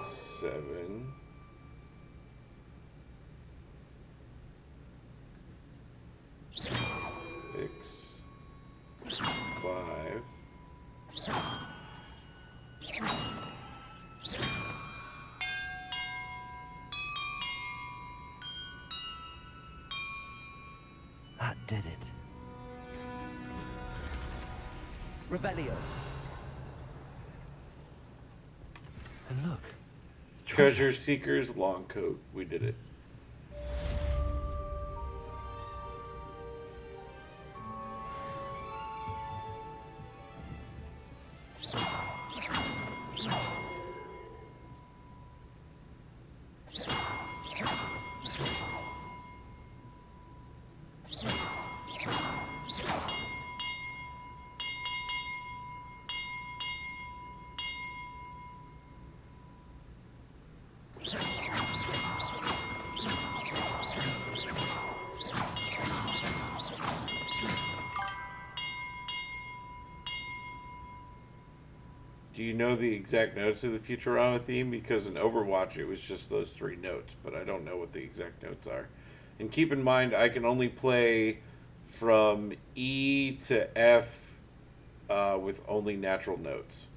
7. 6, 5. Revelio. And look. Treasure Seeker's long coat. We did it. Do you know the exact notes of the Futurama theme? Because in Overwatch it was just those 3 notes, but I don't know what the exact notes are. And keep in mind, I can only play from E to F with only natural notes.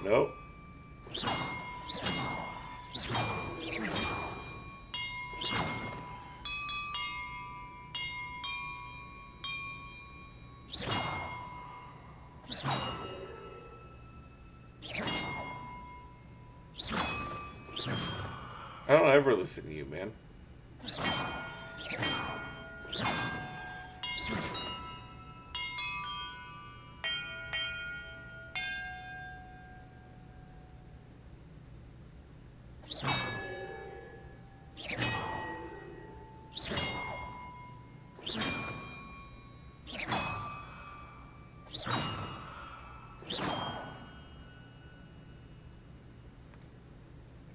Nope. I don't ever listen to you, man.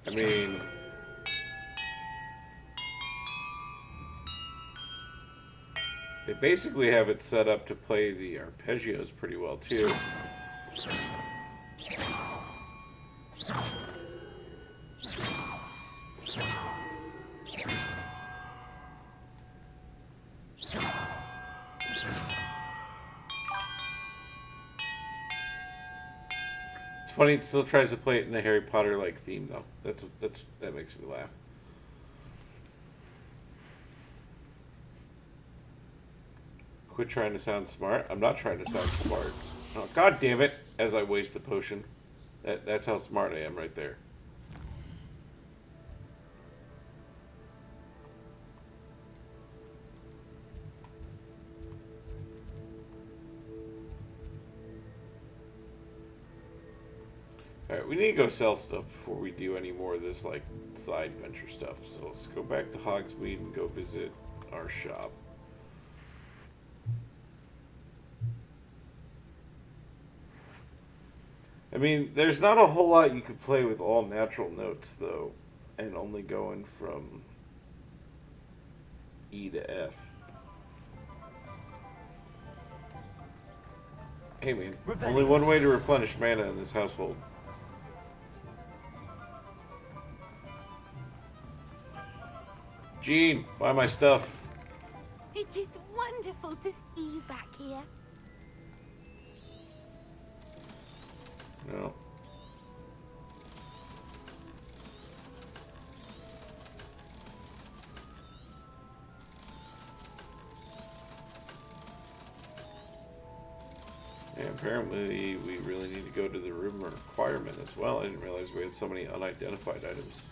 I mean, they basically have it set up to play the arpeggios pretty well, too. It's funny, it still tries to play it in the Harry Potter-like theme, though. That makes me laugh. Quit trying to sound smart. I'm not trying to sound smart. Oh, God damn it! As I waste a potion. That's how smart I am right there. Alright, we need to go sell stuff before we do any more of this, like, side venture stuff. So let's go back to Hogsmeade and go visit our shop. I mean, there's not a whole lot you could play with all natural notes, though, and only going from E to F. Hey, man, only one way to replenish mana in this household. Jean, buy my stuff. It is wonderful to see you back here. No. Yeah, apparently we really need to go to the room requirement as well. I didn't realize we had so many unidentified items.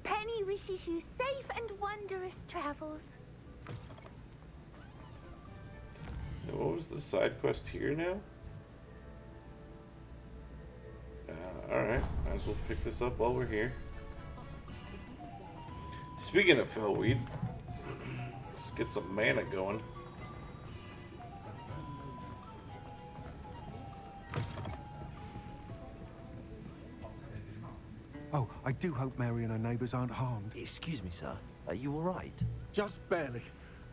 Penny wishes you safe and wondrous travels. Now, what was the side quest here now? Alright, might as well pick this up while we're here. Speaking of fellweed, let's get some mana going. Oh, I do hope Mary and her neighbours aren't harmed. Excuse me, sir. Are you all right? Just barely.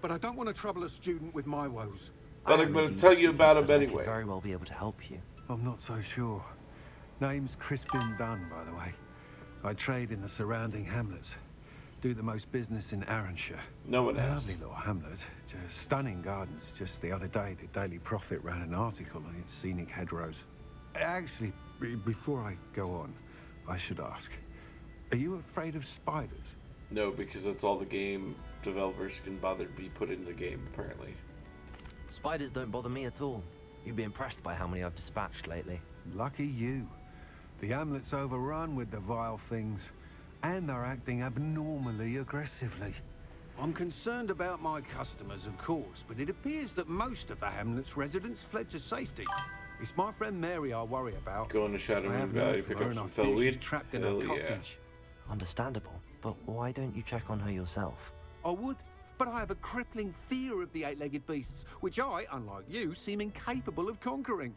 But I don't want to trouble a student with my woes. But I'm going to tell you about him anyway. I could very well be able to help you. I'm not so sure. Name's Crispin Dunn, by the way. I trade in the surrounding hamlets. Do the most business in Arranshire. No one asked. Lovely little hamlet, Just stunning gardens. Just the other day, the Daily Prophet ran an article on its scenic hedgerows. Actually, before I go on, I should ask, are you afraid of spiders? No, because that's all the game developers can bother to be put in the game, apparently. Spiders don't bother me at all. You'd be impressed by how many I've dispatched lately. Lucky you. The hamlet's overrun with the vile things, and they're acting abnormally aggressively. I'm concerned about my customers, of course, but it appears that most of the hamlet's residents fled to safety. It's my friend Mary I worry about. Go into Shadow Moon Valley, pick up some fell weed. Trapped in a cottage. Understandable, but why don't you check on her yourself? I would, but I have a crippling fear of the eight-legged beasts, which I, unlike you, seem incapable of conquering.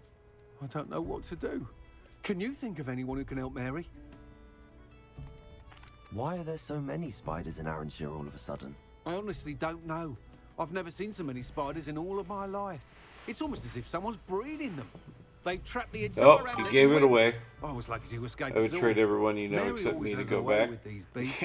I don't know what to do. Can you think of anyone who can help Mary? Why are there so many spiders in RNJesus all of a sudden? I honestly don't know. I've never seen so many spiders in all of my life. It's almost as if someone's breeding them. They've trapped the entire Oh, he gave it away. I was lucky to escape. I would trade everyone you know Mary except me to always go has a way back. with these beasts.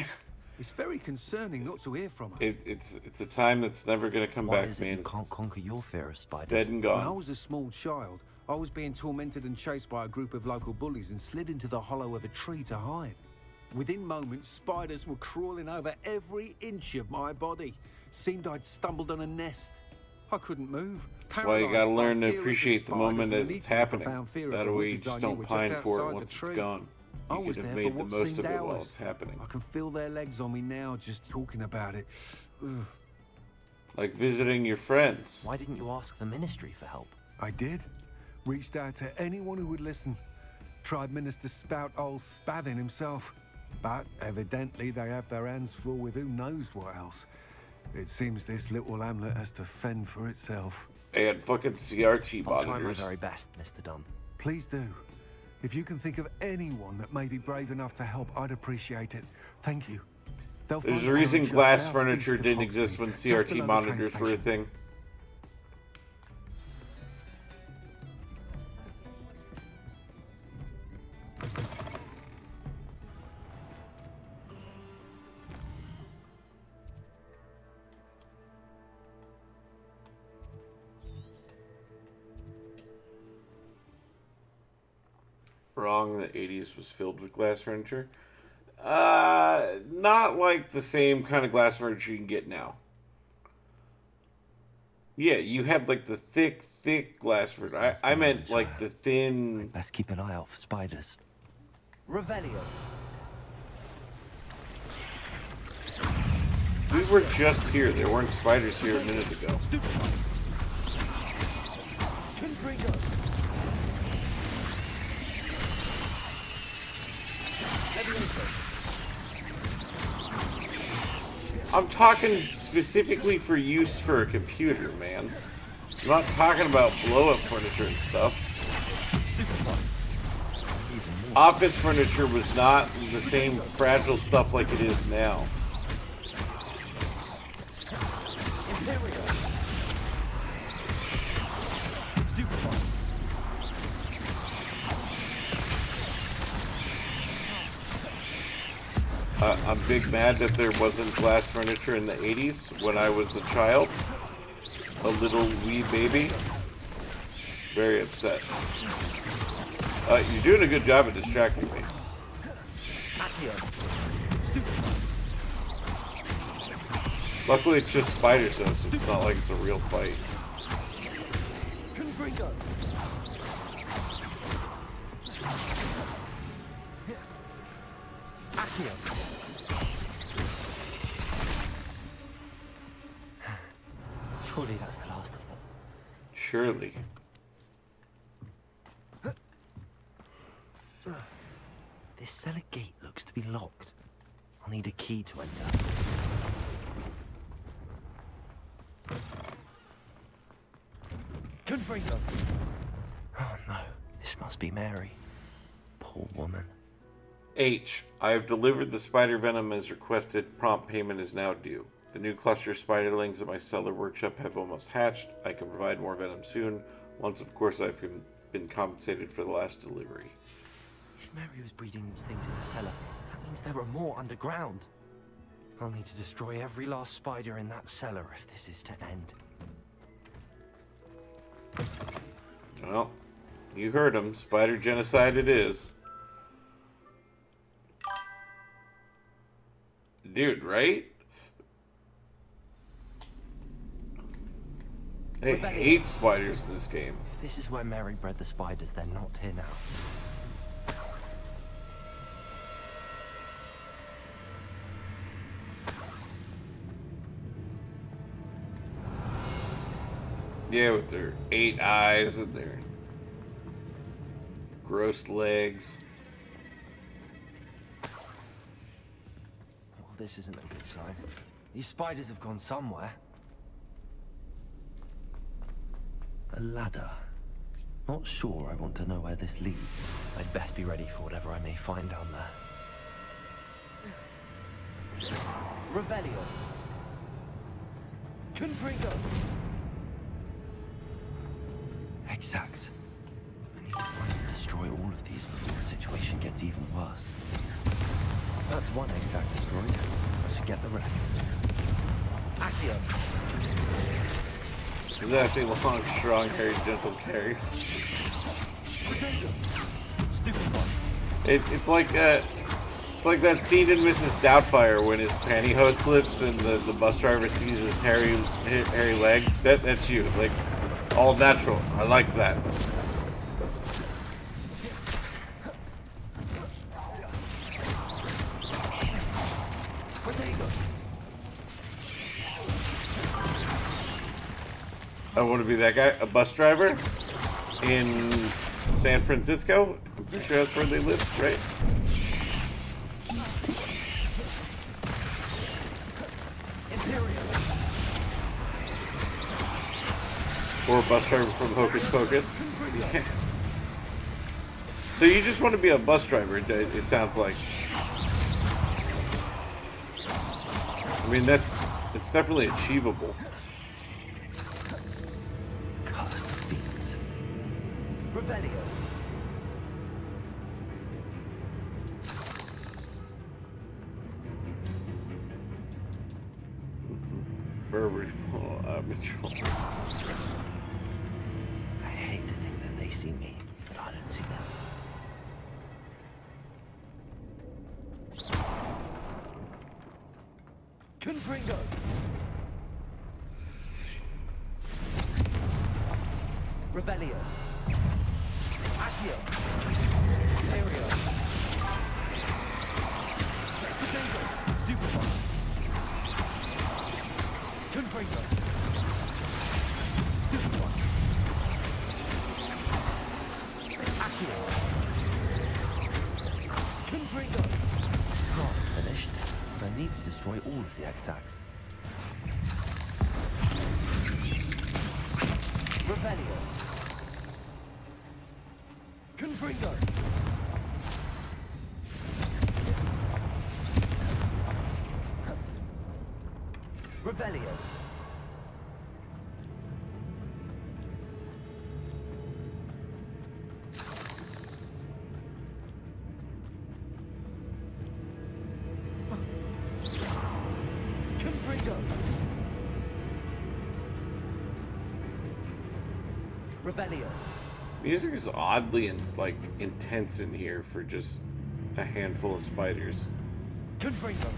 It's very concerning not to hear from her. It's a time that's never going to come Why back, is it man. you can't conquer your fear of spiders? Dead and When I gone. was a small child, I was being tormented and chased by a group of local bullies and slid into the hollow of a tree to hide. Within moments, spiders were crawling over every inch of my body. Seemed I'd stumbled on a nest. I couldn't move. That's why you gotta learn to appreciate the moment as it's happening. That way you just don't pine for it once it's gone. You could have made the most of it while it's happening. I can feel their legs on me now just talking about it. Ugh. Like visiting your friends. Why didn't you ask the ministry for help? I did. Reached out to anyone who would listen. Tried Minister Spout old Spavin himself. But evidently they have their hands full with who knows what else. It seems this little hamlet has to fend for itself. They had fucking CRT I'll try my monitors. very best, Mr. Dunn. Please do. If you can think of anyone that may be brave enough to help, I'd appreciate it. Thank you. There's a reason glass furniture didn't exist when CRT monitors were a thing. Wrong, the 80s was filled with glass furniture. Not like the same kind of glass furniture you can get now. Yeah, you had like the thick glass furniture. I meant like the thin. Best keep an eye out for spiders. Revelio. We were just here. There weren't spiders here a minute ago. Confringo. I'm talking specifically for use for a computer, man. I'm not talking about blow-up furniture and stuff. Office furniture was not the same fragile stuff like it is now. I'm big mad that there wasn't glass furniture in the 80s when I was a child. A little wee baby. Very upset. You're doing a good job at distracting me. Luckily it's just spiders though, so it's not like it's a real fight. Surely that's the last of them. Surely. This cellar gate looks to be locked. I'll need a key to enter. Confringo. Oh no, this must be Mary. Poor woman. H. I have delivered the spider venom as requested. Prompt payment is now due. The new cluster of spiderlings at my cellar workshop have almost hatched. I can provide more venom soon. Once, of course, I've been compensated for the last delivery. If Mary was breeding these things in her cellar, that means there are more underground. I'll need to destroy every last spider in that cellar if this is to end. Well, you heard him. Spider genocide it is. Dude, right? I hate spiders in this game. If this is where Mary bred the spiders, they're not here now. Yeah, with their 8 eyes and their gross legs. Well, this isn't a good sign. These spiders have gone somewhere. A ladder. Not sure I want to know where this leads. I'd best be ready for whatever I may find down there. Revelio. Confringo. Exacts. I need to find and destroy all of these before the situation gets even worse. That's one exact destroyed. I should get the rest. Accio. That's a long, strong, hairy, gentle carry. It's like that scene in Mrs. Doubtfire when his pantyhose slips and the bus driver sees his hairy leg. That's you. Like, all natural. I like that. I want to be that guy, a bus driver in San Francisco. I'm pretty sure that's where they live, right? Or a bus driver from Hocus Pocus. Yeah. So you just want to be a bus driver, it sounds like. I mean, it's definitely achievable. Revelio. Burberry full amateur. I hate to think that they see me, but I don't see them. Confringo. Revelio. Accio. Aereo. Potato. Stupefy. Confringo. Stupefy. Accio. Confringo. Not finished, but I need to destroy all of the exacts. Revelio. Confringo. Revelio. Confringo. Revelio. Music is oddly intense in here for just a handful of spiders. Confringo.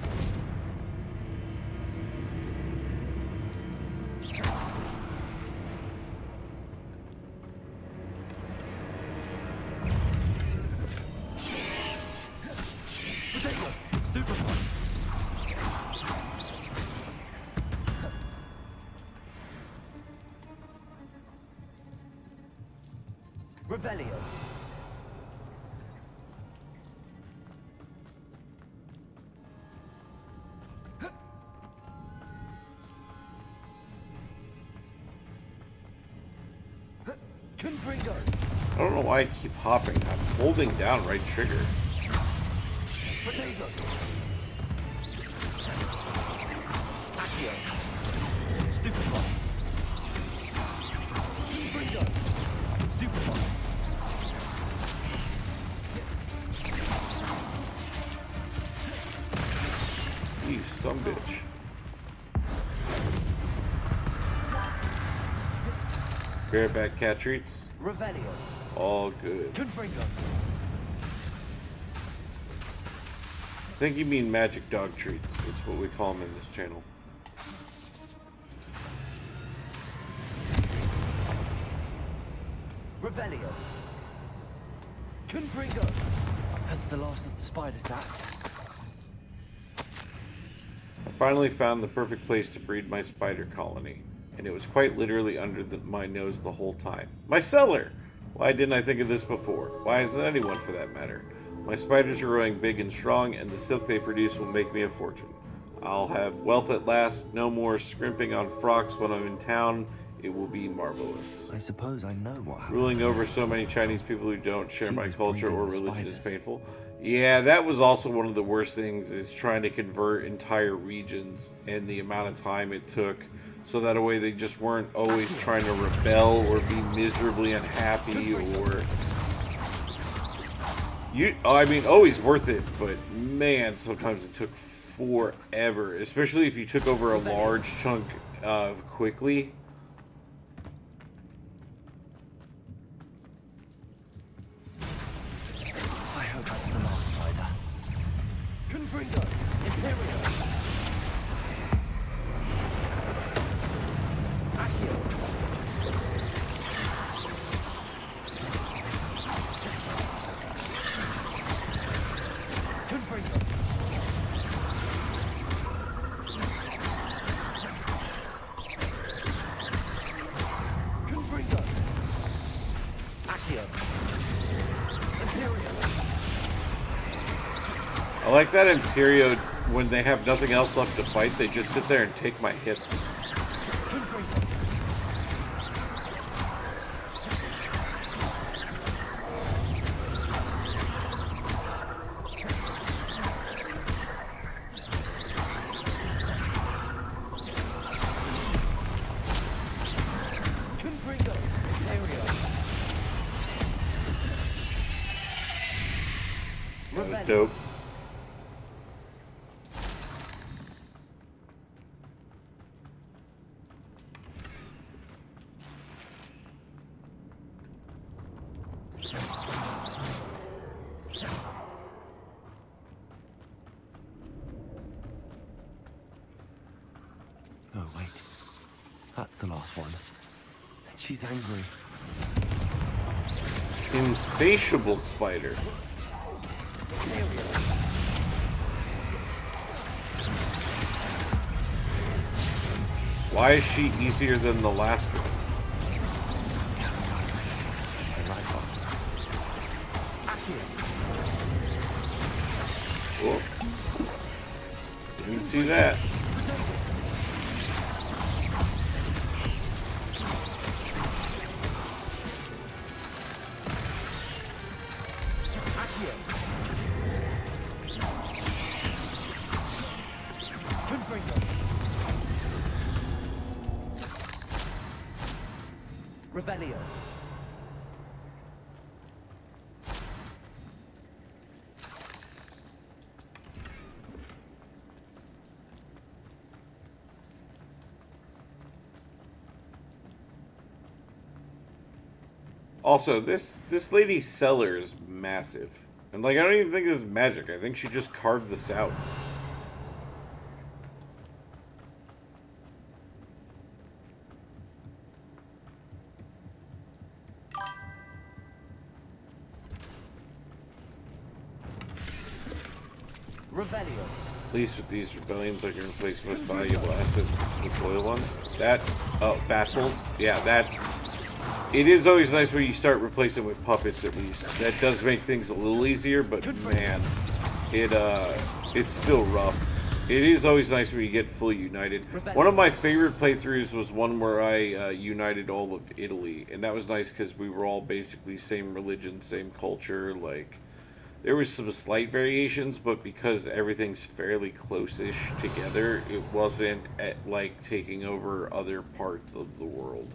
Potato. Stupefy. Revelio. Confringo. I don't know why I keep hopping. I'm holding down right trigger. Potato. Accio. Stupefy. Confringo. Stupefy. You some bitch. Bareback cat treats. Revelio. All good. Confringo. I think you mean magic dog treats. That's what we call them in this channel. Revelio. Confringo. That's the last of the spider sacks. I finally found the perfect place to breed my spider colony, and it was quite literally under my nose the whole time. My cellar! Why didn't I think of this before? Why hasn't anyone, for that matter? My spiders are growing big and strong, and the silk they produce will make me a fortune. I'll have wealth at last, no more scrimping on frocks when I'm in town. It will be marvelous. I suppose I know what happened. Ruling over so many Chinese people who don't share my culture or breeding the religion is spiders. painful. Yeah, that was also one of the worst things, is trying to convert entire regions and the amount of time it took, so that a way they just weren't always trying to rebel or be miserably unhappy or... I mean, always worth it, but man, sometimes it took forever, especially if you took over a large chunk quickly. I hope that's the last spider. Confringo. Imperio. Accio. Confringo. Confringo. Accio. Imperio. I like that Imperio, when they have nothing else left to fight, they just sit there and take my hits. Confringo. Imperio. That was dope. Oh, wait. That's the last one. She's angry. Insatiable spider. Why is she easier than the last one? Whoa. Didn't see that. Revelio. Also, this lady's cellar is massive. And like, I don't even think this is magic. I think she just carved this out. Revelio. At least with these rebellions, I can replace most valuable assets with loyal ones. Vassals. Yeah, that. It is always nice when you start replacing with puppets, at least. That does make things a little easier, but man, it's still rough. It is always nice when you get fully united. One of my favorite playthroughs was one where I united all of Italy, and that was nice because we were all basically same religion, same culture. Like, there was some slight variations, but because everything's fairly close-ish together, it wasn't like taking over other parts of the world.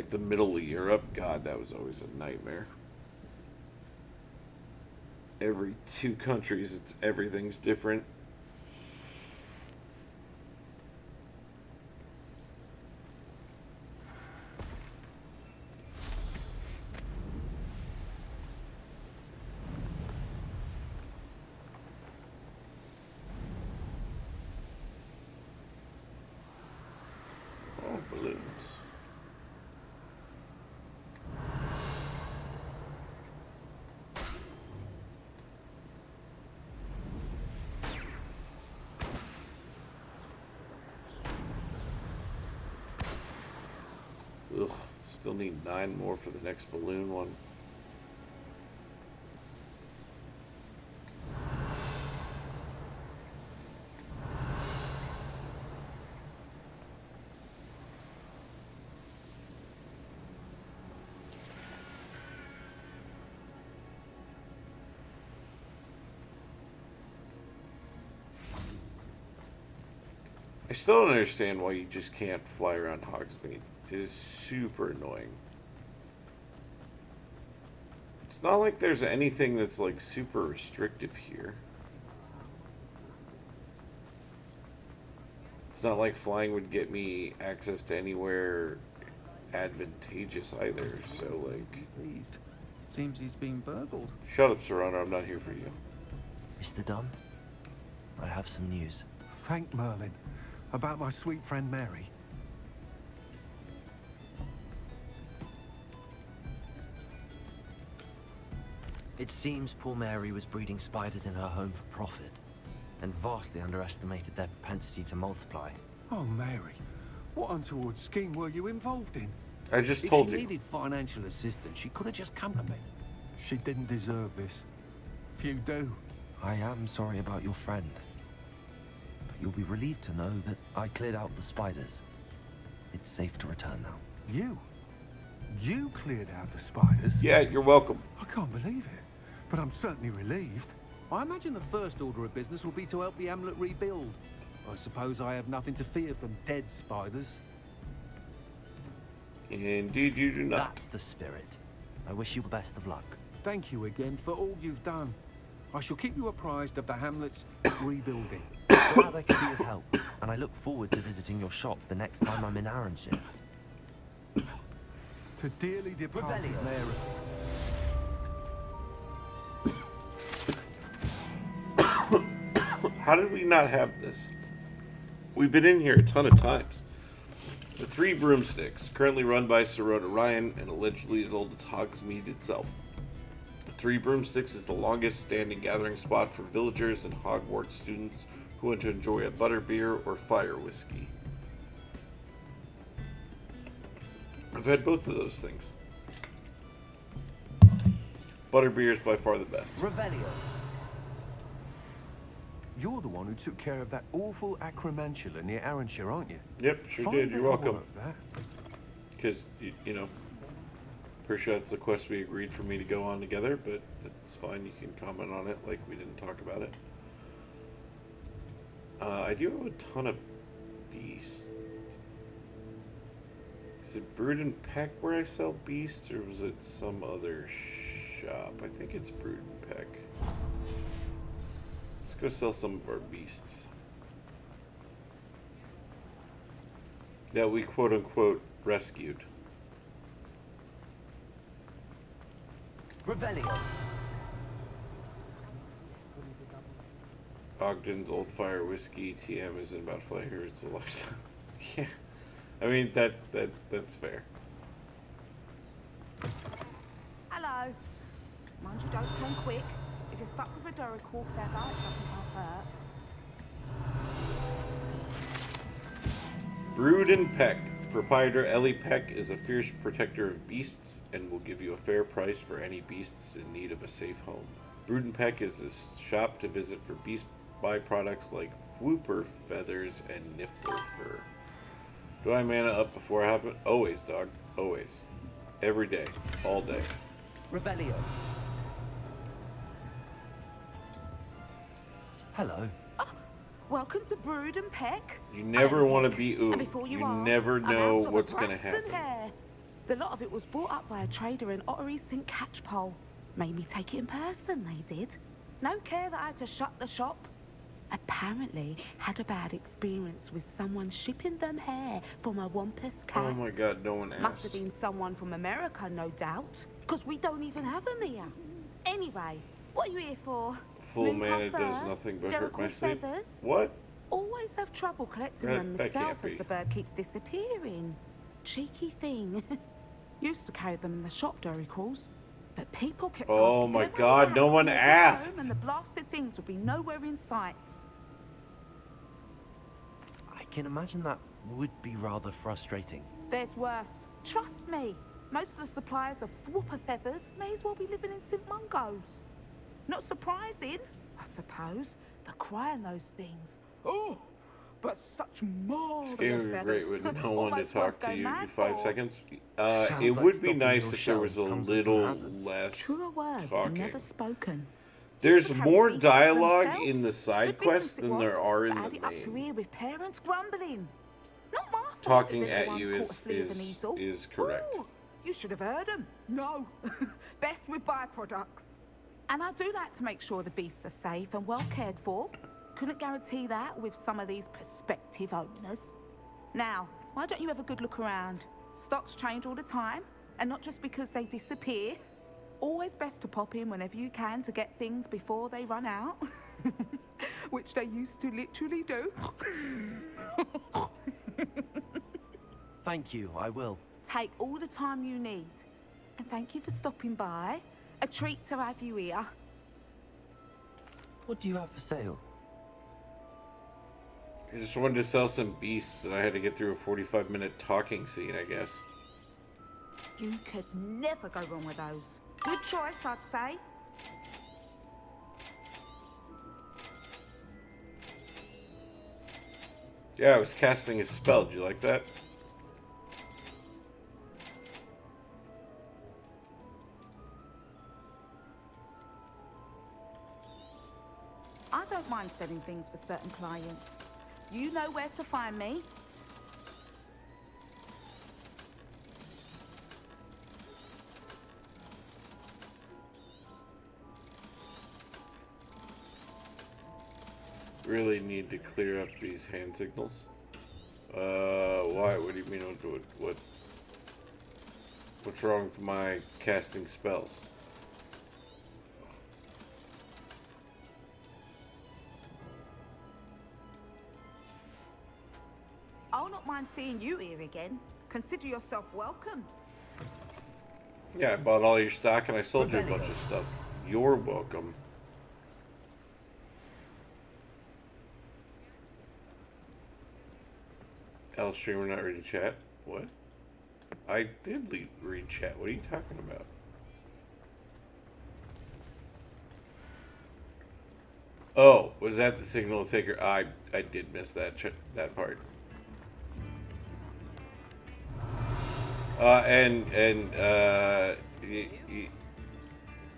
like the middle of Europe, God, that was always a nightmare. Every 2 countries, everything's different. Oh, balloons. Ugh, still need 9 more for the next balloon one. I still don't understand why you just can't fly around Hogsmeade. It is super annoying. It's not like there's anything that's like super restrictive here. It's not like flying would get me access to anywhere advantageous either, so like... Pleased. Seems he's been burgled. Shut up, Serrano, I'm not here for you. Mr. Dunn, I have some news. Thank Merlin. About my sweet friend Mary. It seems poor Mary was breeding spiders in her home for profit, and vastly underestimated their propensity to multiply. Oh, Mary. What untoward scheme were you involved in? I just told you. If she needed financial assistance, she could have just come to me. She didn't deserve this. Few do. I am sorry about your friend. But you'll be relieved to know that I cleared out the spiders. It's safe to return now. You? You cleared out the spiders? Yeah, you're welcome. I can't believe it. But I'm certainly relieved. I imagine the first order of business will be to help the amulet rebuild. I suppose I have nothing to fear from dead spiders. Indeed you do not. That's the spirit. I wish you the best of luck. Thank you again for all you've done. I shall keep you apprised of the hamlet's rebuilding. Glad I could be of help, and I look forward to visiting your shop the next time I'm in RNJesus. To dearly departed Revelio. Mary. How did we not have this? We've been in here a ton of times. The 3 broomsticks, currently run by Serrano Ryan and allegedly as old as Hogsmeade itself. The 3 broomsticks is the longest standing gathering spot for villagers and Hogwarts students who want to enjoy a butterbeer or fire whiskey. I've had both of those things. Butterbeer is by far the best. Revelio. You're the one who took care of that awful acromantula near Arranshire, aren't you? Yep, sure Fine did. bit You're of welcome. work, that. Because, you know, pretty sure that's the quest we agreed for me to go on together, but it's fine. You can comment on it like we didn't talk about it. I do have a ton of beasts. Is it Brood and Peck where I sell beasts, or was it some other shop? I think it's Brood and Peck. Let's go sell some of our beasts that we quote-unquote rescued. Revelio. Ogden's Old Fire Whiskey. TM isn't about flavor, it's a lifestyle. Yeah, I mean that's fair. Hello. Mind you don't turn quick. If you're stuck with a Duracore feather, it doesn't hurt. Brood and Peck. Proprietor Ellie Peck is a fierce protector of beasts and will give you a fair price for any beasts in need of a safe home. Brood and Peck is a shop to visit for beast byproducts like whooper feathers and niffler fur. Do I mana up before I happen? Always, dog. Always. Every day. All day. Revelio. Oh, Hello. welcome to Brood and Peck. You never want to be And ooh. before You ask, never I'm know out of what's going to flaxen happen. hair. The lot of it was brought up by a trader in Ottery St. Catchpole. Made me take it in person, they did. No care that I had to shut the shop. Apparently had a bad experience with someone shipping them hair from a wampus cat. Oh my god, no one asked. Must have been someone from America, no doubt. Because we don't even have them here. Anyway, what are you here for? Full mana does nothing but hurt my sleep. Feathers? What? Always have trouble collecting That- them that myself can't as be. the bird keeps disappearing. Cheeky thing. Used to carry them in the shop, Dory calls. But people kept Oh asking my them where god, they no were one home, asked. and the blasted things would be nowhere in sight. I can imagine that would be rather frustrating. There's worse. Trust me. Most of the suppliers of whooper feathers may as well be living in St. Mungo's. Not surprising, I suppose. The cry on those things. Oh, but such marvelous This game would be feathers. great with no one to Almost talk worth to going you in mad 5 for. seconds. Sounds It like would be stocking nice your if there was a shelves comes with some little hazards. less Truer words talking. never spoken. There's Should have more beasts dialogue themselves. in the side Good quests business it than there was, are in but had the it up to main. here with parents grumbling. Not my fault Talking if at anyone's you caught a is flea with an easel. is correct. Ooh, you should have heard them. No, best with byproducts. And I do like to make sure the beasts are safe and well cared for. Couldn't guarantee that with some of these prospective owners. Now, why don't you have a good look around? Stocks change all the time, and not just because they disappear. Always best to pop in whenever you can to get things before they run out. Which they used to literally do. Thank you, I will. Take all the time you need. And thank you for stopping by. A treat to have you here. What do you have for sale? I just wanted to sell some beasts, and I had to get through a 45-minute talking scene, I guess. You could never go wrong with those. Good choice, I'd say. Yeah, I was casting a spell. Did you like that? I don't mind selling things for certain clients. You know where to find me. Really need to clear up these hand signals. Why? What do you mean? What's wrong with my casting spells? I'll not mind seeing you here again. Consider yourself welcome. Yeah, I bought all your stock and I sold you a bunch of stuff. You're welcome. L streamer not ready to chat? What? I did read chat. What are you talking about? Oh, was that the signal taker? I did miss that that part.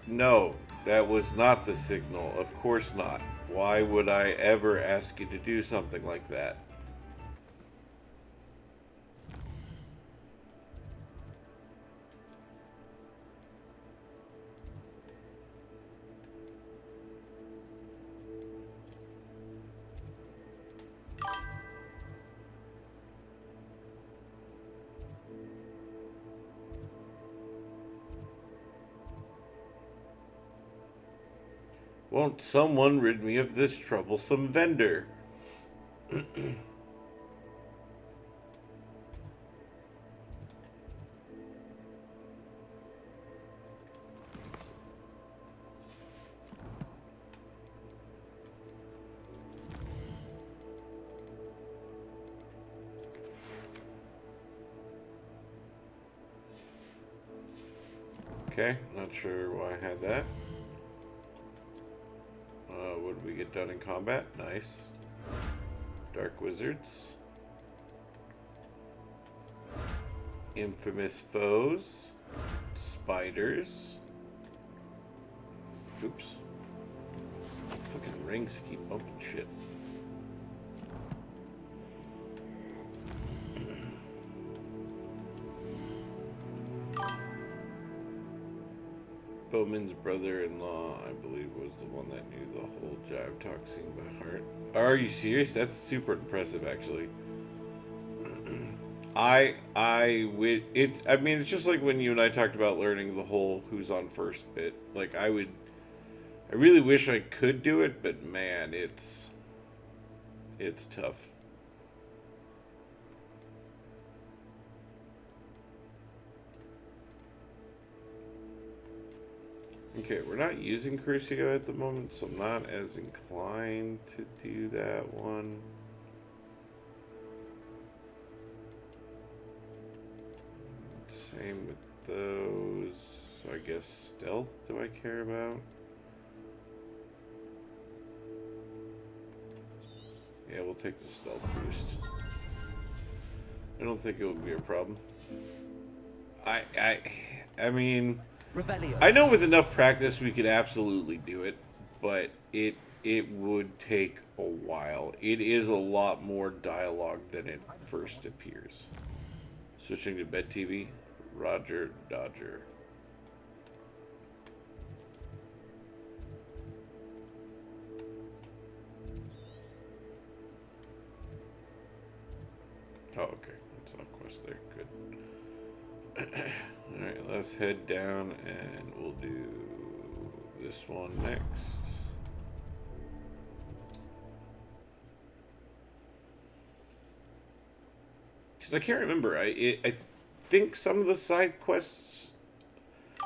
No, that was not the signal. Of course not. Why would I ever ask you to do something like that? Won't someone rid me of this troublesome vendor? Okay, not sure why I had that. What did we get done in combat? Nice. Dark Wizards. Infamous Foes. Spiders. Oops. Fucking rings keep bumping shit. Bowman's brother-in-law, I believe, was the one that knew the whole jive talk scene by heart. Are you serious? That's super impressive, actually. I mean, it's just like when you and I talked about learning the whole who's on first bit. Like, I really wish I could do it, but man, it's tough. Okay, we're not using Crucio at the moment, so I'm not as inclined to do that one. Same with those. So I guess stealth, do I care about? Yeah, we'll take the stealth boost. I don't think it would be a problem. I mean, Revelio. I know with enough practice we could absolutely do it, but it would take a while. It is a lot more dialogue than it first appears. Switching to bed TV, Roger Dodger. Oh, okay. That's not a quest there. Good. Alright, let's head down and we'll do this one next. Because I can't remember. I think some of the side quests,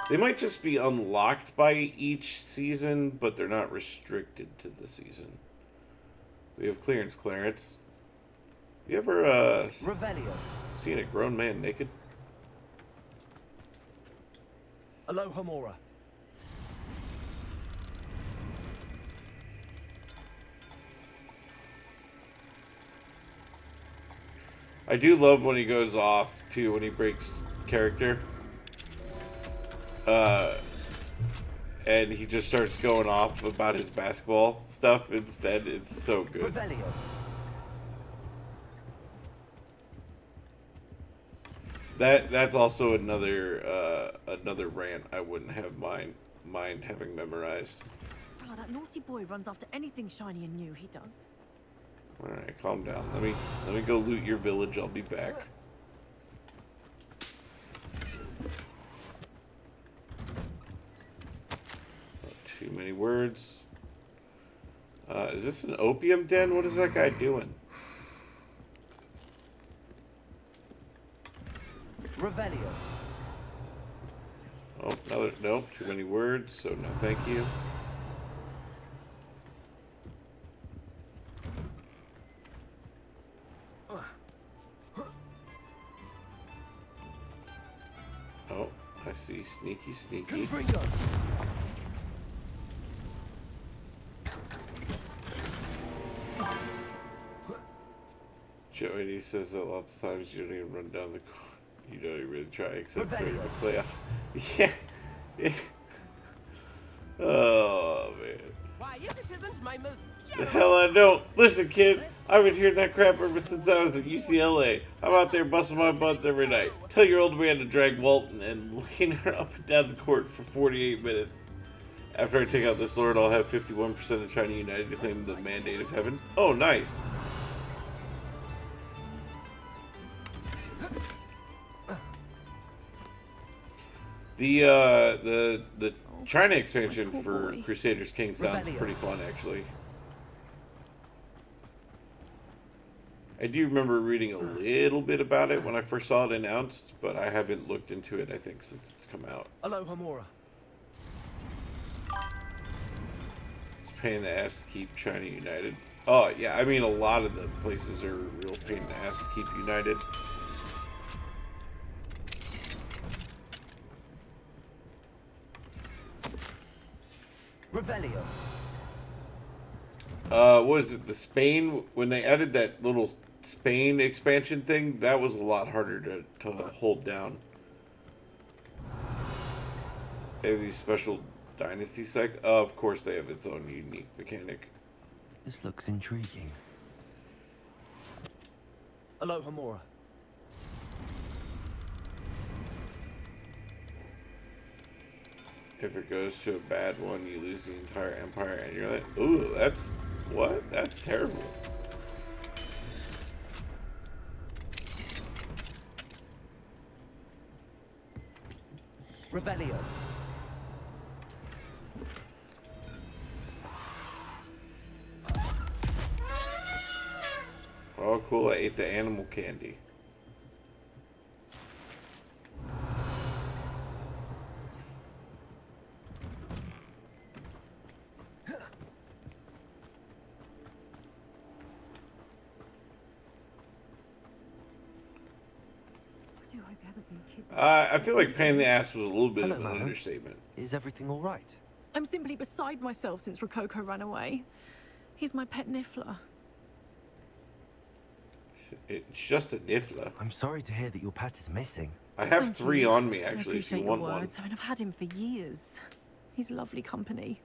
they might just be unlocked by each season, but they're not restricted to the season. We have clearance, Clarence. You ever seen a grown man naked? Aloha Mora. I do love when he goes off too, when he breaks character. And he just starts going off about his basketball stuff instead. It's so good. Revelio. That's also another rant I wouldn't have mind having memorized. Oh, that naughty boy runs after anything shiny and new, he does. Alright, calm down. Let me go loot your village, I'll be back. Not too many words. Is this an opium den? What is that guy doing? Revelio. Oh, nope, too many words, so no thank you. Oh, I see. Sneaky, sneaky. Joey says that lots of times you don't even run down the court. You don't even really try, except during the playoffs. Yeah. Oh, man. Why, if it isn't my most The hell I don't. Listen, kid, I've been hearing that crap ever since I was at UCLA. I'm out there busting my butts every night. Tell your old man to drag Walton and lean her up and down the court for 48 minutes. After I take out this lord, I'll have 51% of China United to claim the mandate of heaven. Oh, nice. The China expansion for Crusaders King sounds pretty fun, actually. I do remember reading a little bit about it when I first saw it announced, but I haven't looked into it, I think, since it's come out. Aloha Mora. It's a pain in the ass to keep China united. Oh, yeah, I mean, a lot of the places are a real pain in the ass to keep united. Revelio. What was it, the Spain, when they added that little Spain expansion thing, that was a lot harder to hold down. They have these special dynasty of course they have its own unique mechanic. This looks intriguing. Aloha Mora. If it goes to a bad one, you lose the entire empire and you're like, ooh, that's what? That's terrible. Revelio. Oh, cool. I ate the animal candy. I feel like pain in the ass was a little bit of an understatement. Is everything all right? I'm simply beside myself since Rococo ran away. He's my pet niffler. It's just a niffler. I'm sorry to hear that your pet is missing. I have Thank 3 you. on me, I actually, if you appreciate want your one. words. I mean, I've had him for years. He's lovely company.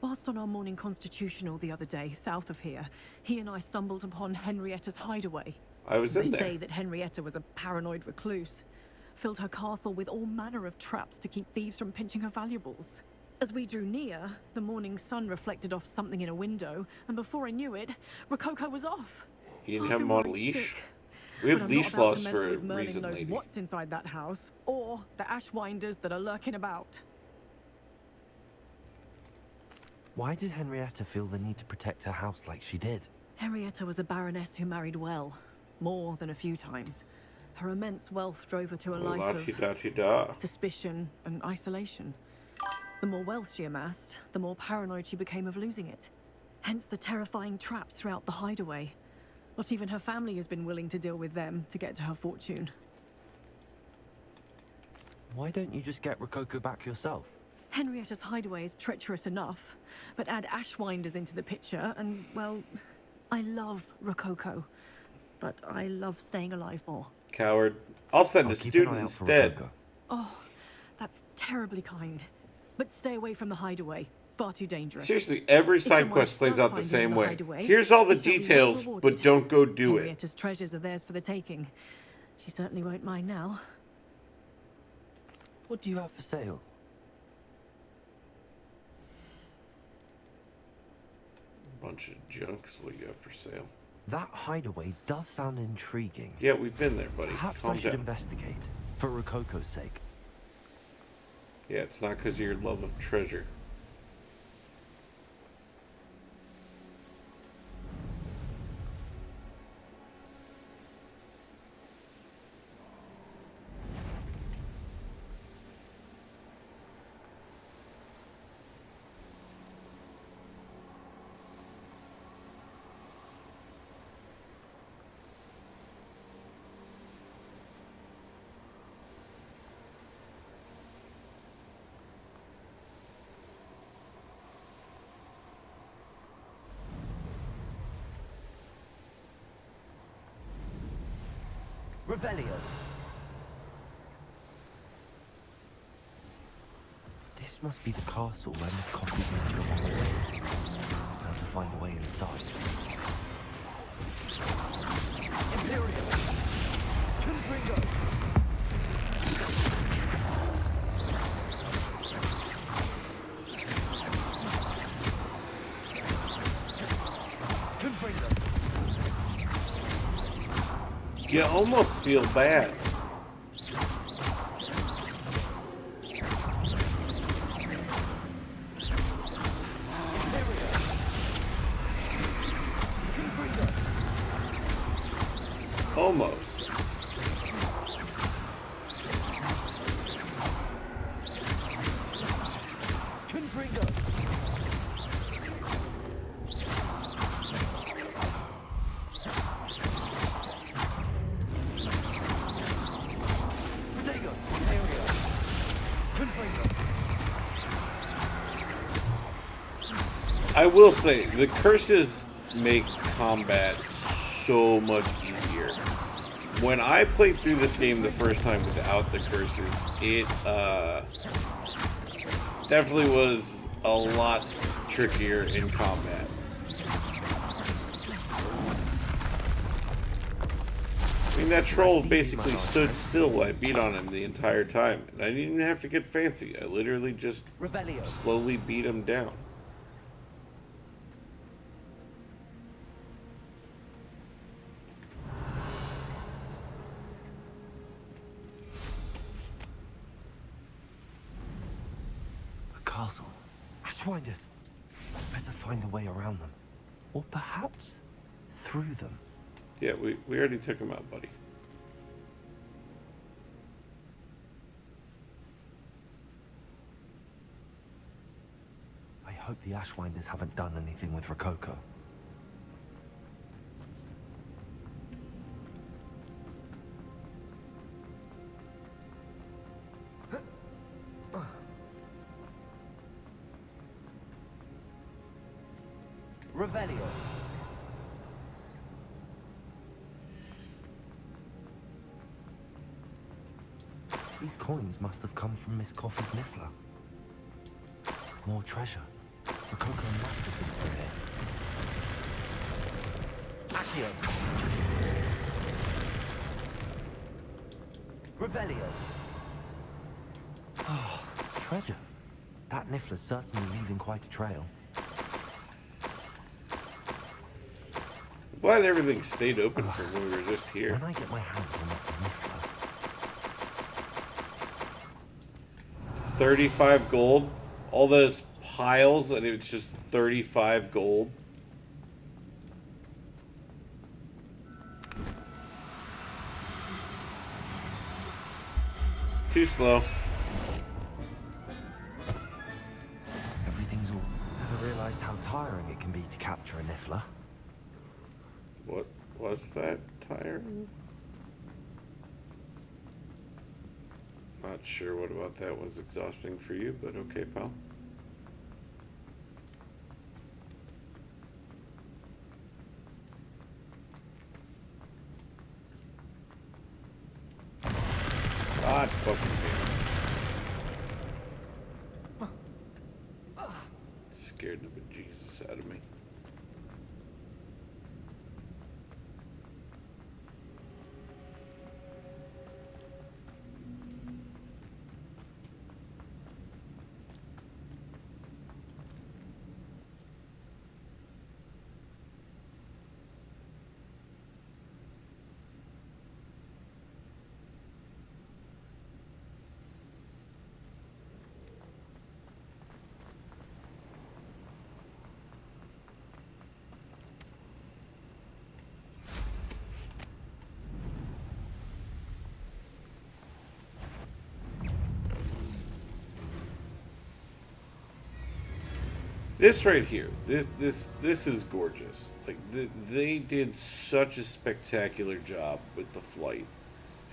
Whilst on our morning constitutional the other day, south of here, he and I stumbled upon Henrietta's hideaway. I was in They there. say that Henrietta was a paranoid recluse. Filled her castle with all manner of traps to keep thieves from pinching her valuables. As we drew near, the morning sun reflected off something in a window, and before I knew it, Rococo was off. You didn't I've have him been on worried leash? sick. We have But I'm leash not about to laws meddle for a with Merlin reason, knows lady. what's inside that house, or the Ashwinders that are lurking about. Why did Henrietta feel the need to protect her house like she did? Henrietta was a baroness who married well, more than a few times. Her immense wealth drove her to a life La-ti-da-ti-da. of suspicion and isolation. The more wealth she amassed, the more paranoid she became of losing it. Hence the terrifying traps throughout the hideaway. Not even her family has been willing to deal with them to get to her fortune. Why don't you just get Rococo back yourself? Henrietta's hideaway is treacherous enough, but add Ashwinders into the picture and, well, I love Rococo, but I love staying alive more. Coward. I'll send a keep an student eye out for instead. Rococo. Oh, that's terribly kind. But stay away from the hideaway. Far too dangerous. Seriously, every If side someone quest plays does out the find you same in the way. hideaway, Here's all the he shall be well details, rewarded. but don't go do it. Henrietta's treasures are theirs for the taking. She certainly won't mind now. What do you have for sale? Bunch of junks what you have for sale. That hideaway does sound intriguing. Yeah, we've been there, buddy. Perhaps Calm I should down. investigate, for Rococo's sake. Yeah, it's not because of your love of treasure. Revelio. This must be the castle where Miss Coffee's into a recipe. Now to find a way inside. Imperial. Confringo. Confringo. You almost feel bad. Almost. Confringo. Protego. Imperial. Confringo. I will say, the curses make combat so much easier. When I played through this game the first time without the curses, it definitely was a lot trickier in combat. I mean, that troll basically stood still while I beat on him the entire time. And I didn't even have to get fancy. I literally just slowly beat him down. A castle. Ashwinders. Better find a way around them. Or perhaps through them. Yeah, we already took him out, buddy. I hope the Ashwinders haven't done anything with Rococo. Revelio. These coins must have come from Miss Coffee's Niffler. More treasure. Rococo must have been through here. Accio. Revelio. Oh, treasure. That Niffler's certainly leaving quite a trail. I'm glad everything stayed open from when we were just here. When I get my hands on that Niffler. 35 gold. All those piles, and it's just 35 gold. Too slow. Everything's all... Never realized how tiring it can be to capture a Niffler. What was that tiring? Not sure what about that was exhausting for you, but okay, pal. God fucking damn it. Scared the bejesus out of me. This right here, this is gorgeous. Like they did such a spectacular job with the flight,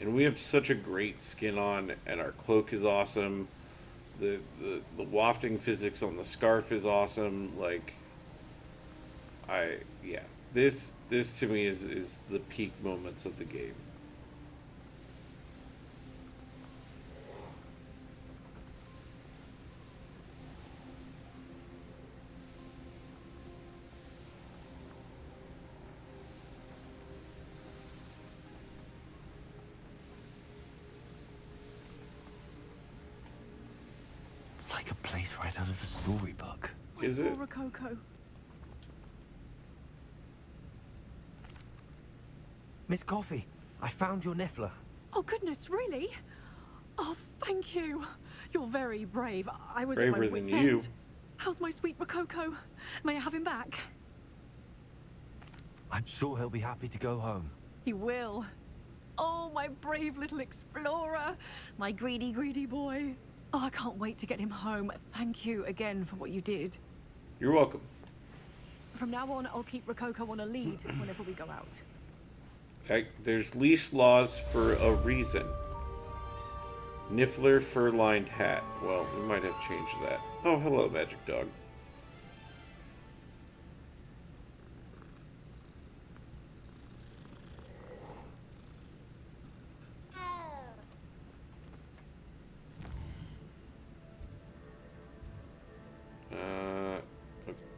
and we have such a great skin on, and our cloak is awesome. The wafting physics on the scarf is awesome. Like, this to me is the peak moments of the game. It's like a place right out of a storybook. Is it? Rococo. Miss Coffee, I found your Niffler. Oh goodness, really? Oh, thank you. You're very brave. I was at Braver my than wit's you. end. How's my sweet Rococo? May I have him back? I'm sure he'll be happy to go home. He will. Oh, my brave little explorer. My greedy, greedy boy. Oh, I can't wait to get him home. Thank you again for what you did. You're welcome. From now on, I'll keep Rococo on a lead whenever we go out. There's leash laws for a reason. Niffler fur-lined hat. Well, we might have changed that. Oh, hello, magic dog.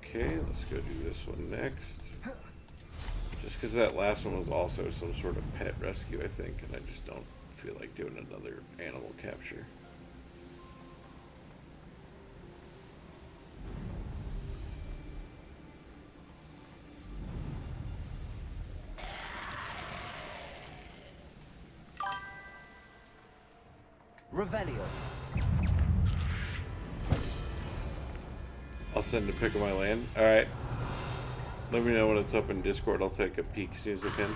Okay, let's go do this one next. Just because that last one was also some sort of pet rescue, I think, and I just don't feel like doing another animal capture. Revelio. I'll send a pic of my land. Alright. Let me know when it's up in Discord. I'll take a peek as soon as I can.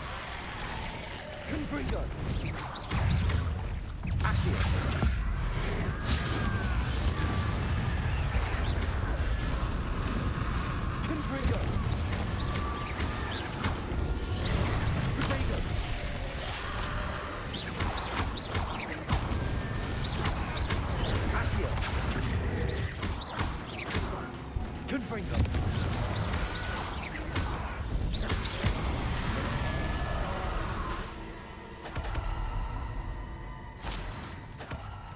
Confringo. Accio. Confringo. Confringo. Accio. Confringo.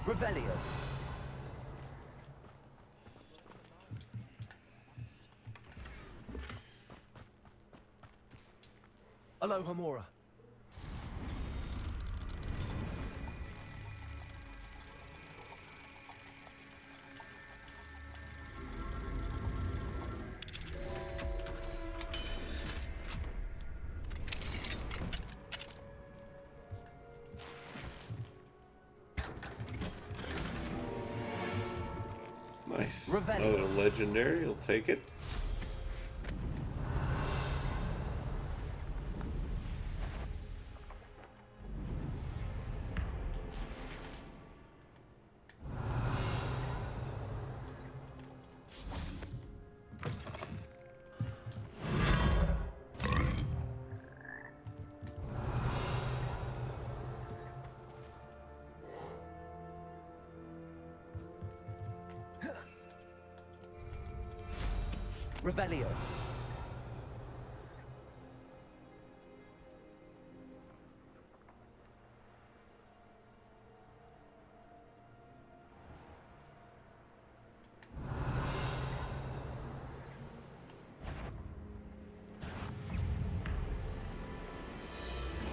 Revelio. Aloha Mora. Nice. Another legendary. You'll take it. Revelio.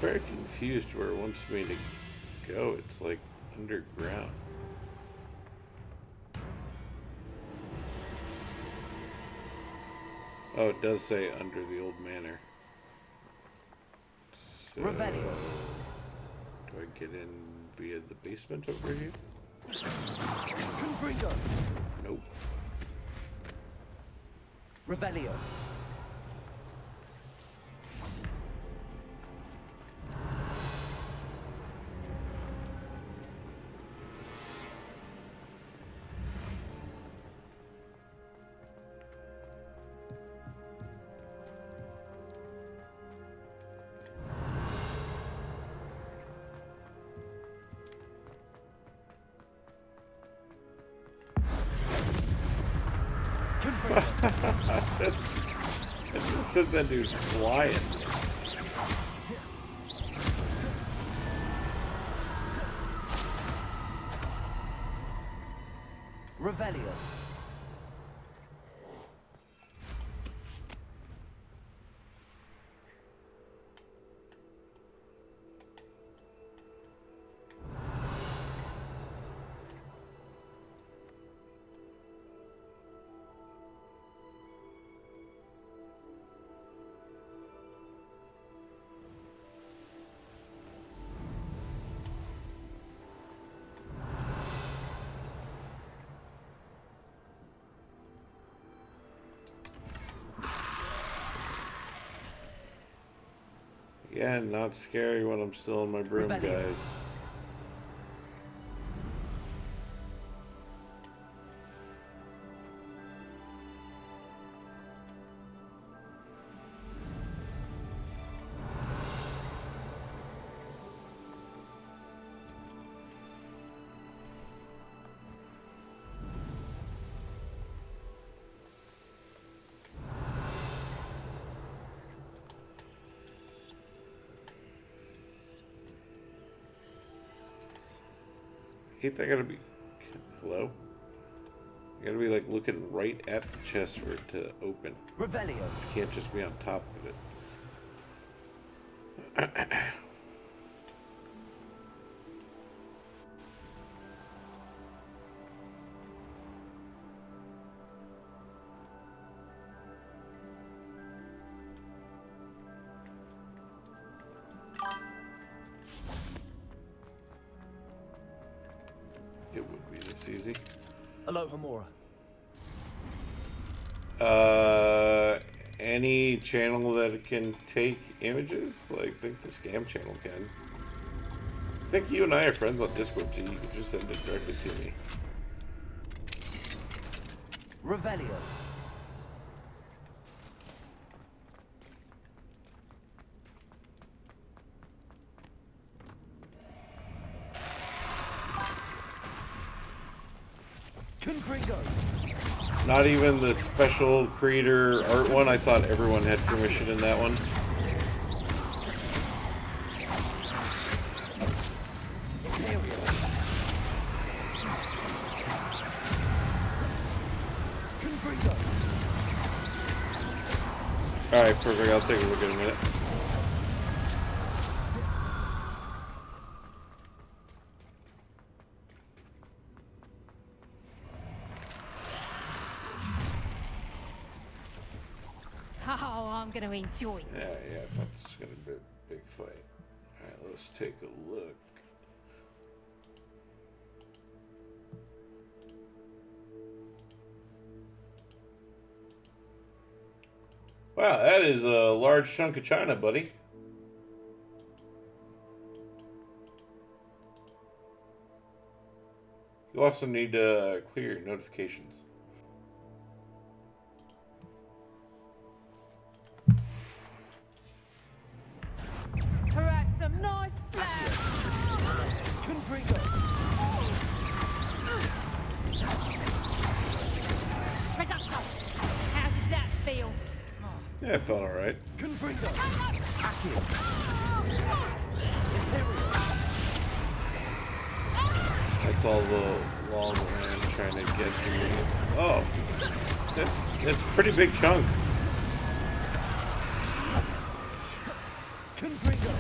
Very confused where it wants me to go. It's like underground. Oh, it does say under the old manor. So, Revelio. do I get in via the basement over here? Confringo. Nope. Revelio. I just said that dude's flying. Revelio. Yeah, not scary when I'm still in my broom, guys. I hate that I gotta be... Hello? I gotta be like looking right at the chest for it to open. Revelio. I can't just be on top of it. It would be this easy. Aloha Mora. Any channel that can take images? Like, I think the scam channel can. I think you and I are friends on Discord too. You can just send it directly to me. Revelio. Confringo. Not even the special creator art one. I thought everyone had permission in that one. Alright, perfect. I'll take a look in a minute. Oh, I'm going to enjoy it. Yeah, that's gonna be a big fight. Alright, let's take a look. Wow, that is a large chunk of China, buddy. You also need to clear your notifications. Perhaps some nice flowers. Confringo. Reducto. How did that feel? Yeah, it felt alright. Confringo. That's all the wall that I'm trying to get to. Oh, that's a pretty big chunk. Confringo.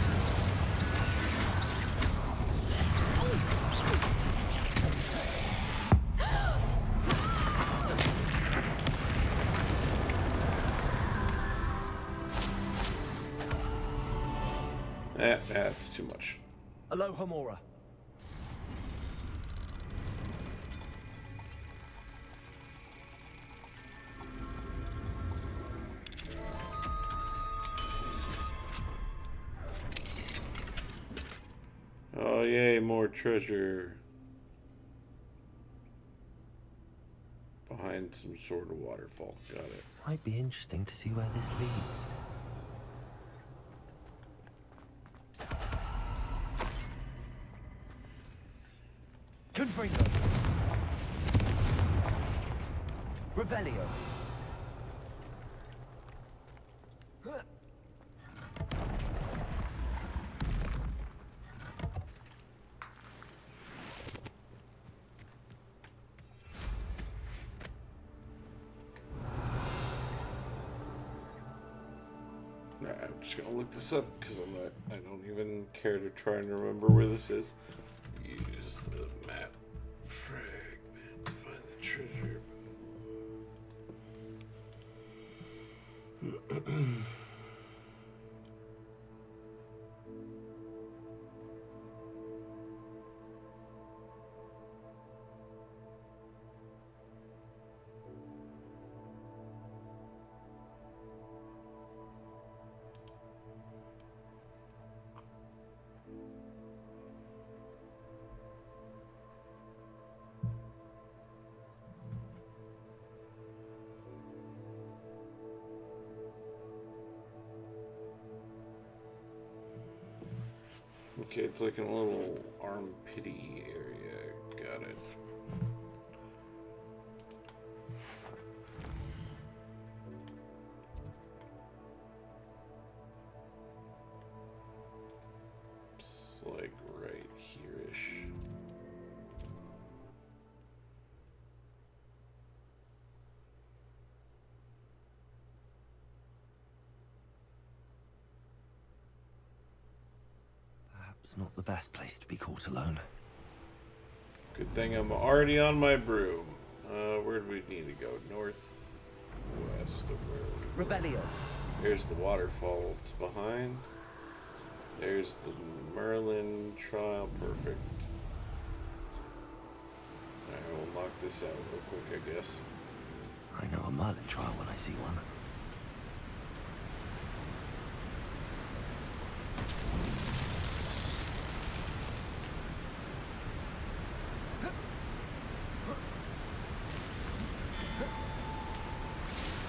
That's too much. Aloha Mora. Oh yay, more treasure. Behind some sort of waterfall. Got it. Might be interesting to see where this leads. Confringo. Revelio. I'm just gonna look this up because I don't even care to try and remember where this is. Use the map fragment to find the treasure. Okay, it's like in a little armpity area. Got it. It's like right here-ish. It's not the best place to be caught alone. Good thing I'm already on my broom. Where do we need to go? Northwest of where? Revelio. Here's the waterfall. It's behind. There's the Merlin trial. Perfect. Alright, we'll knock this out real quick, I guess. I know a Merlin trial when I see one.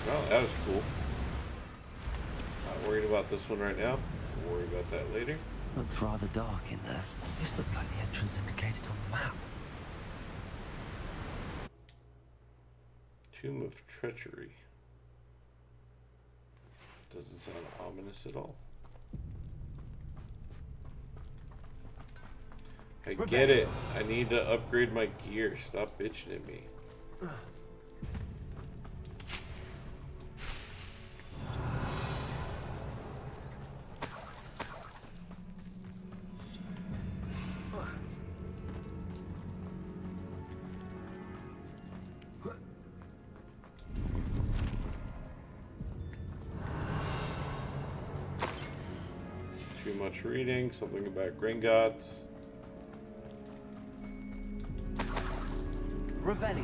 Well, that was cool. Not worried about this one right now. We'll worry about that later. Looks rather dark in there. This looks like the entrance indicated on the map. Tomb of Treachery. Doesn't sound ominous at all. I get it. I need to upgrade my gear. Stop bitching at me. Too much reading. Something about Gringotts. Revelio.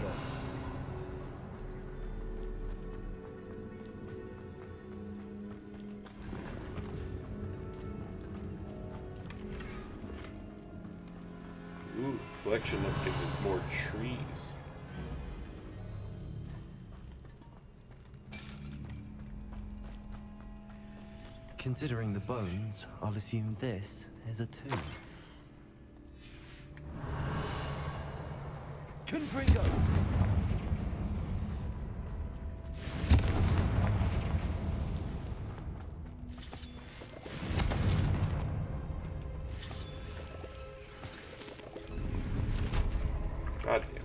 Ooh, collection updated more trees. Considering the bones, I'll assume this is a tomb. Confringo! God damn it.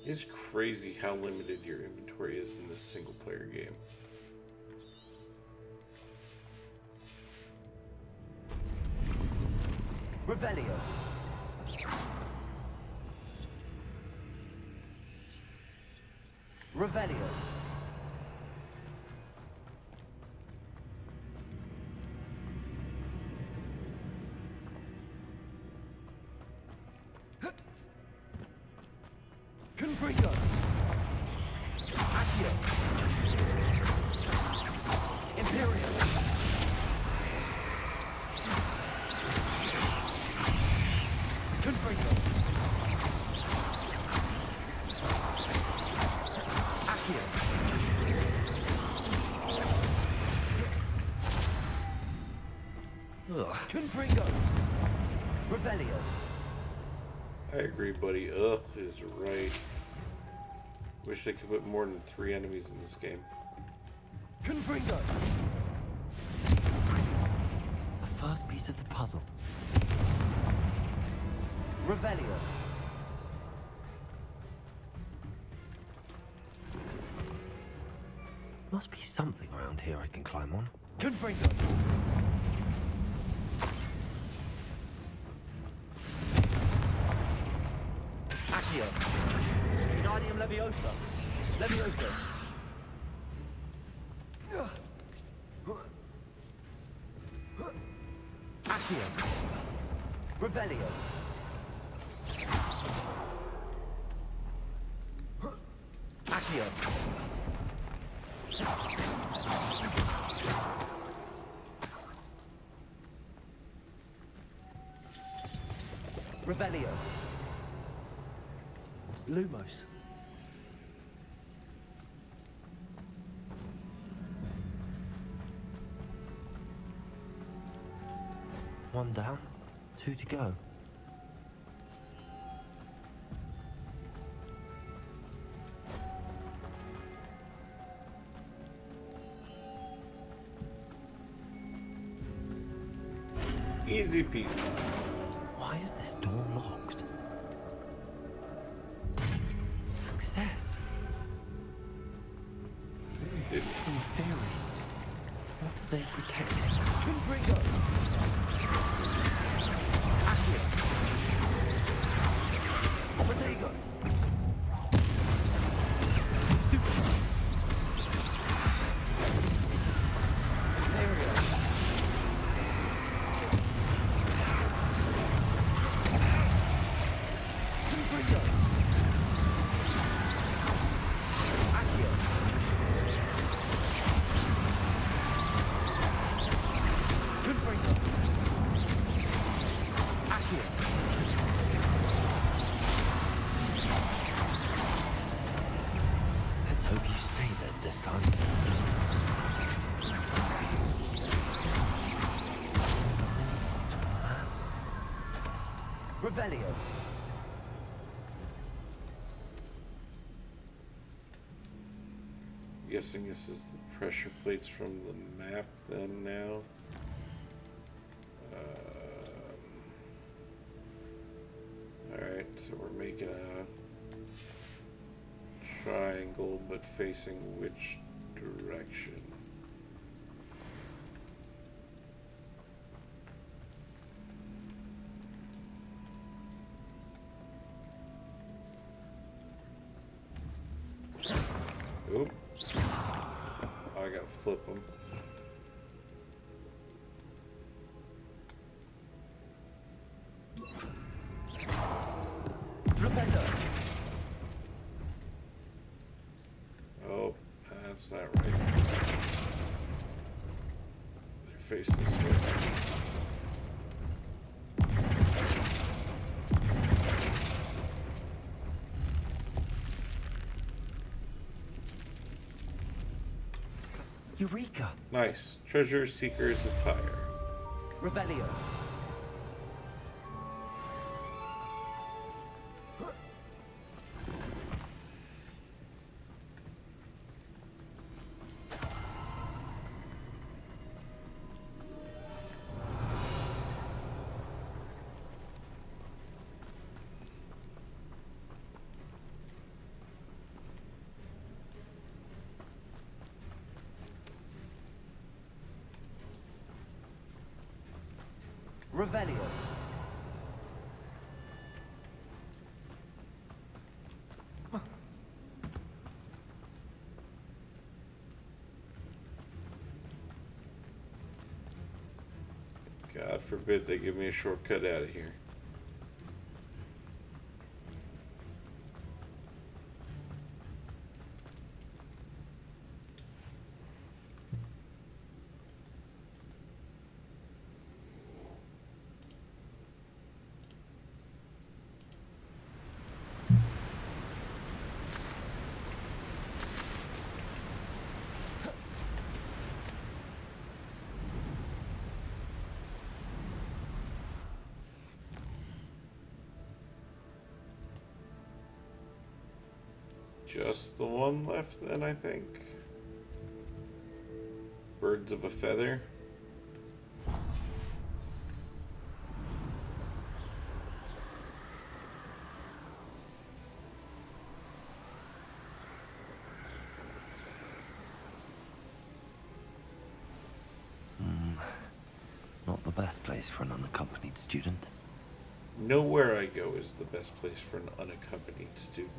It's crazy how limited your inventory is in this single player game. Revelio. Revelio. Confringo. Accio. Imperial. Confringo. Accio. Confringo. Revelio. I agree, buddy. Ugh is right. Wish they could put more than 3 enemies in this game. Confringo. The first piece of the puzzle. Revelio. Must be something around here I can climb on. Confringo. Accio. Guardium Leviosa. Leviosa. Accio. Revelio. Accio. Revelio. Lumos. One down, 2 to go. Easy peasy. Why is this door locked? Success. they're protecting. Confringo! Accio! Protego! Stupefy! Stereo! Confringo! Accio! Confringo! Accio! Let's hope you stay dead this time. Revelio! Guessing this is the pressure plates from the map then now. Alright, so we're making a triangle, but facing which direction? Oop. I gotta flip them. Flipendo! Oh, that's not right. They face this way. Eureka! Nice. Treasure Seeker's attire. Revelio! Revelio! God forbid they give me a shortcut out of here. Just the one left then, I think. Birds of a feather. Not the best place for an unaccompanied student. Nowhere I go is the best place for an unaccompanied student.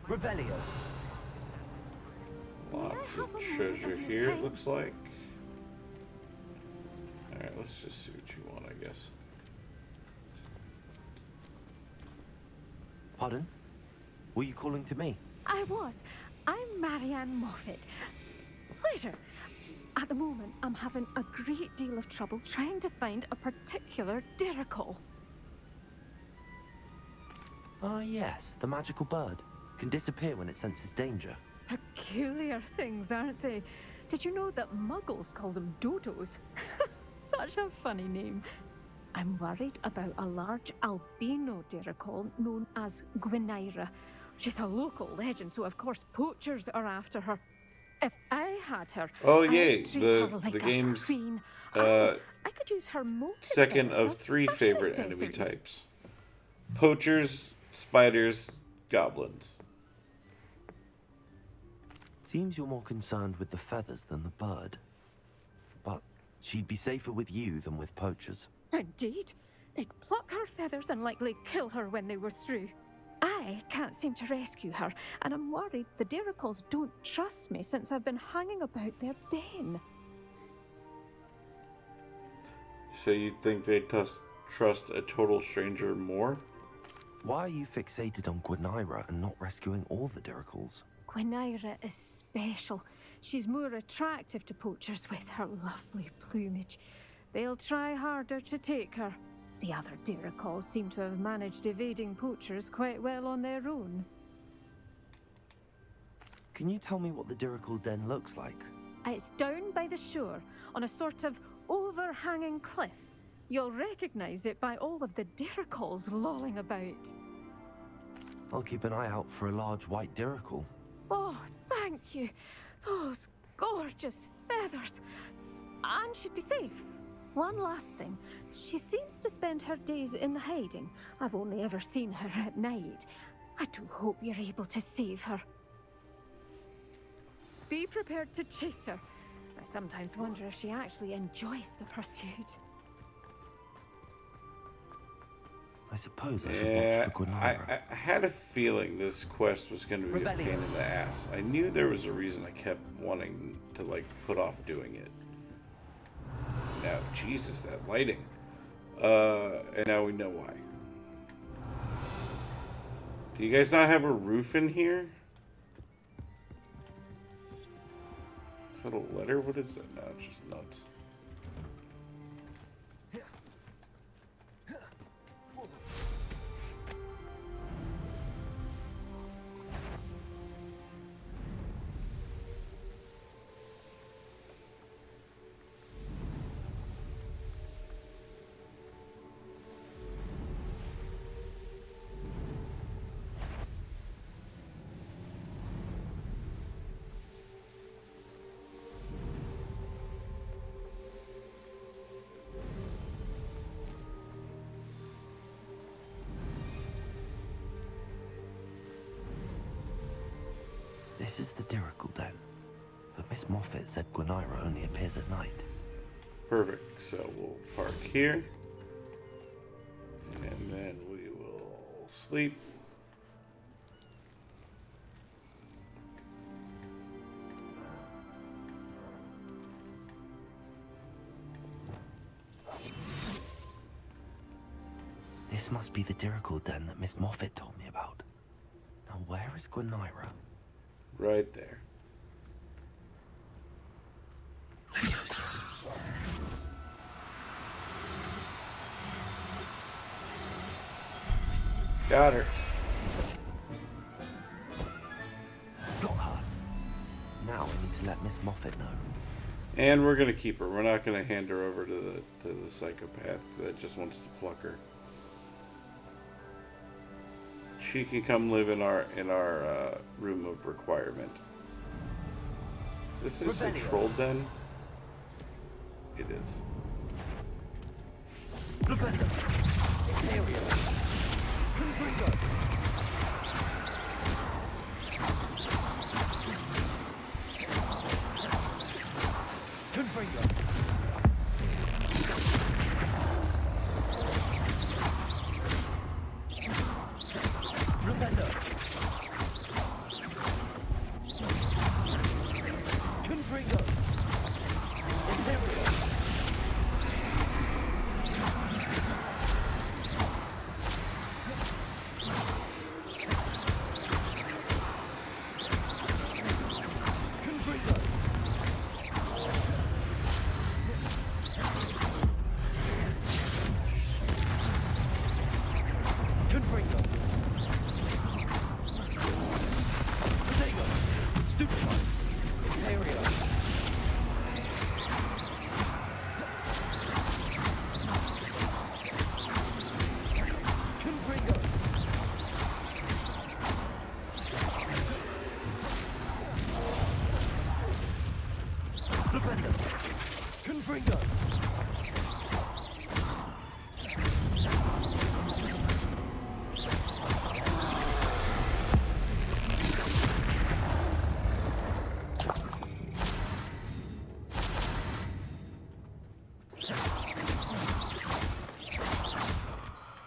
Revelio! Lots of treasure here, it looks like. Alright, let's just see what you want, I guess. Pardon? Were you calling to me? I was. I'm Marianne Moffat. Pleasure. At the moment, I'm having a great deal of trouble trying to find a particular Derrickle. Ah, yes, the magical bird. Can disappear when it senses danger. Peculiar things, aren't they? Did you know that muggles call them dodos? Such a funny name. I'm worried about a large albino dirichol known as Gwynaira. She's a local legend, so of course poachers are after her. If I had her, Oh I'd yay, treat the her like a game's queen, and I could use her molted second feathers of as 3 fashion favorite enemy accessories. types: poachers, spiders, goblins. Seems you're more concerned with the feathers than the bird. But she'd be safer with you than with poachers. Indeed. They'd pluck her feathers and likely kill her when they were through. I can't seem to rescue her, and I'm worried the Dirichals don't trust me since I've been hanging about their den. So you think they'd trust a total stranger more? Why are you fixated on Gwynaira and not rescuing all the Dirichals? Gwynaira is special. She's more attractive to poachers with her lovely plumage. They'll try harder to take her. The other Dirichals seem to have managed evading poachers quite well on their own. Can you tell me what the Dirichal den looks like? It's down by the shore, on a sort of overhanging cliff. You'll recognize it by all of the Dirichals lolling about. I'll keep an eye out for a large white Dirichal. Oh, thank you. Those gorgeous feathers. And she'd be safe. One last thing. She seems to spend her days in hiding. I've only ever seen her at night. I do hope you're able to save her. Be prepared to chase her. I sometimes wonder if she actually enjoys the pursuit. I suppose I should watch for Gwynaira. I had a feeling this quest was going to be a pain in the ass. I knew there was a reason I kept wanting to, like, put off doing it. Now, Jesus, that lighting. And now we know why. Do you guys not have a roof in here? Is that a letter? What is that? No, it's just nuts. This is the Dirichal den, but Miss Moffat said Gwynaira only appears at night. Perfect. So we'll park here. And then we will sleep. This must be the Dirichal den that Miss Moffat told me about. Now where is Gwynaira? Right there. Got her. Got her. Now I need to let Miss Moffat know. And we're gonna keep her. We're not gonna hand her over to the psychopath that just wants to pluck her. She can come live in our room of requirement. Is this a troll den? It is.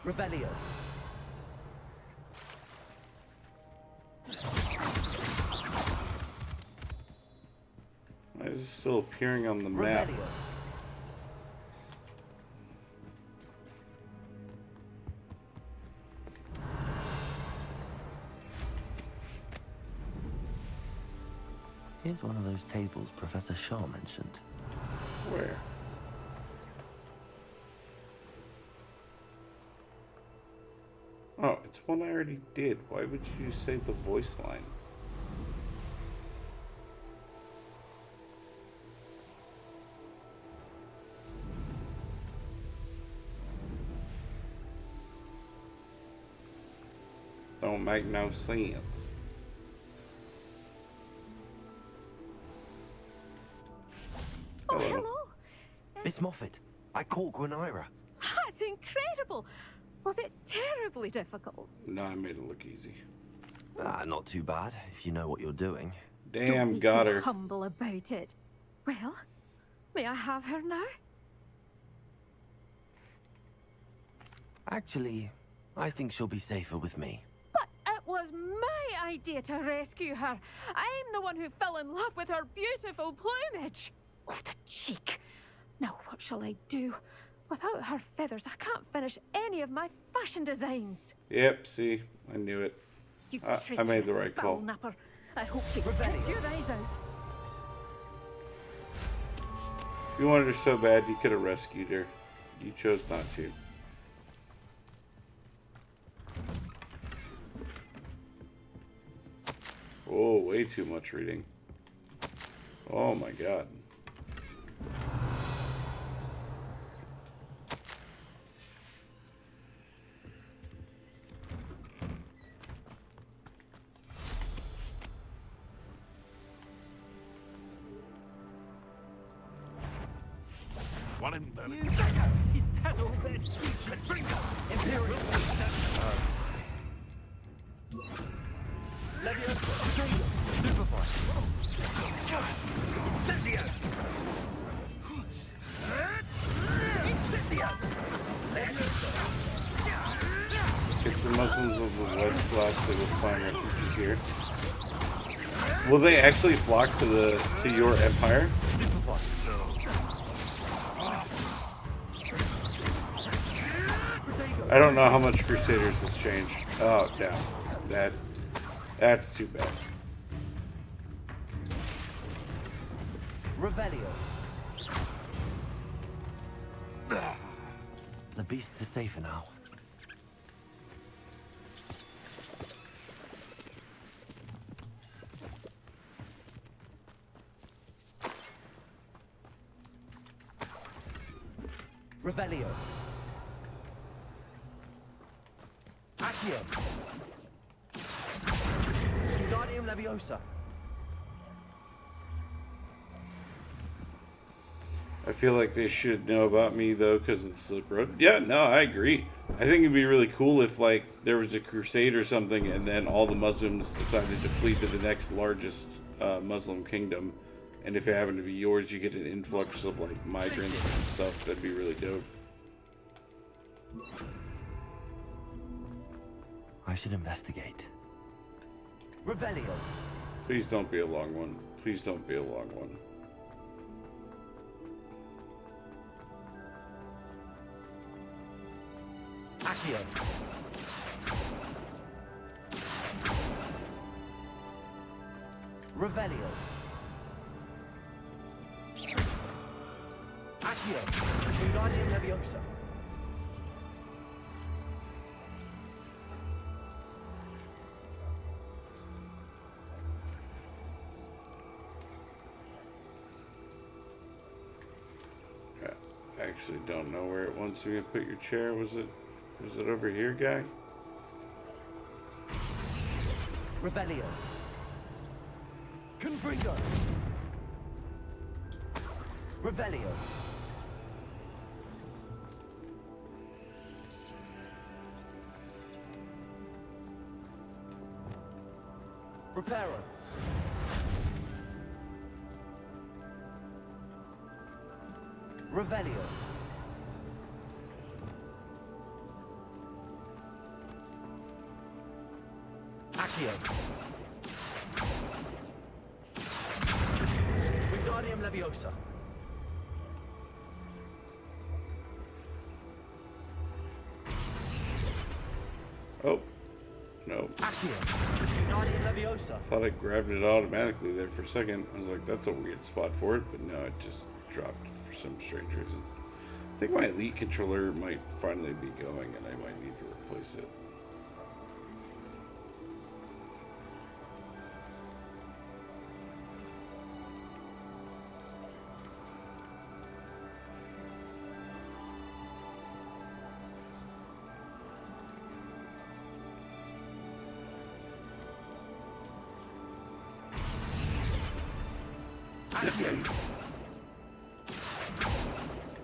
Revelio. Why is it still appearing on the map? Revelio. Here's one of those tables Professor Shaw mentioned. Where? Oh, it's one I already did. Why would you say the voice line? Don't make no sense. Oh, hello. Miss Moffat, I caught Gwenira. That's incredible. Was it terribly difficult? No, I made it look easy. Ah, not too bad, if you know what you're doing. Damn, Don't be got so her. humble about it. Well, may I have her now? Actually, I think she'll be safer with me. But it was my idea to rescue her. I'm the one who fell in love with her beautiful plumage. Oh, the cheek. Now what shall I do? Without her feathers, I can't finish any of my fashion designs. Yep, see, I knew it. You I made the treacherous right foul call. napper. I hope she picks your eyes out. If you wanted her so bad, you could have rescued her. You chose not to. Oh, way too much reading. Oh my god. One in Berlin. Is that all then? Imperial. Leviosa. Stupefy. Incendio. Incendio. If the Muslims of the West flock, they will find refuge here. Will they actually flock to your empire? I don't know how much Crusaders has changed. Oh, damn. That's too bad. Revelio. The beasts are safer now. Revelio. Accio. Wingardium Leviosa. I feel like they should know about me though, because of the Silk Road. Yeah, no, I agree. I think it'd be really cool if like there was a crusade or something, and then all the Muslims decided to flee to the next largest Muslim kingdom, and if it happened to be yours, you get an influx of like migrants and stuff. That'd be really dope. I should investigate. Revelio. Please don't be a long one. Please don't be a long one. Accio. Revelio. Accio. Wingardium Leviosa. I actually don't know where it wants me to put your chair. Was it over here, guy? Revelio. Confringo. Revelio. Reparo. Revelio. Accio. Wingardium Leviosa. Oh, no. Accio. Wingardium Leviosa. I thought I grabbed it automatically there for a second. I was like, that's a weird spot for it, but no, it just dropped for some strange reason. I think my Elite controller might finally be going, and I might need to replace it.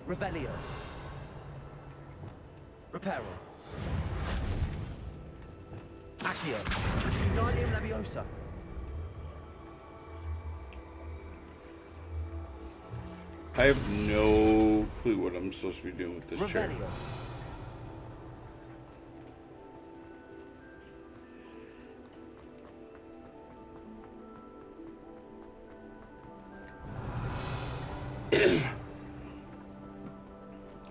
Revelio. Reparo. Accio. Wingardium Leviosa. I have no clue what I'm supposed to be doing with this chair. Revelio.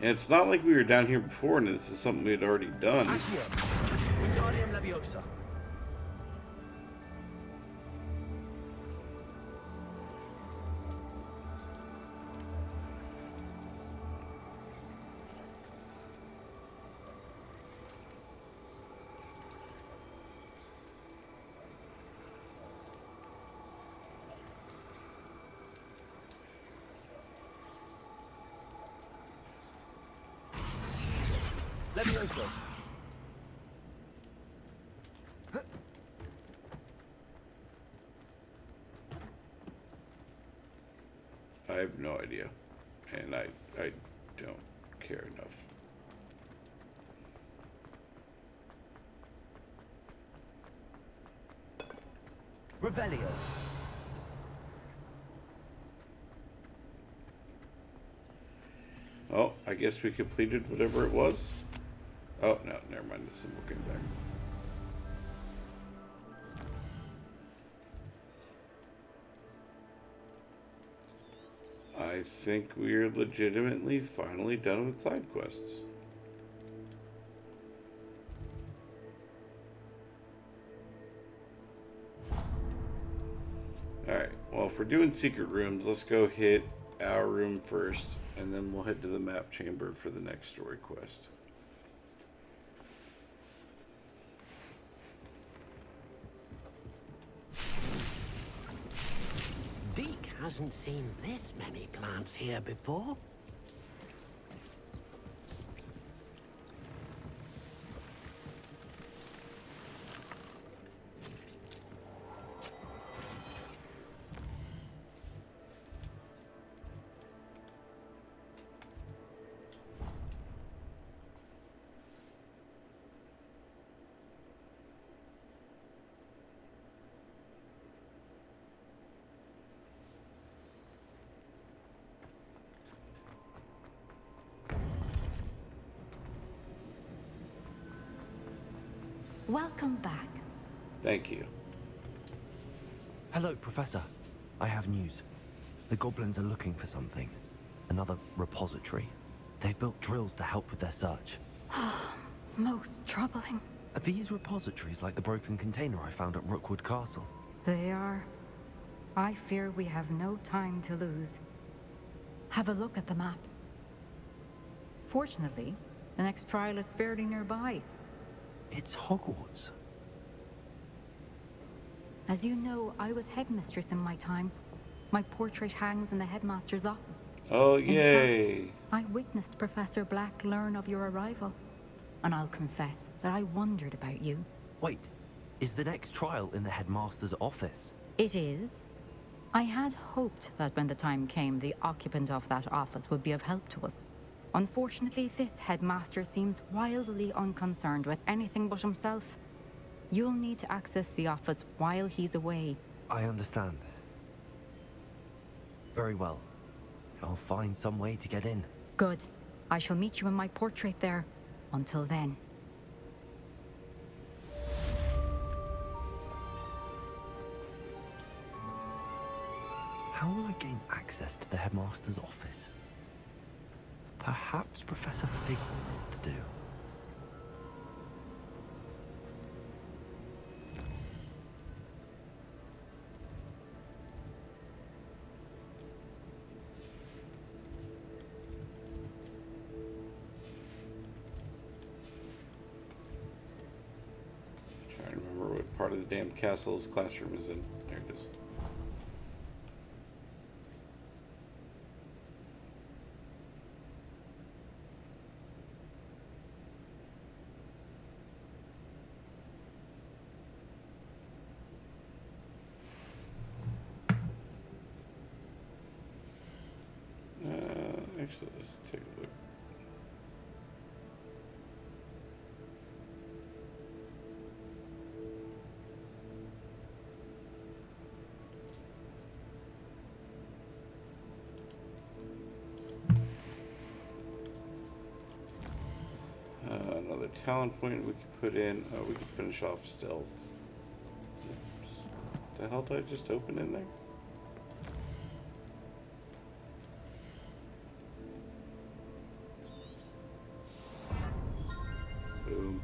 And it's not like we were down here before and this is something we had already done. Accio. Wingardium Leviosa. Levioso. I have no idea. And I don't care enough. Revelio. Oh, I guess we completed whatever it was. Oh, no, never mind. The symbol came back. I think we're legitimately finally done with side quests. Alright, well, if we're doing secret rooms, let's go hit our room first, and then we'll head to the map chamber for the next story quest. Deke hasn't seen this many plants here before. Welcome back. Thank you. Hello, Professor. I have news. The goblins are looking for something. Another repository. They've built drills to help with their search. Most troubling. Are these repositories like the broken container I found at Rookwood Castle? They are. I fear we have no time to lose. Have a look at the map. Fortunately, the next trial is fairly nearby. It's Hogwarts. As you know, I was headmistress in my time. My portrait hangs in the headmaster's office. Oh, In yay. fact, I witnessed Professor Black learn of your arrival. And I'll confess that I wondered about you. Wait, is the next trial in the headmaster's office? It is. I had hoped that when the time came, the occupant of that office would be of help to us. Unfortunately, this headmaster seems wildly unconcerned with anything but himself. You'll need to access the office while he's away. I understand. Very well. I'll find some way to get in. Good. I shall meet you in my portrait there. Until then. access to the headmaster's office. Perhaps Professor Fig will know what to do. Trying to remember what part of the damn castle's classroom is in. There it is. Actually, let's take a look. Another talent point we could put in. Oh, we could finish off stealth. Oops. The hell did I just open in there? Boom.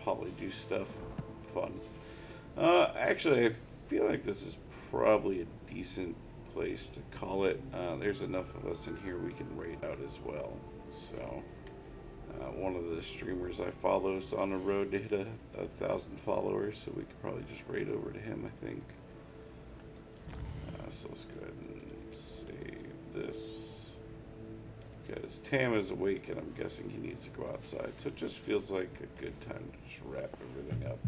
Probably do stuff fun. Actually, I feel like this is probably a decent place to call it. There's enough of us in here we can raid out as well. So, one of the streamers I follow is on the road to hit 1,000 followers, so we could probably just raid over to him, I think. So let's go ahead and save this. Because Tam is awake and I'm guessing he needs to go outside, so it just feels like a good time to just wrap everything up.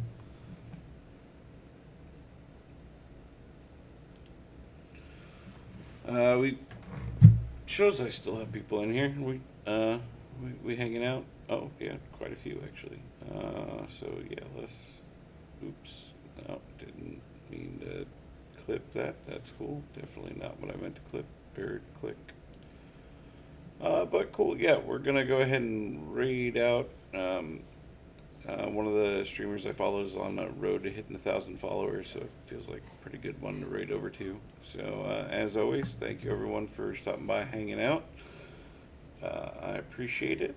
We shows I still have people in here. We hanging out. Oh yeah, quite a few actually. So yeah, let's. Oops, no, didn't mean to clip that. That's cool. Definitely not what I meant to clip or click. But cool, yeah, we're gonna go ahead and raid out. One of the streamers I follow is on the road to hitting 1,000 followers, so it feels like a pretty good one to raid over to. So, as always, thank you everyone for stopping by, hanging out. I appreciate it.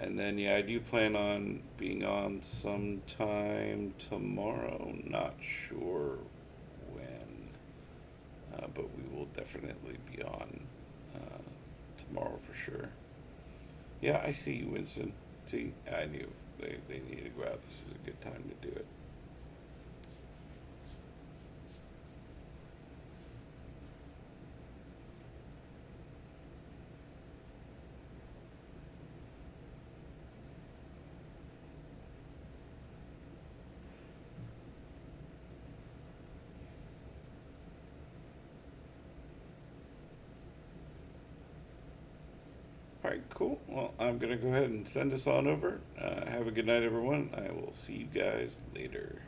And then, yeah, I do plan on being on sometime tomorrow. Not sure when, but we will definitely be on tomorrow for sure. Yeah, I see you, Winston. See, I knew they need to go out. This is a good time to do it. Alright, cool. Well, I'm going to go ahead and send this on over. Have a good night, everyone. I will see you guys later.